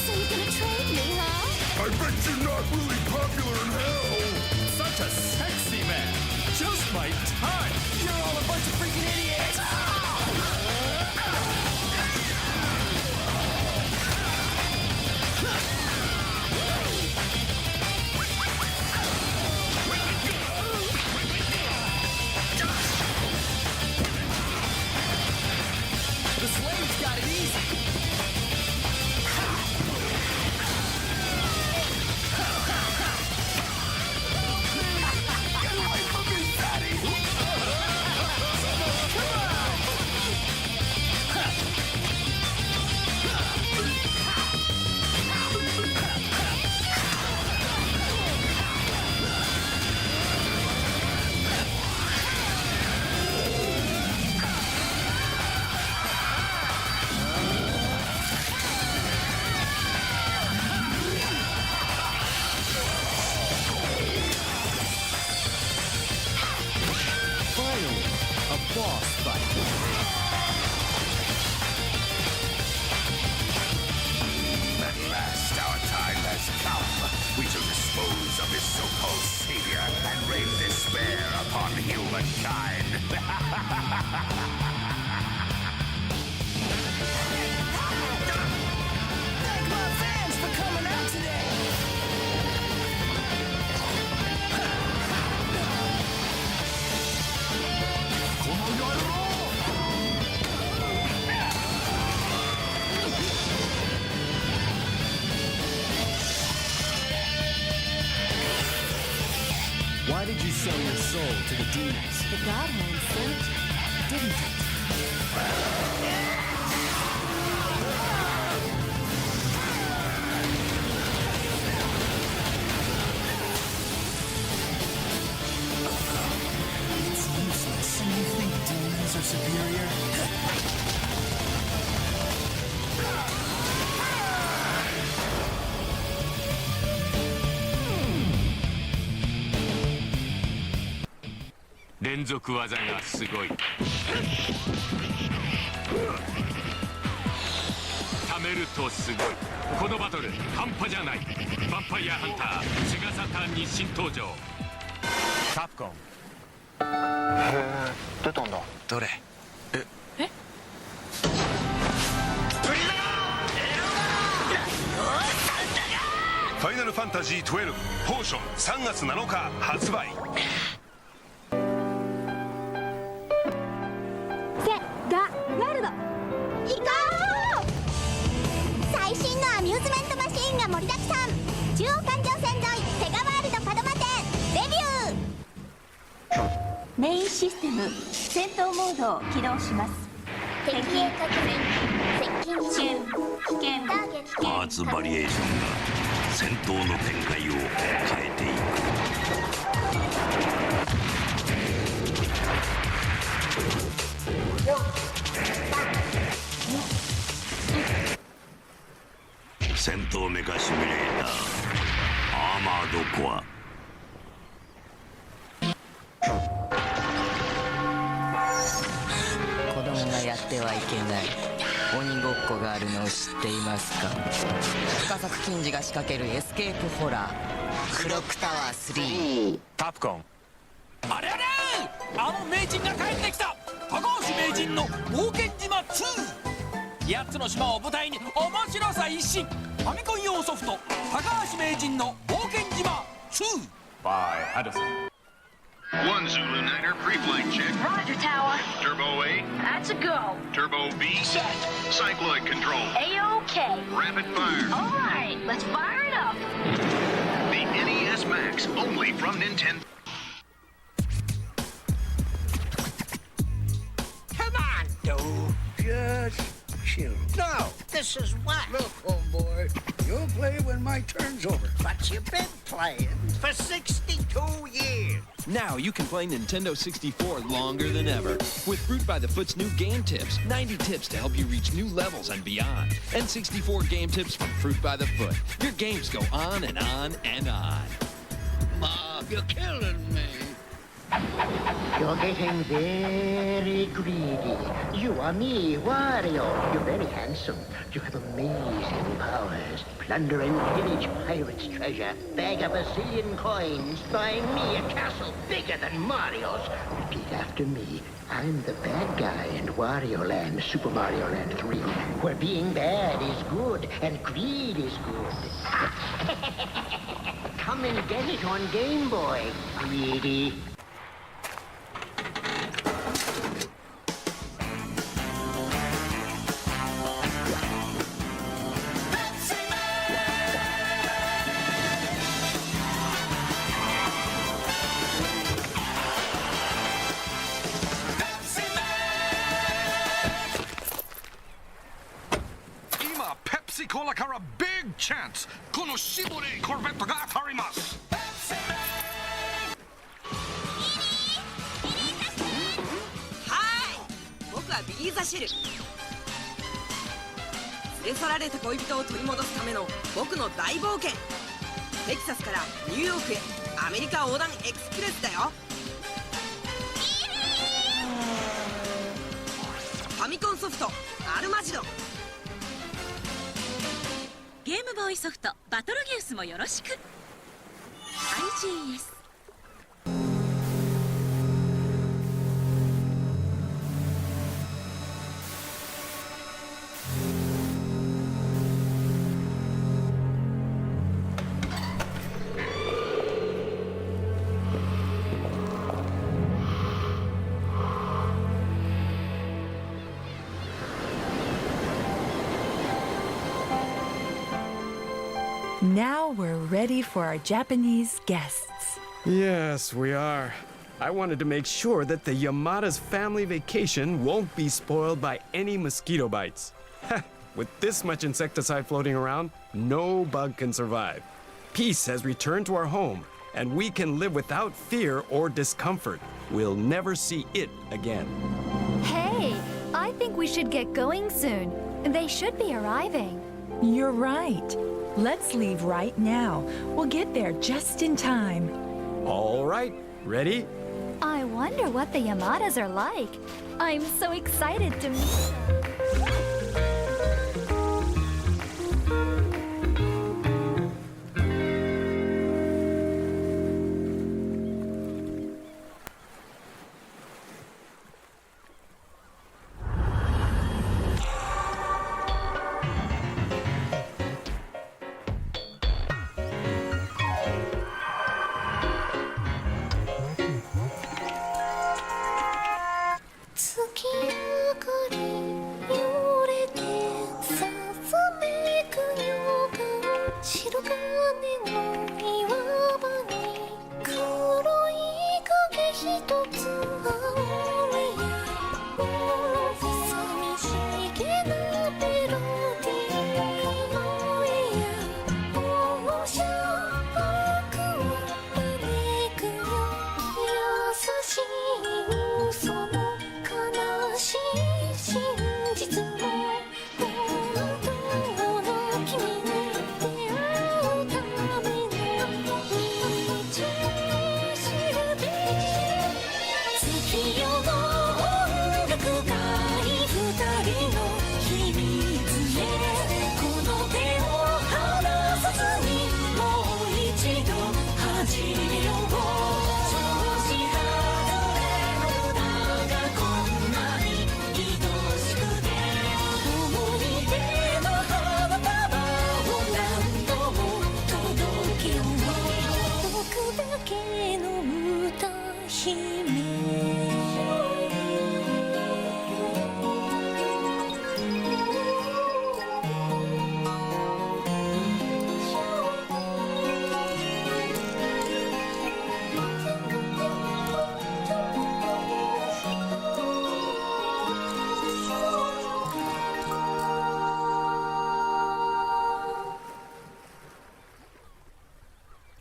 So you're gonna trade me, huh? I bet you're not really popular in hell. Such a sexy man. Just my type. You're all a bunch of freaking idiots! The slaves got it easy. Finally, a boss fight. At last, our time has come. We shall dispose of this so-called savior and rain despair upon humankind. Thank my fans for coming out today. Why did you sell your soul to the demons? The Godhand sent, didn't it? It's useless. And you think demons are superior? Capcom. 出たんだ。どれファイナルファンタジー12ポーション3月7日発売。セガワールド行こう。最新のアミューズメントマシーンが盛りだくさん。中央環状線沿いセガワールドパドマ店デビュー。メインシステム戦闘モードを起動します。敵へ確認接近中危険ターゲットパーツバリエーションが戦闘の展開を変えていく戦闘メカシミュレーターアーマードコア子供がやってはいけない鬼ごっこがあるのを知っていますか。深作金次が仕掛けるエスケープホラークロックタワー3。カプコン。あれあれ、あの名人が帰ってきた。高橋名人の冒険島2。8つの島を舞台に面白さ一新。ファミコン用ソフト高橋名人の冒険島2 by Addison. One Zulu Niner pre-flight check. Roger, Tower. Turbo A. That's a go. Turbo B. Set. Cycloid control. A-OK. Rapid fire. All right, let's fire it up. The NES Max, only from Nintendo. Come on, dude. Just you. No, this is what? Look, homeboy, you'll play when my turn's over. But you've been playing for 62 years. Now you can play Nintendo 64 longer than ever. With Fruit by the Foot's new game tips, 90 tips to help you reach new levels and beyond. And 64 game tips from Fruit by the Foot. Your games go on and on and on. Bob, you're killing me. You're getting very greedy. You are me, Wario. You're very handsome. You have amazing powers. Plunder and pillage pirates' treasure. Bag up a zillion coins. Buying me a castle bigger than Mario's. Repeat after me. I'm the bad guy in Wario Land, Super Mario Land 3, where being bad is good and greed is good. Come and get it on Game Boy, greedy.からビッグチャンスこのシボレーコルベットが当たりますはい僕はビリー・ザ・シェル連れ去られた恋人を取り戻すための僕の大冒険テキサスからニューヨークへアメリカ横断エクスプレスだよファミコンソフトアルマジドゲームボーイソフトバトルギウスもよろしく IGS Now we're ready for our Japanese guests. Yes, we are. I wanted to make sure that the Yamada's family vacation won't be spoiled by any mosquito bites. With this much insecticide floating around, no bug can survive. Peace has returned to our home, and we can live without fear or discomfort. We'll never see it again. Hey, I think we should get going soon. They should be arriving. You're right. Let's leave right now. We'll get there just in time. All right, ready? I wonder what the Yamadas are like. I'm so excited to meet them. You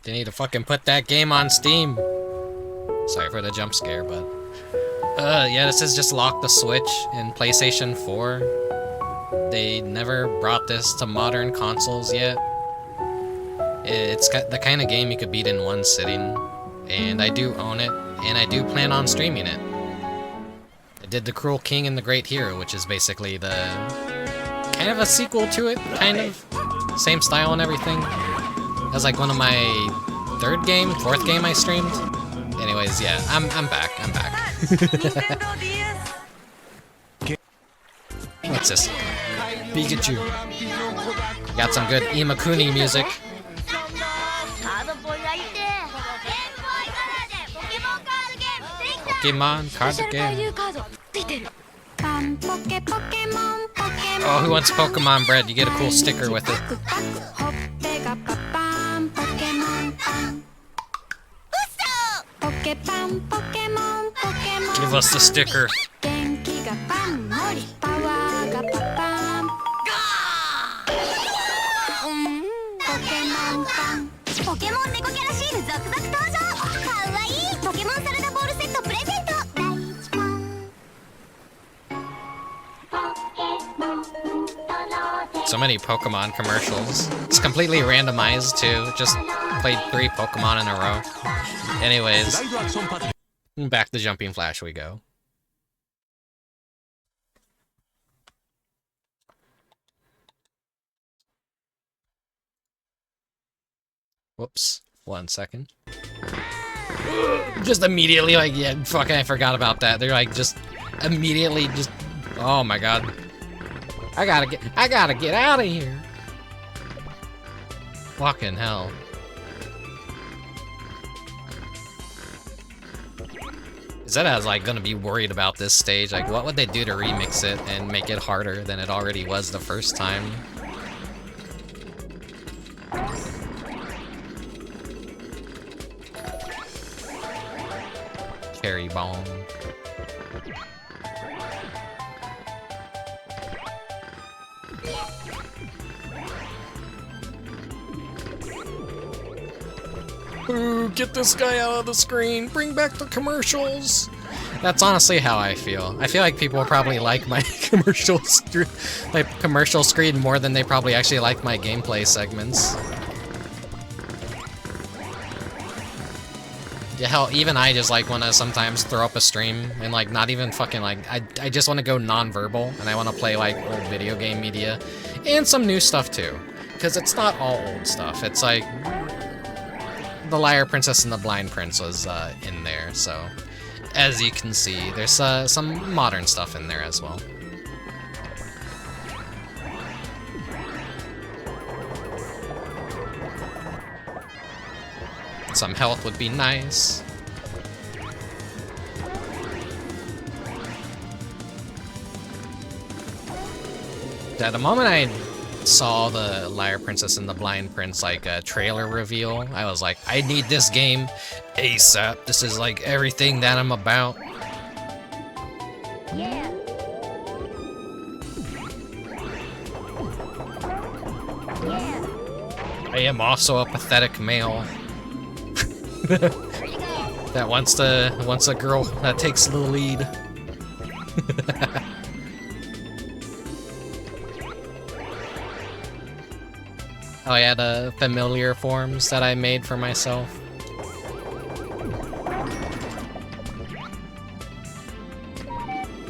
They need to fucking put that game on Steam. Sorry for the jump scare, but... yeah, this is just lock the Switch in PlayStation 4. They never brought this to modern consoles yet. It's got the kind of game you could beat in one sitting. And I do own it, and I do plan on streaming it. I did The Cruel King and the Great Hero, which is basically the... kind of a sequel to it, kind of. Same style and everything. It was like one of my fourth game I streamed. Anyways, yeah, I'm back. What's this? Pikachu. Got some good Imakuni music. Pokemon card game. Oh, who wants Pokemon bread? You get a cool sticker with it. Give us the sticker. So many Pokemon commercials. It's completely randomized too. Just played 3 Pokemon in a row. Anyways, back to Jumping Flash we go. Whoops. 1 second. Just immediately, like, yeah, fucking, I forgot about that. They're like, just immediately, just, oh my god. I gotta get out of here. Fucking hell. Zeta's like gonna be worried about this stage. Like, what would they do to remix it and make it harder than it already was the first time? Cherry bomb. Ooh, get this guy out of the screen. Bring back the commercials. That's honestly how I feel. I feel like people probably like my commercial screen more than they probably actually like my gameplay segments. Yeah, hell, even I just like want to sometimes throw up a stream and like not even fucking like I just want to go non-verbal and I want to play like old video game media and some new stuff too, because it's not all old stuff. It's like The Liar Princess and the Blind Prince was in there, so as you can see, there's some modern stuff in there as well. Some health would be nice. At the moment I saw the Liar Princess and the Blind Prince like trailer reveal, I was like, I need this game ASAP. This is like everything that I'm about. Yeah. I am also a pathetic male. That wants a girl that takes the lead. Oh yeah, the familiar forms that I made for myself.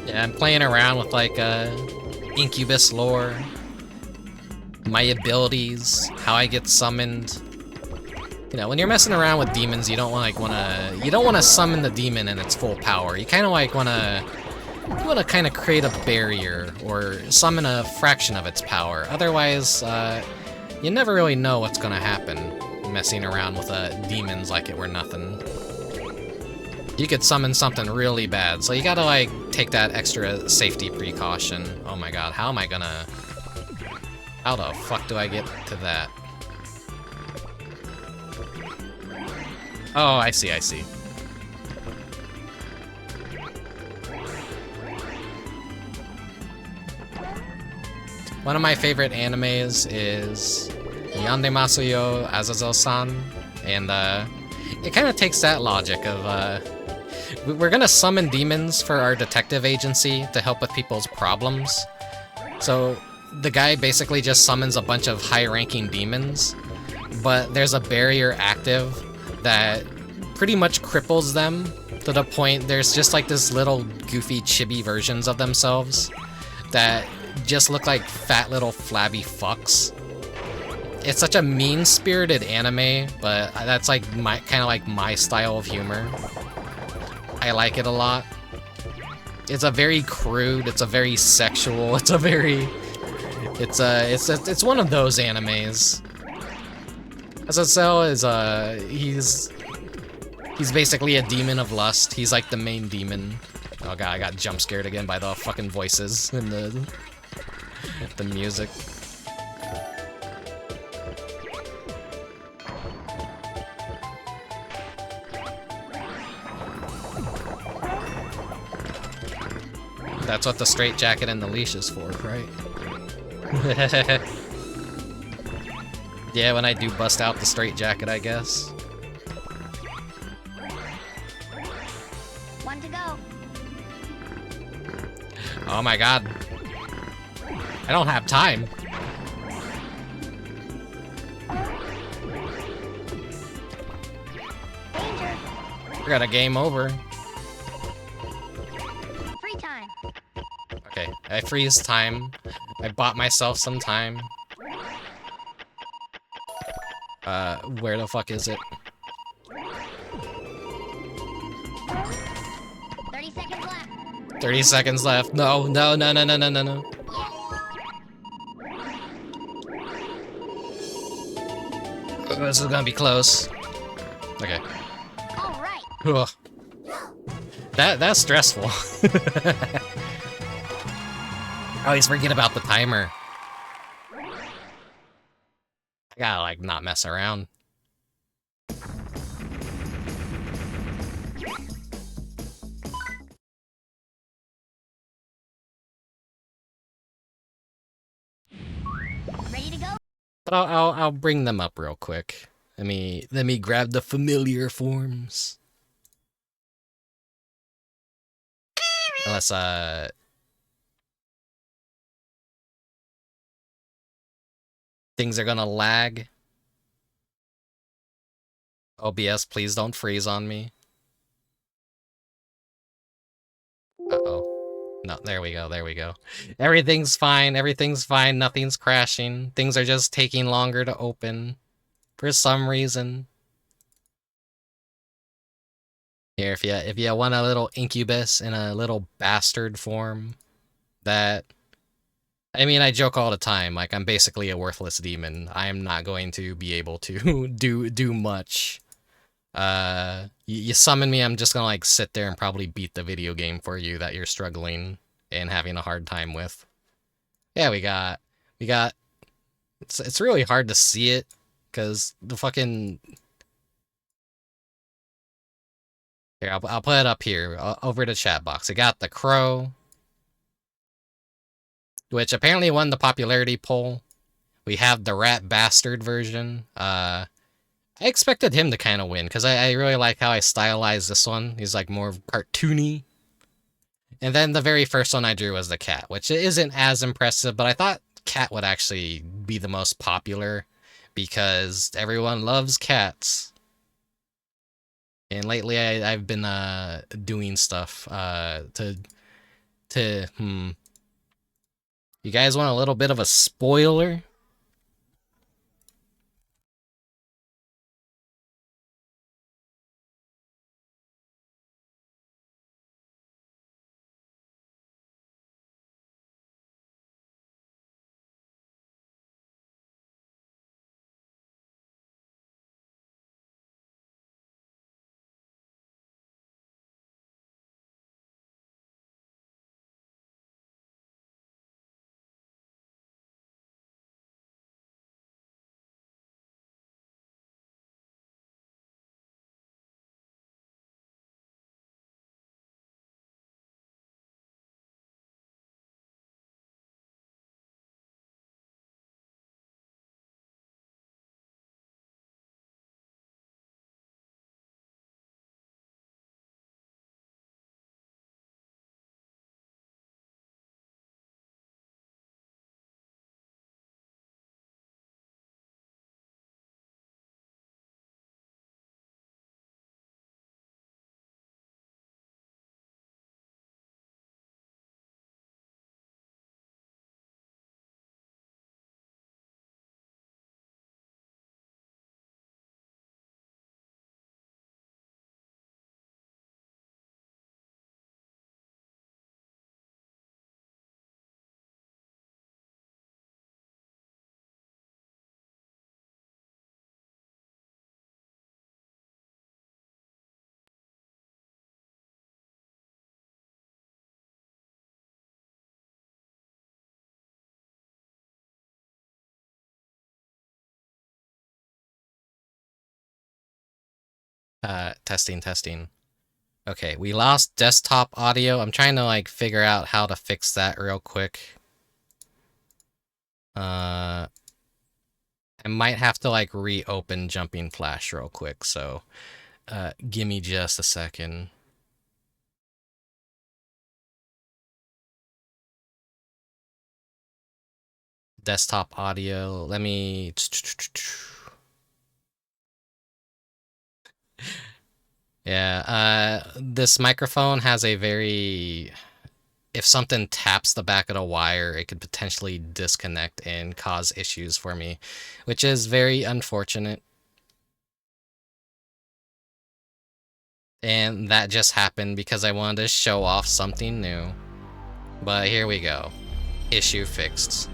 Yeah, I'm playing around with like Incubus lore, my abilities, how I get summoned. You know, when you're messing around with demons, you don't wanna summon the demon in its full power. You kind of like wanna kind of create a barrier or summon a fraction of its power. Otherwise, you never really know what's gonna happen messing around with demons like it were nothing. You could summon something really bad, so you gotta like take that extra safety precaution. Oh my god, how the fuck do I get to that? Oh, I see. One of my favorite animes is Yandemasu yo Azazel-san, And it kind of takes that logic of we're gonna summon demons for our detective agency to help with people's problems. So the guy basically just summons a bunch of high-ranking demons, but there's a barrier active that pretty much cripples them to the point there's just like this little goofy chibi versions of themselves that just look like fat little flabby fucks. It's such a mean-spirited anime, but that's like my style of humor. I like it a lot. It's a very crude, it's a very sexual, it's one of those animes. SSL is he's basically a demon of lust. He's like the main demon. Oh god, I got jump scared again by the fucking voices and the music. That's what the straitjacket and the leash is for, right? Yeah, when I do bust out the straitjacket, I guess. One to go. Oh my god. I don't have time. Danger. We got a game over. Free time. Okay, I freeze time. I bought myself some time. Where the fuck is it? 30 seconds left. 30 seconds left. No, no, no, no, no, no, no, no. This is gonna be close. Okay. All right. Ugh. That's stressful. I always forget about the timer. I gotta, like, not mess around. Ready to go? But I'll bring them up real quick. Let me grab the familiar forms. Unless things are gonna lag. OBS, please don't freeze on me. Uh-oh. No, there we go, there we go. Everything's fine, nothing's crashing. Things are just taking longer to open. For some reason. Here, if you want a little incubus in a little bastard form, that... I mean, I joke all the time, like, I'm basically a worthless demon. I am not going to be able to do much. You summon me, I'm just gonna, like, sit there and probably beat the video game for you that you're struggling and having a hard time with. Yeah, we got... It's really hard to see it, because the fucking... Here, I'll put it up here, over the chat box. We got the crow, which apparently won the popularity poll. We have the rat bastard version. I expected him to kind of win, because I really like how I stylized this one. He's like more cartoony. And then the very first one I drew was the cat, which isn't as impressive, but I thought cat would actually be the most popular, because everyone loves cats. And lately I've been doing stuff to You guys want a little bit of a spoiler? Testing. Okay, we lost desktop audio. I'm trying to like figure out how to fix that real quick. I might have to like reopen Jumping Flash real quick, so give me just a second. Desktop audio, let me... Yeah, this microphone has a very... If something taps the back of the wire, it could potentially disconnect and cause issues for me, which is very unfortunate. And that just happened because I wanted to show off something new. But here we go. Issue fixed.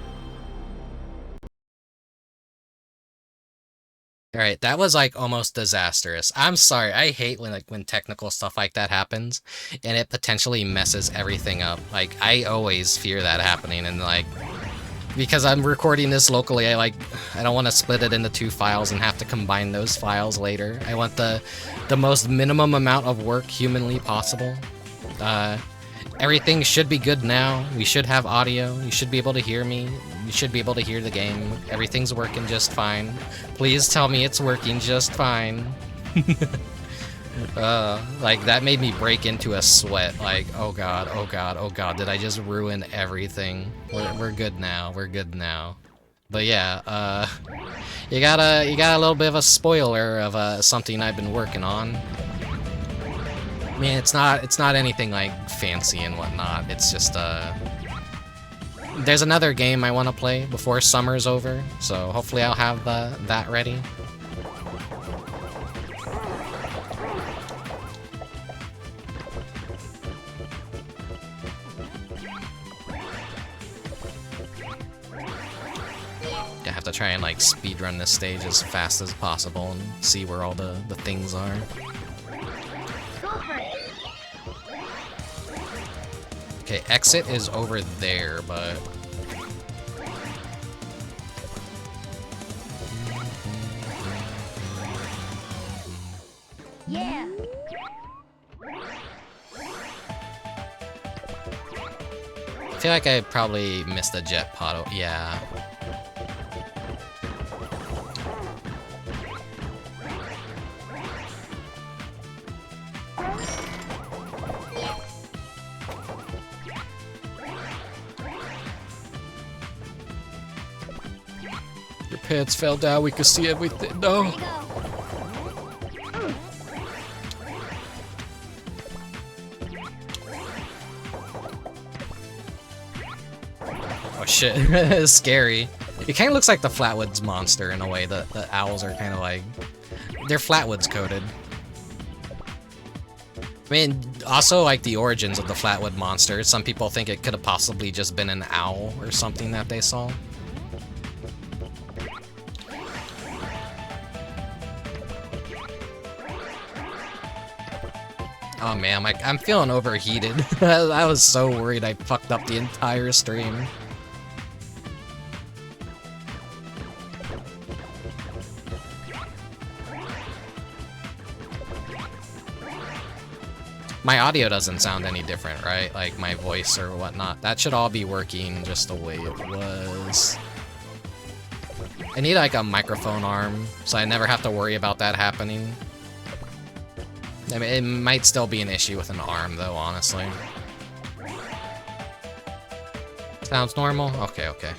Alright, that was like almost disastrous. I'm sorry, I hate when technical stuff like that happens and it potentially messes everything up. Like, I always fear that happening, and like, because I'm recording this locally, I don't want to split it into 2 files and have to combine those files later. I want the most minimum amount of work humanly possible. Everything should be good now. We should have audio. You should be able to hear me. You should be able to hear the game. Everything's working just fine. Please tell me it's working just fine. Like, that made me break into a sweat. Like, oh god, oh god, oh god, did I just ruin everything? We're good now. We're good now. But yeah, you got a little bit of a spoiler of something I've been working on. I mean, it's not anything like fancy and whatnot. It's just there's another game I want to play before summer's over, so hopefully I'll have that ready. I have to try and like speedrun this stage as fast as possible and see where all the things are. Okay, exit is over there, but... Yeah. I feel like I probably missed a jet pod. Yeah. Your pants fell down. We could see everything. No. Oh shit, scary. It kind of looks like the Flatwoods monster in a way. The owls are kind of like... They're Flatwoods coded. I mean, also like the origins of the Flatwood monster. Some people think it could have possibly just been an owl or something that they saw. Oh man, I'm feeling overheated. I was so worried I fucked up the entire stream. My audio doesn't sound any different, right? Like my voice or whatnot. That should all be working just the way it was. I need like a microphone arm, so I never have to worry about that happening. I mean, it might still be an issue with an arm, though, honestly. Sounds normal? Okay, okay.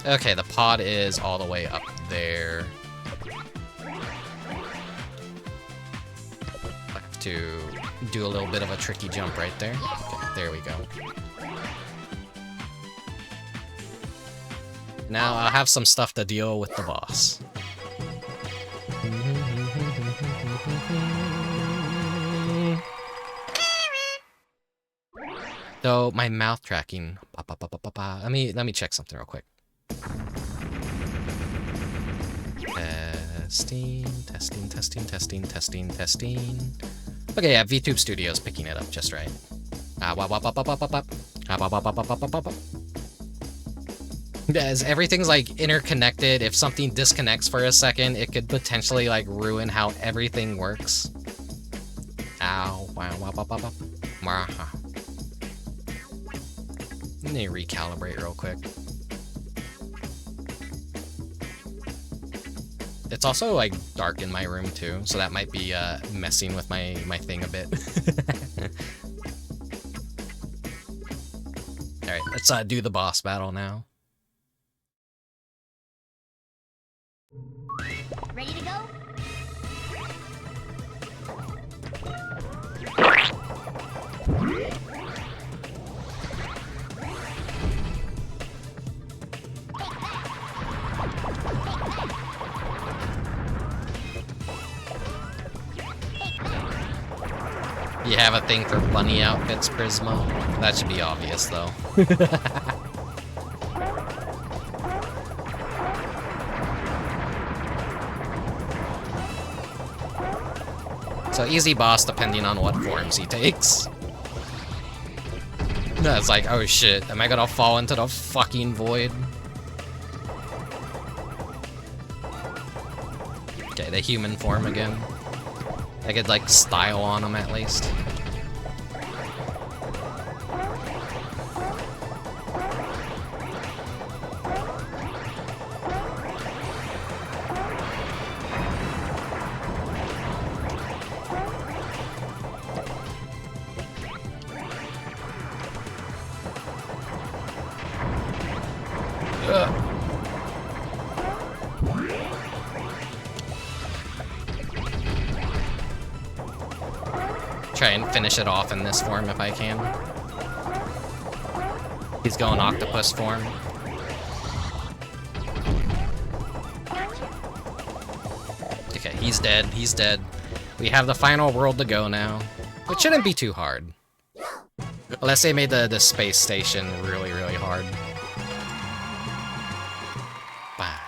Okay, the pod is all the way up there. I have to do a little bit of a tricky jump right there. Okay, there we go. Now I'll have some stuff to deal with the boss. So my mouth tracking. Let me check something real quick. Testing. Okay, yeah, VTube Studio's picking it up just right. As everything's like interconnected, if something disconnects for a second, it could potentially like ruin how everything works. Ow. Wow. Let me recalibrate real quick. It's also like dark in my room too, so that might be messing with my thing a bit. Alright, let's do the boss battle now. Ready to go? You have a thing for bunny outfits, Prisma? That should be obvious, though. So easy boss depending on what forms he takes. No, it's like, oh shit, am I gonna fall into the fucking void? Okay, the human form again. I could like style on him at least. Try and finish it off in this form if I can. He's going octopus form. Okay, he's dead. He's dead. We have the final world to go now, which shouldn't be too hard. Unless they made the space station really, really hard. Bah.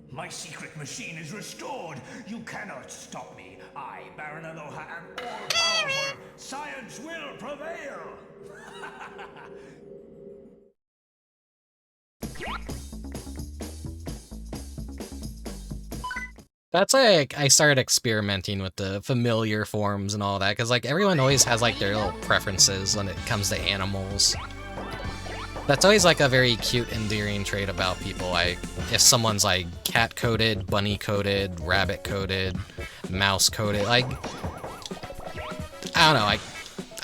My secret machine is restored. You cannot stop me. I, Baron Aloha, am all-powerful. Science will prevail. That's like, I started experimenting with the familiar forms and all that, because like everyone always has like their little preferences when it comes to animals. That's always like a very cute, endearing trait about people. Like, if someone's like cat-coded, bunny-coded, rabbit-coded, mouse-coded, like, I don't know,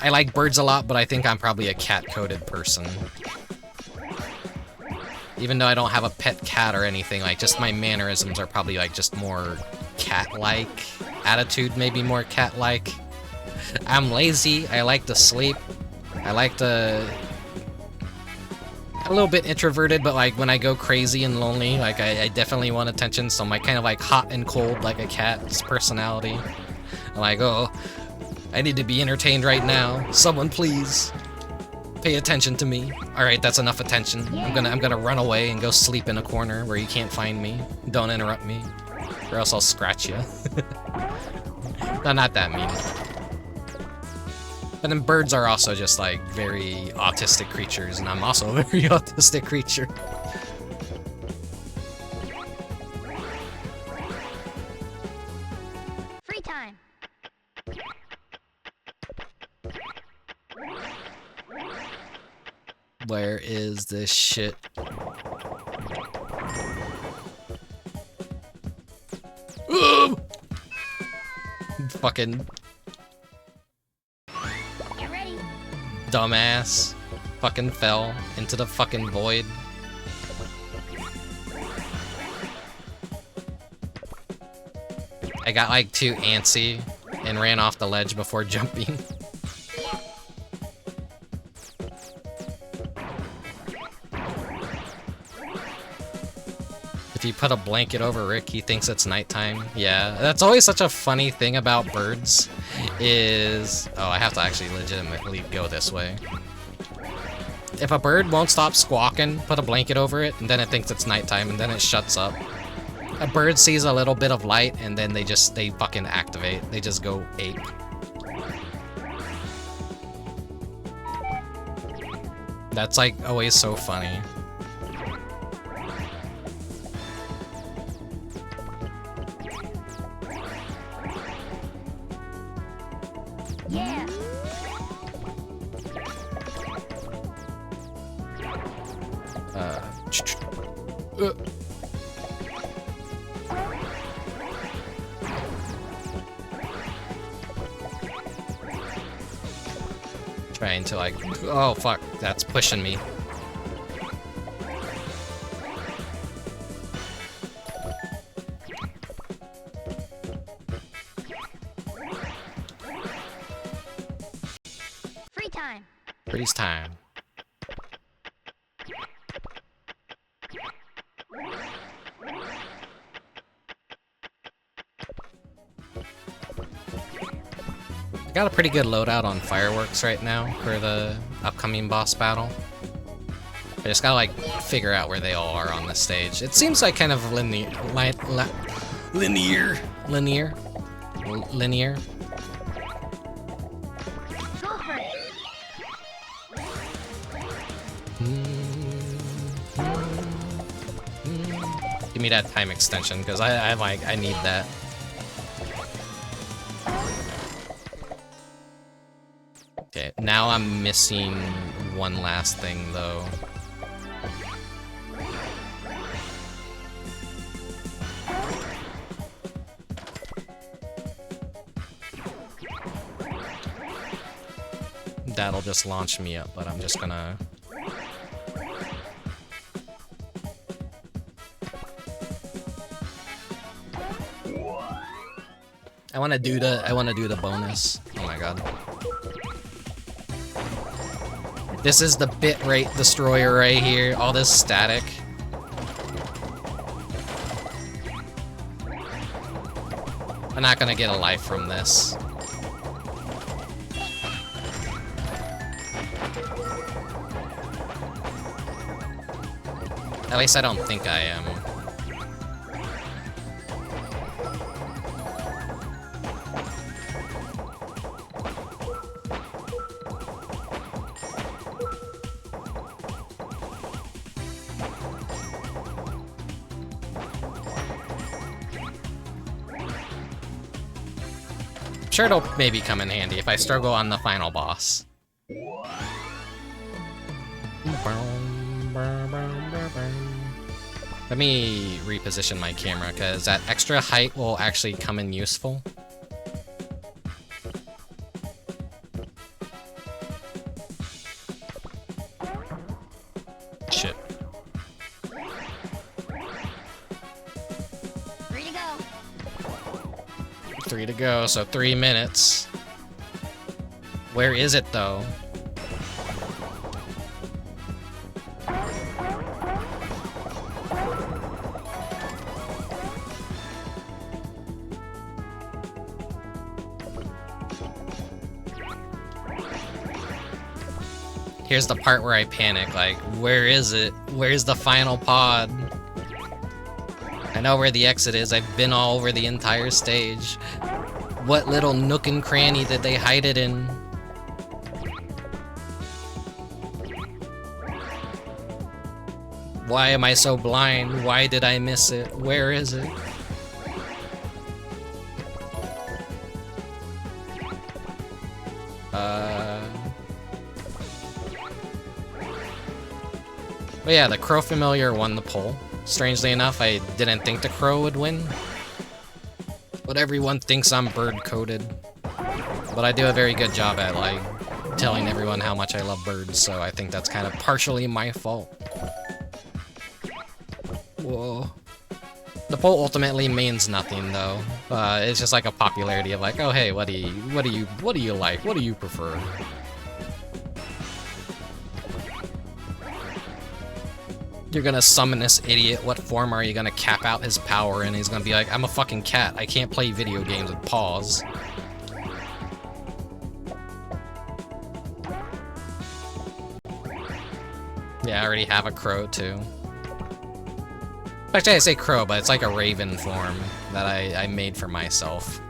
I like birds a lot, but I think I'm probably a cat-coded person. Even though I don't have a pet cat or anything, like, just my mannerisms are probably like just more cat-like. Attitude maybe more cat-like. I'm lazy, I like to sleep, I like to... a little bit introverted, but like when I go crazy and lonely, like I definitely want attention, so I'm like kind of like hot and cold like a cat's personality. I'm like, oh, I need to be entertained right now. Someone please pay attention to me. Alright, that's enough attention. I'm gonna run away and go sleep in a corner where you can't find me. Don't interrupt me, or else I'll scratch you. No, not that mean. But then birds are also just like very autistic creatures, and I'm also a very autistic creature. Free time. Where is this shit? Ugh! Fucking Get ready. dumbass. Fucking fell into the fucking void. I got like too antsy and ran off the ledge before jumping. If you put a blanket over Rick, he thinks it's nighttime. Yeah, that's always such a funny thing about birds, is... Oh, I have to actually legitimately go this way. If a bird won't stop squawking, put a blanket over it, and then it thinks it's nighttime, and then it shuts up. a bird sees a little bit of light and then they fucking activate. They just go ape. That's like always so funny. Yeah. Trying to like, oh fuck, that's pushing me. Free time. Freeze time. I got a pretty good loadout on fireworks right now for the upcoming boss battle. I just gotta like figure out where they all are on the stage. It seems like kind of linear. Go for it. Give me that time extension because I need that. Okay, now I'm missing one last thing though. That'll just launch me up, but I'm just gonna... I wanna do the bonus. Oh my god. This is the bitrate destroyer right here. All this static. I'm not gonna get a life from this. At least I don't think I am. Sure, it'll maybe come in handy if I struggle on the final boss. Let me reposition my camera, because that extra height will actually come in useful. Shit. 3 to go. 3 to go, so 3 minutes. Where is it, though? Here's the part where I panic, like, where is it? Where's the final pod? I know where the exit is, I've been all over the entire stage. What little nook and cranny did they hide it in? Why am I so blind? Why did I miss it? Where is it? But yeah, the Crow Familiar won the poll. Strangely enough, I didn't think the Crow would win. But everyone thinks I'm bird-coded. But I do a very good job at, like, telling everyone how much I love birds, so I think that's kind of partially my fault. Whoa. The poll ultimately means nothing, though. It's just like a popularity of like, oh hey, what do you like? What do you prefer? You're gonna summon this idiot. What form are you gonna cap out his power in? He's gonna be like, I'm a fucking cat. I can't play video games with paws. Yeah, I already have a crow too. Actually, I say crow, but it's like a raven form that I made for myself.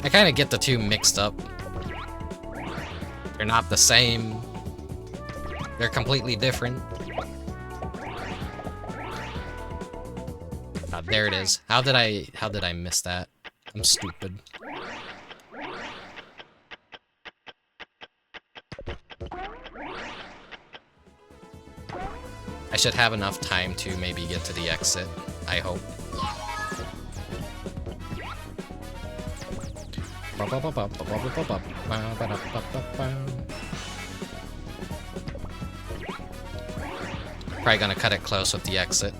I kind of get the two mixed up. They're not the same. They're completely different. There it is. How did I miss that? I'm stupid. I should have enough time to maybe get to the exit, I hope. Probably gonna cut it close with the exit.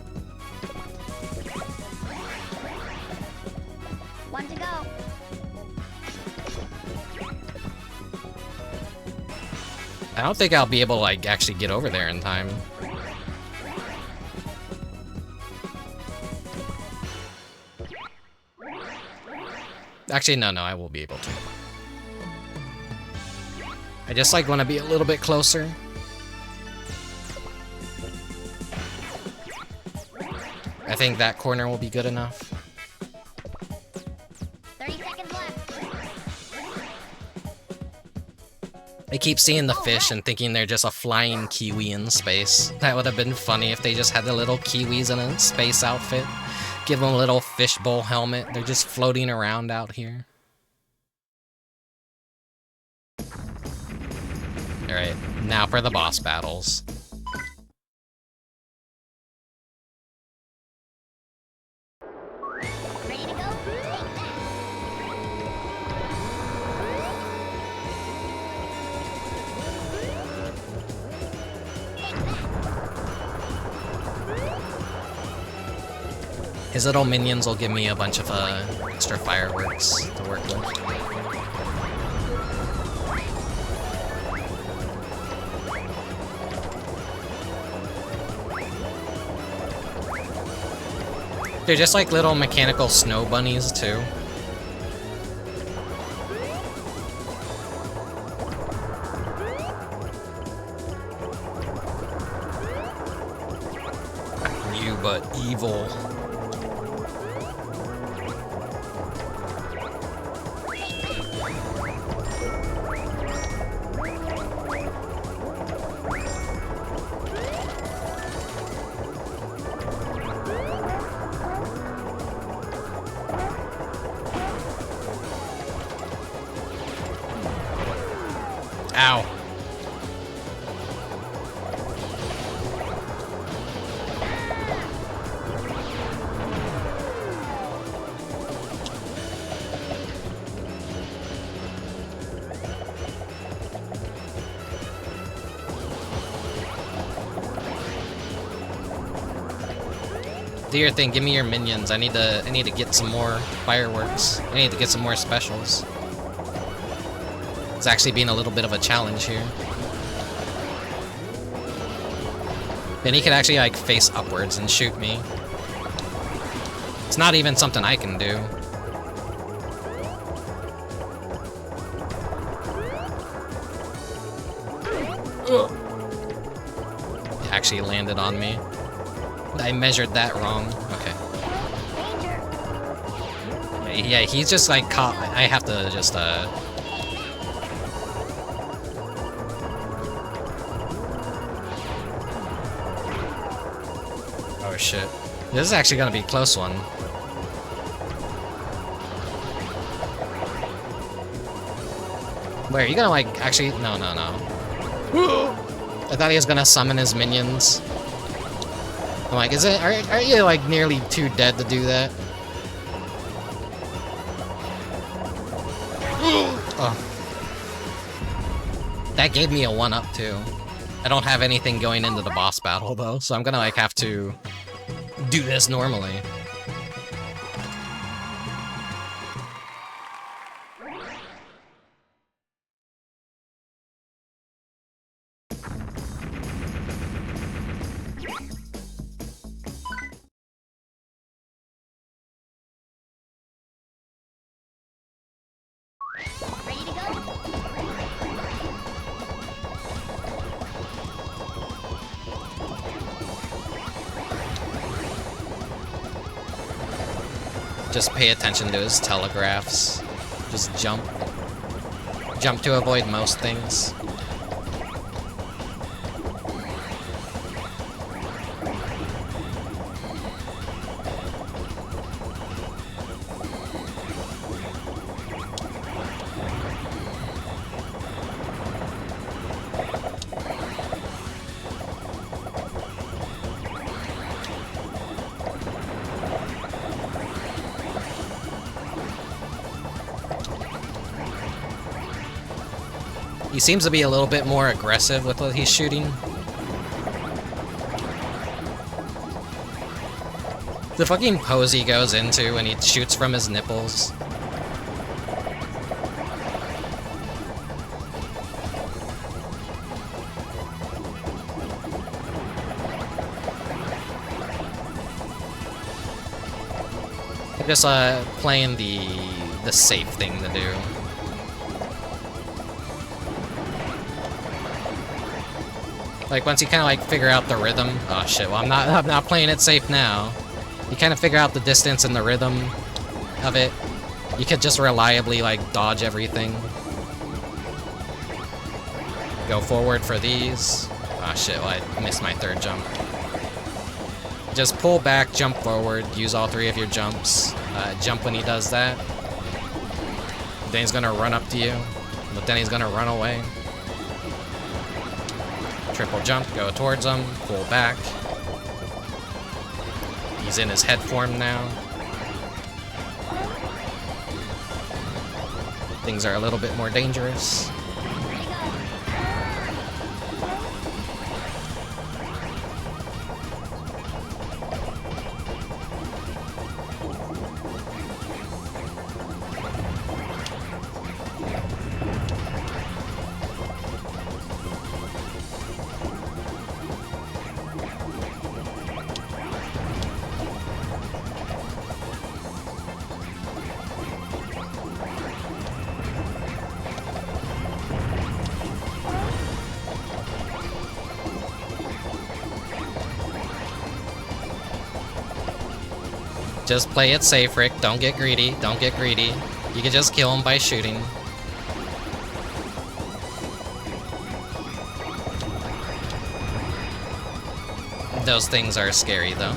One to go. I don't think I'll be able to, like, actually get over there in time. Actually, no, I will be able to. I just, like, want to be a little bit closer. I think that corner will be good enough. 30 seconds left. I keep seeing the fish and thinking they're just a flying kiwi in space. That would have been funny if they just had the little kiwis in a space outfit. Give them a little fishbowl helmet. They're just floating around out here. Alright, now for the boss battles. Ready to go? Take that. His little minions will give me a bunch of extra fireworks to work with. They're just like little mechanical snow bunnies, too. New but evil. Ow. Do your thing, give me your minions. I need to get some more fireworks. I need to get some more specials. It's actually been a little bit of a challenge here. Then he could actually, like, face upwards and shoot me. It's not even something I can do. Ugh. It actually landed on me. I measured that wrong. Okay. Yeah, he's just, like, caught. I have to just, Oh shit. This is actually gonna be a close one. Wait, are you gonna, like, actually... No. I thought he was gonna summon his minions. I'm like, are you, like, nearly too dead to do that? Oh. That gave me a 1-up, too. I don't have anything going into the boss battle, though, so I'm gonna, like, have to do this normally. Ready to go? Just pay attention to his telegraphs. Just jump. Jump to avoid most things. He seems to be a little bit more aggressive with what he's shooting. The fucking pose he goes into when he shoots from his nipples. Just playing the safe thing to do. Like once you kind of like figure out the rhythm. Oh shit! Well, I'm not playing it safe now. You kind of figure out the distance and the rhythm of it. You could just reliably like dodge everything. Go forward for these. Oh shit! Well, I missed my third jump. Just pull back, jump forward. Use all three of your jumps. Jump when he does that. Then he's gonna run up to you, but then he's gonna run away. Triple jump, go towards him, pull back. He's in his head form now. Things are a little bit more dangerous. Just play it safe, Rick. Don't get greedy. Don't get greedy. You can just kill him by shooting. Those things are scary, though.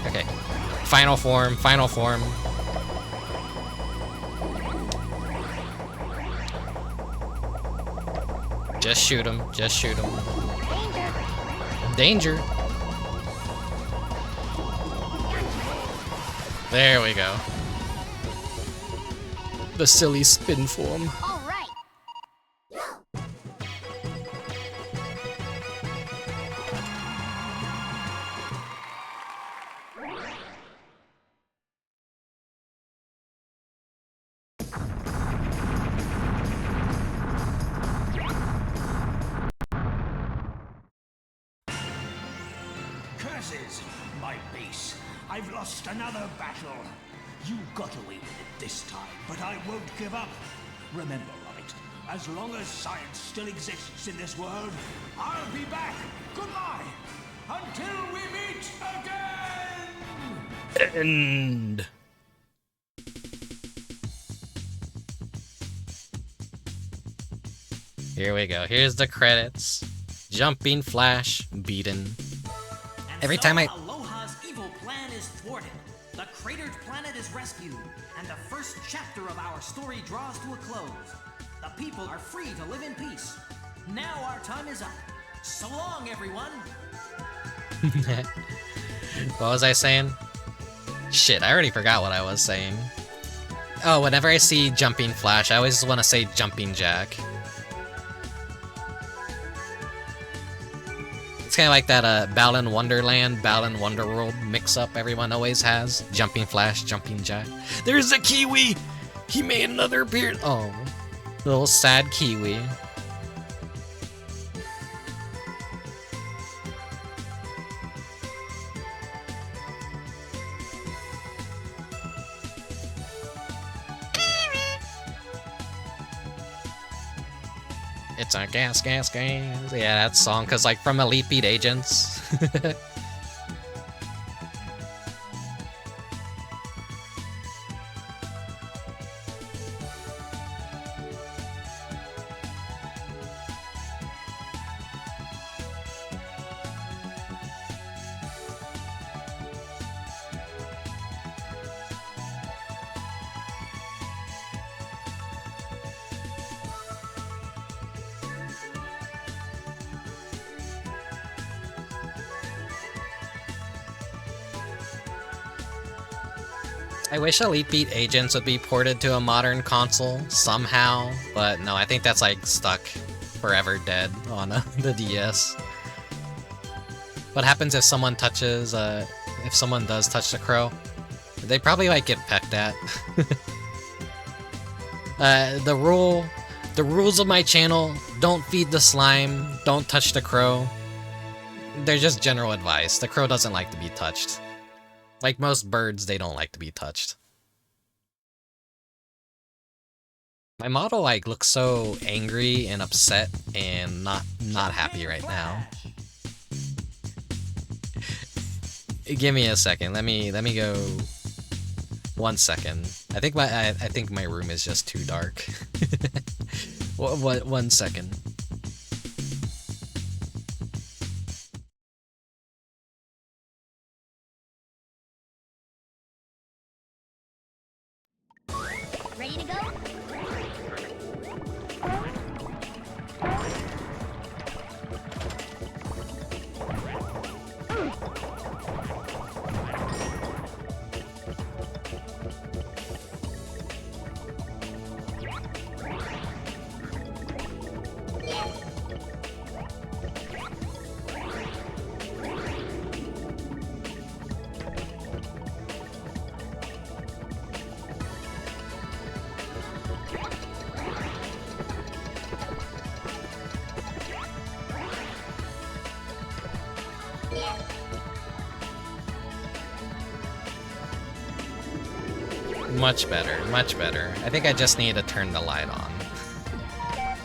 Okay. Final form, final form. Just shoot him. Just shoot him. Danger. There we go. The silly spin form. All right. Curses! My base. I've lost another battle. You got away with it this time, but I won't give up. Remember, Robert, as long as science still exists in this world, I'll be back. Goodbye. Until we meet again! End. Here we go. Here's the credits. Jumping Flash, beaten. Every time I... Aloha's evil plan is thwarted. The cratered planet is rescued, and the first chapter of our story draws to a close. The people are free to live in peace. Now our time is up. So long, everyone. What was I saying? Shit, I already forgot what I was saying. Oh, whenever I see Jumping Flash, I always want to say Jumping Jack. It's kind of like that Balan Wonderland, Balan Wonderworld mix-up everyone always has. Jumping Flash, Jumping Jack. There's a Kiwi! He made another appearance! Oh, little sad Kiwi. It's a gas, gas, gas. Yeah, that song, cause like from Elite Beat Agents. I wish Elite Beat Agents would be ported to a modern console somehow, but no, I think that's like stuck forever dead on the DS. What happens if someone touches, if someone does touch the crow? They probably like get pecked at. The rules of my channel: don't feed the slime, don't touch the crow. They're just general advice. The crow doesn't like to be touched. Like most birds, they don't like to be touched. My model like looks so angry and upset and not happy right now. Give me a second. Let me go 1 second. I think my room is just too dark. 1 second. Ready to go? Much better, much better. I think I just need to turn the light on.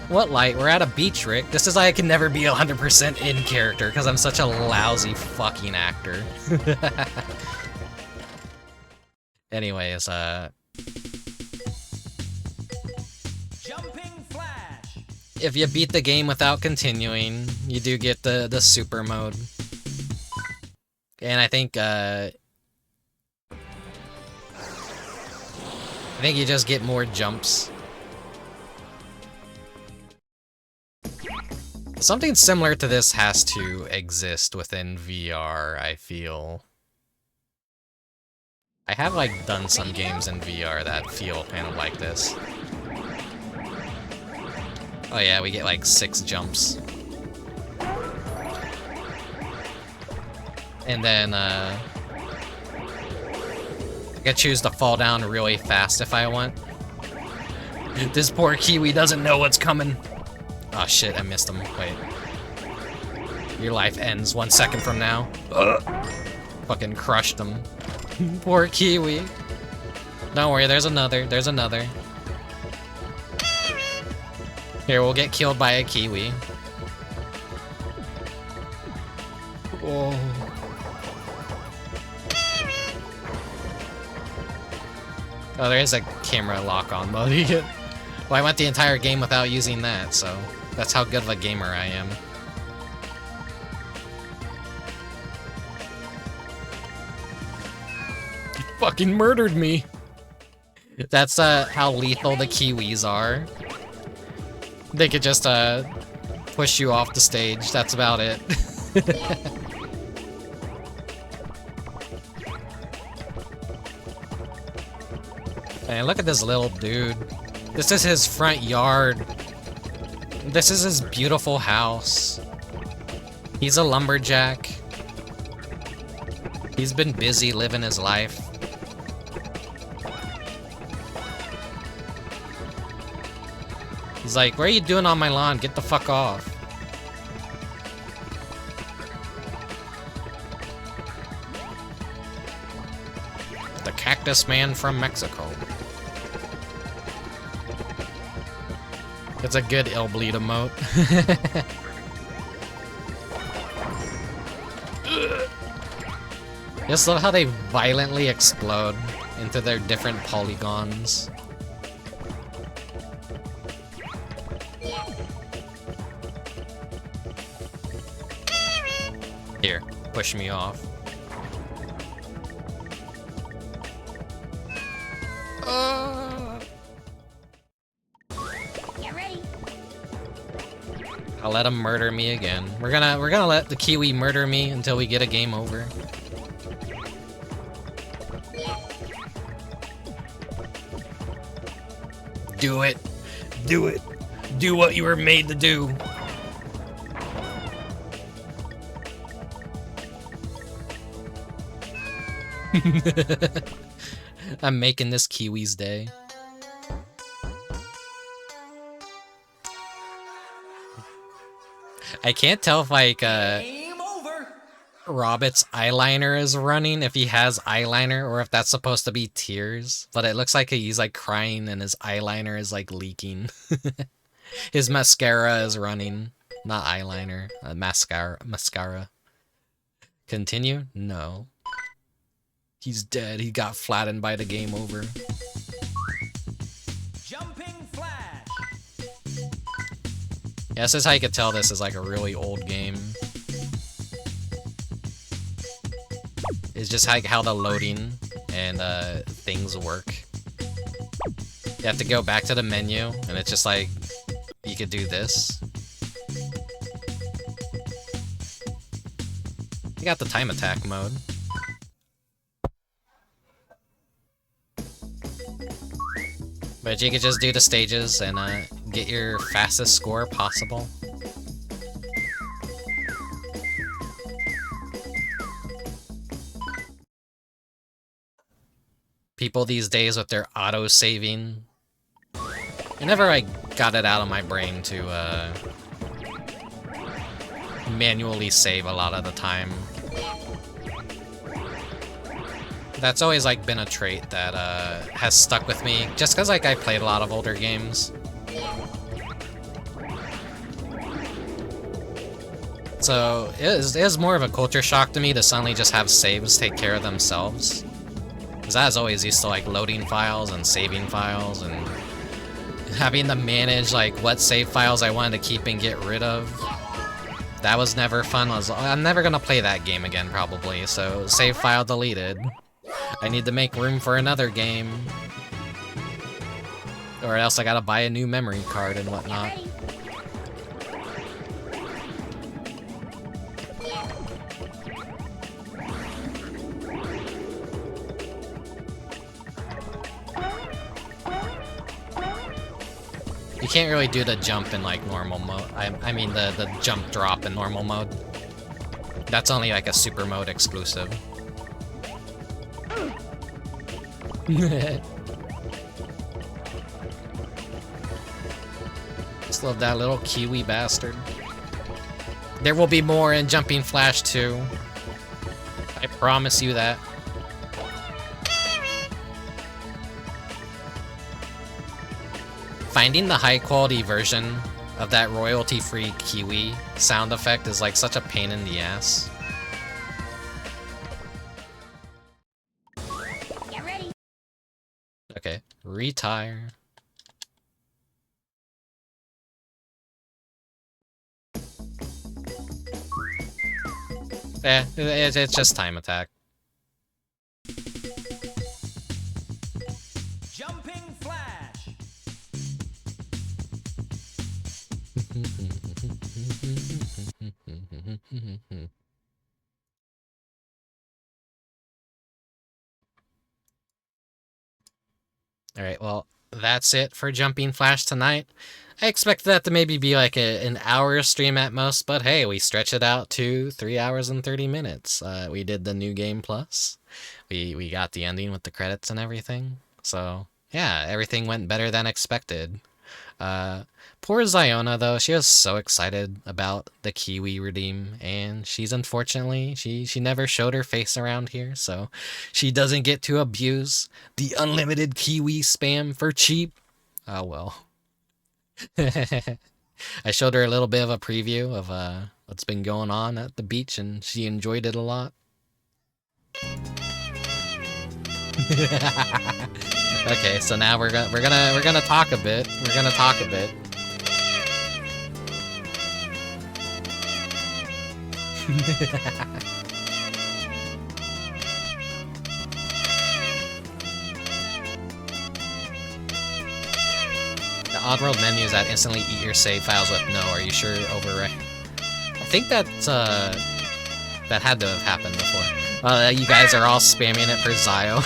What light? We're at a beach, Rick. This is why I can never be 100% in character, because I'm such a lousy fucking actor. Anyways, Jumping flash. if you beat the game without continuing, you do get the super mode. And I think you just get more jumps. Something similar to this has to exist within VR, I feel. I have like done some games in VR that feel kind of like this. Oh yeah, we get like 6 jumps. And then I can choose to fall down really fast if I want. This poor Kiwi doesn't know what's coming. Oh shit, I missed him. Wait. Your life ends 1 second from now. Fucking crushed him. Poor Kiwi. Don't worry, there's another. There's another. Here, we'll get killed by a Kiwi. Oh. Oh, there is a camera lock-on mode. Well, I went the entire game without using that, so that's how good of a gamer I am. You fucking murdered me! That's how lethal the Kiwis are. They could just push you off the stage, that's about it. Man, look at this little dude. This is his front yard. This is his beautiful house. He's a lumberjack. He's been busy living his life. He's like, what are you doing on my lawn? Get the fuck off. The Cactus Man from Mexico. It's a good ill bleed emote. Just love how they violently explode into their different polygons. Here, push me off. Get ready. I'll let him murder me again. We're gonna let the Kiwi murder me until we get a game over. Do it. Do it. Do what you were made to do. I'm making this Kiwi's day. I can't tell if like Robit's eyeliner is running, if he has eyeliner, or if that's supposed to be tears. But it looks like he's like crying and his eyeliner is like leaking. His mascara is running, not eyeliner. Mascara. Continue? No. He's dead. He got flattened by the game over. Jumping flash. Yeah, this is how you could tell this is like a really old game. It's just like how the loading and things work. You have to go back to the menu, and it's just like, you could do this. You got the time attack mode. But you could just do the stages and get your fastest score possible. People these days with their auto-saving. I never like got it out of my brain to manually save a lot of the time. That's always like been a trait that has stuck with me, just because like I played a lot of older games. So it is more of a culture shock to me to suddenly just have saves take care of themselves. Because I was always used to like loading files and saving files and having to manage like what save files I wanted to keep and get rid of. That was never fun. I'm never gonna play that game again probably, so save file deleted. I need to make room for another game. Or else I gotta buy a new memory card and whatnot. You can't really do the jump in like normal mode. I mean the jump drop in normal mode. That's only like a super mode exclusive. Just love that little Kiwi bastard. There will be more in Jumping Flash 2. I promise you that. Finding the high quality version of that royalty-free Kiwi sound effect is like such a pain in the ass. Get ready. Okay, retire. It's just time attack. Jumping flash. Alright, well, that's it for Jumping Flash tonight. I expected that to maybe be like an hour stream at most, but hey, we stretched it out to 3 hours and 30 minutes. We did the New Game Plus. We got the ending with the credits and everything. So, yeah, everything went better than expected. Poor Ziona, though, she was so excited about the Kiwi redeem, and she's unfortunately, she never showed her face around here, so she doesn't get to abuse the unlimited Kiwi spam for cheap. Oh well. I showed her a little bit of a preview of what's been going on at the beach, and she enjoyed it a lot. Okay, so now we're gonna talk a bit. We're gonna talk a bit. The Oddworld menu is that instantly eat your save files with no. Are you sure overwrite? I think that had to have happened before. You guys are all spamming it for Zio.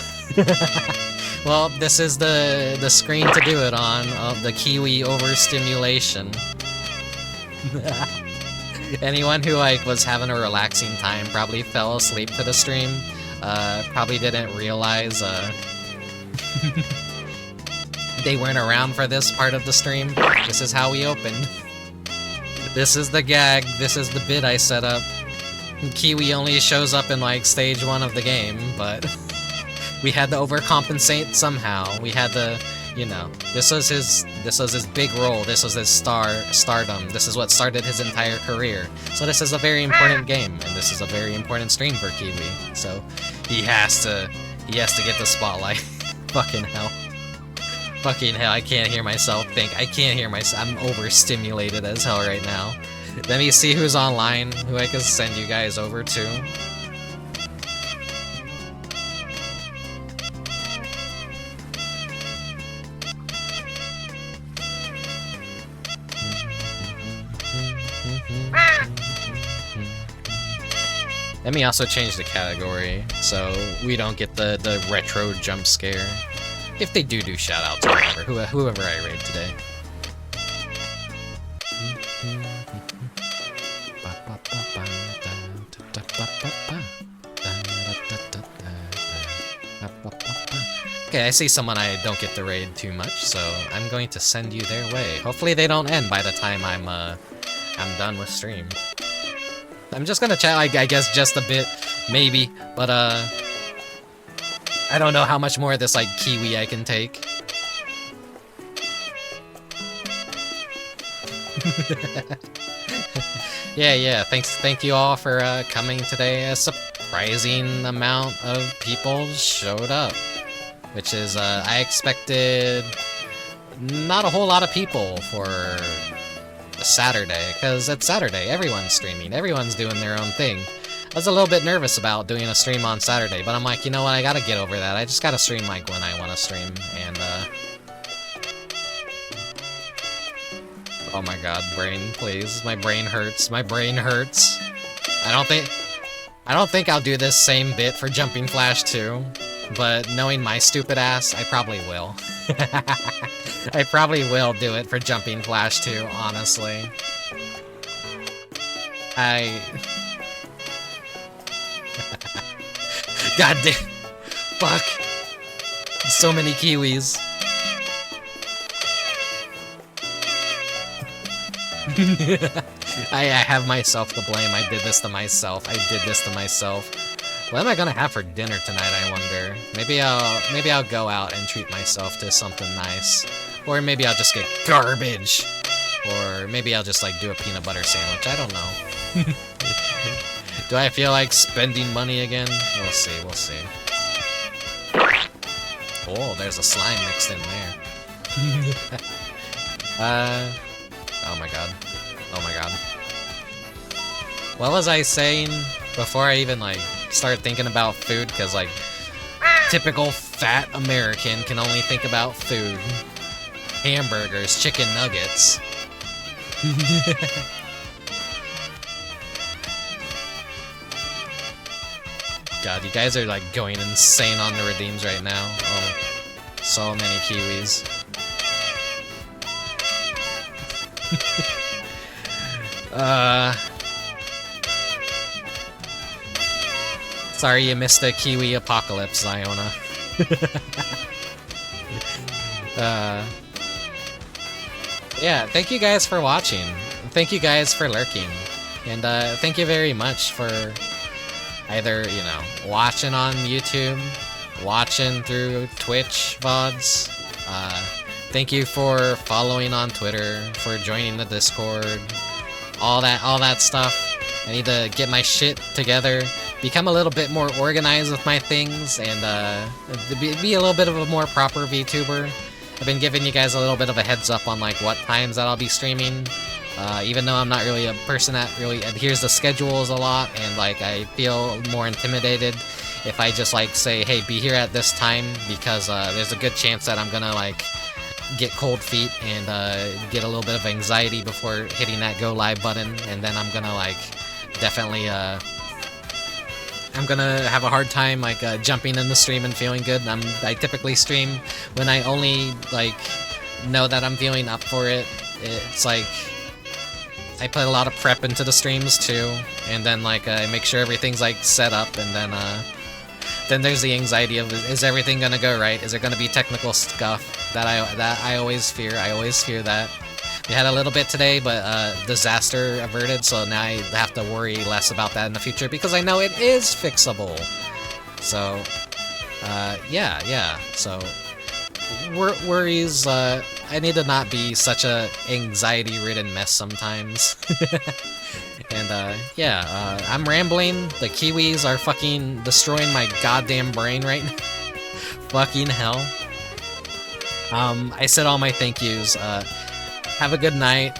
Well, this is the screen to do it on, of the Kiwi overstimulation. Anyone who was having a relaxing time probably fell asleep to the stream. Probably didn't realize they weren't around for this part of the stream. This is how we opened. This is the gag. This is the bit I set up. Kiwi only shows up in stage 1 of the game, but we had to overcompensate somehow. We had to, this was his big role. This was his stardom. This is what started his entire career. So this is a very important game, and this is a very important stream for Kiwi. So he has to get the spotlight. Fucking hell. Fucking hell, I can't hear myself think. I can't hear myself. I'm overstimulated as hell right now. Let me see who's online, who I can send you guys over to. Let me also change the category so we don't get the retro jump scare. If they do shoutouts or whoever I raid today. Okay, I see someone I don't get to raid too much, so I'm going to send you their way. Hopefully they don't end by the time I'm done with stream. I'm just gonna chat, I guess, just a bit, maybe, but I don't know how much more of this Kiwi I can take. Yeah. Thank you all for coming today. A surprising amount of people showed up, which is I expected not a whole lot of people for Saturday, because it's Saturday. Everyone's streaming. Everyone's doing their own thing. I was a little bit nervous about doing a stream on Saturday, but I'm like, you know what? I gotta get over that. I just gotta stream when I want to stream, and oh my god, brain, please. My brain hurts. My brain hurts. I don't think I'll do this same bit for Jumping Flash 2, but knowing my stupid ass, I probably will. I probably will do it for Jumping Flash 2, honestly. God damn. Fuck. So many Kiwis. I have myself to blame. I did this to myself. What am I gonna have for dinner tonight, I wonder? Maybe I'll go out and treat myself to something nice. Or maybe I'll just get garbage. Or maybe I'll just do a peanut butter sandwich. I don't know. Do I feel like spending money again? We'll see. Oh, there's a slime mixed in there. Oh my god. What was I saying before I even start thinking about food? Because typical fat American can only think about food. Hamburgers, chicken nuggets. God, you guys are going insane on the redeems right now. Oh, so many Kiwis. Sorry you missed the Kiwi apocalypse, Ziona. Yeah, thank you guys for watching. Thank you guys for lurking. And thank you very much for either, watching on YouTube, watching through Twitch VODs, Thank you for following on Twitter, for joining the Discord, all that stuff. I need to get my shit together, become a little bit more organized with my things, and be a little bit of a more proper VTuber. I've been giving you guys a little bit of a heads up on like what times that I'll be streaming, even though I'm not really a person that really adheres to schedules a lot, and like I feel more intimidated if I just like say, hey, be here at this time, because there's a good chance that I'm gonna like get cold feet and get a little bit of anxiety before hitting that go live button, and then I'm gonna like definitely I'm gonna have a hard time like jumping in the stream and feeling good. I typically stream when I only like know that I'm feeling up for it. It's like I put a lot of prep into the streams too, and then like I make sure everything's like set up, and then there's the anxiety of, is everything gonna go right? Is there gonna be technical stuff that I always fear? I always fear that. We had a little bit today, but disaster averted, so now I have to worry less about that in the future because I know it is fixable. So, yeah. So, worries. I need to not be such a anxiety-ridden mess sometimes. And yeah, I'm rambling. The Kiwis are fucking destroying my goddamn brain right now. Fucking hell. I said all my thank yous. Have a good night.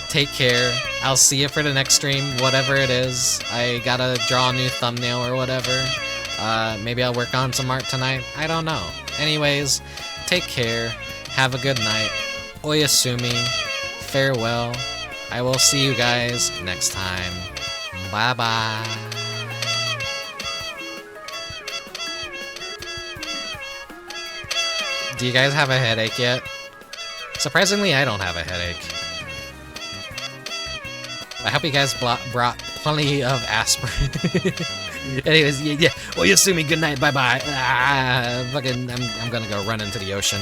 Take care. I'll see you for the next stream, whatever it is. I gotta draw a new thumbnail or whatever. Maybe I'll work on some art tonight. I don't know. Anyways, take care. Have a good night. Oyasumi. Farewell. I will see you guys next time. Bye-bye. Do you guys have a headache yet? Surprisingly, I don't have a headache. I hope you guys brought plenty of aspirin. Anyways, yeah. Well, you assume me. Good night. Bye-bye. Fucking, I'm gonna go run into the ocean.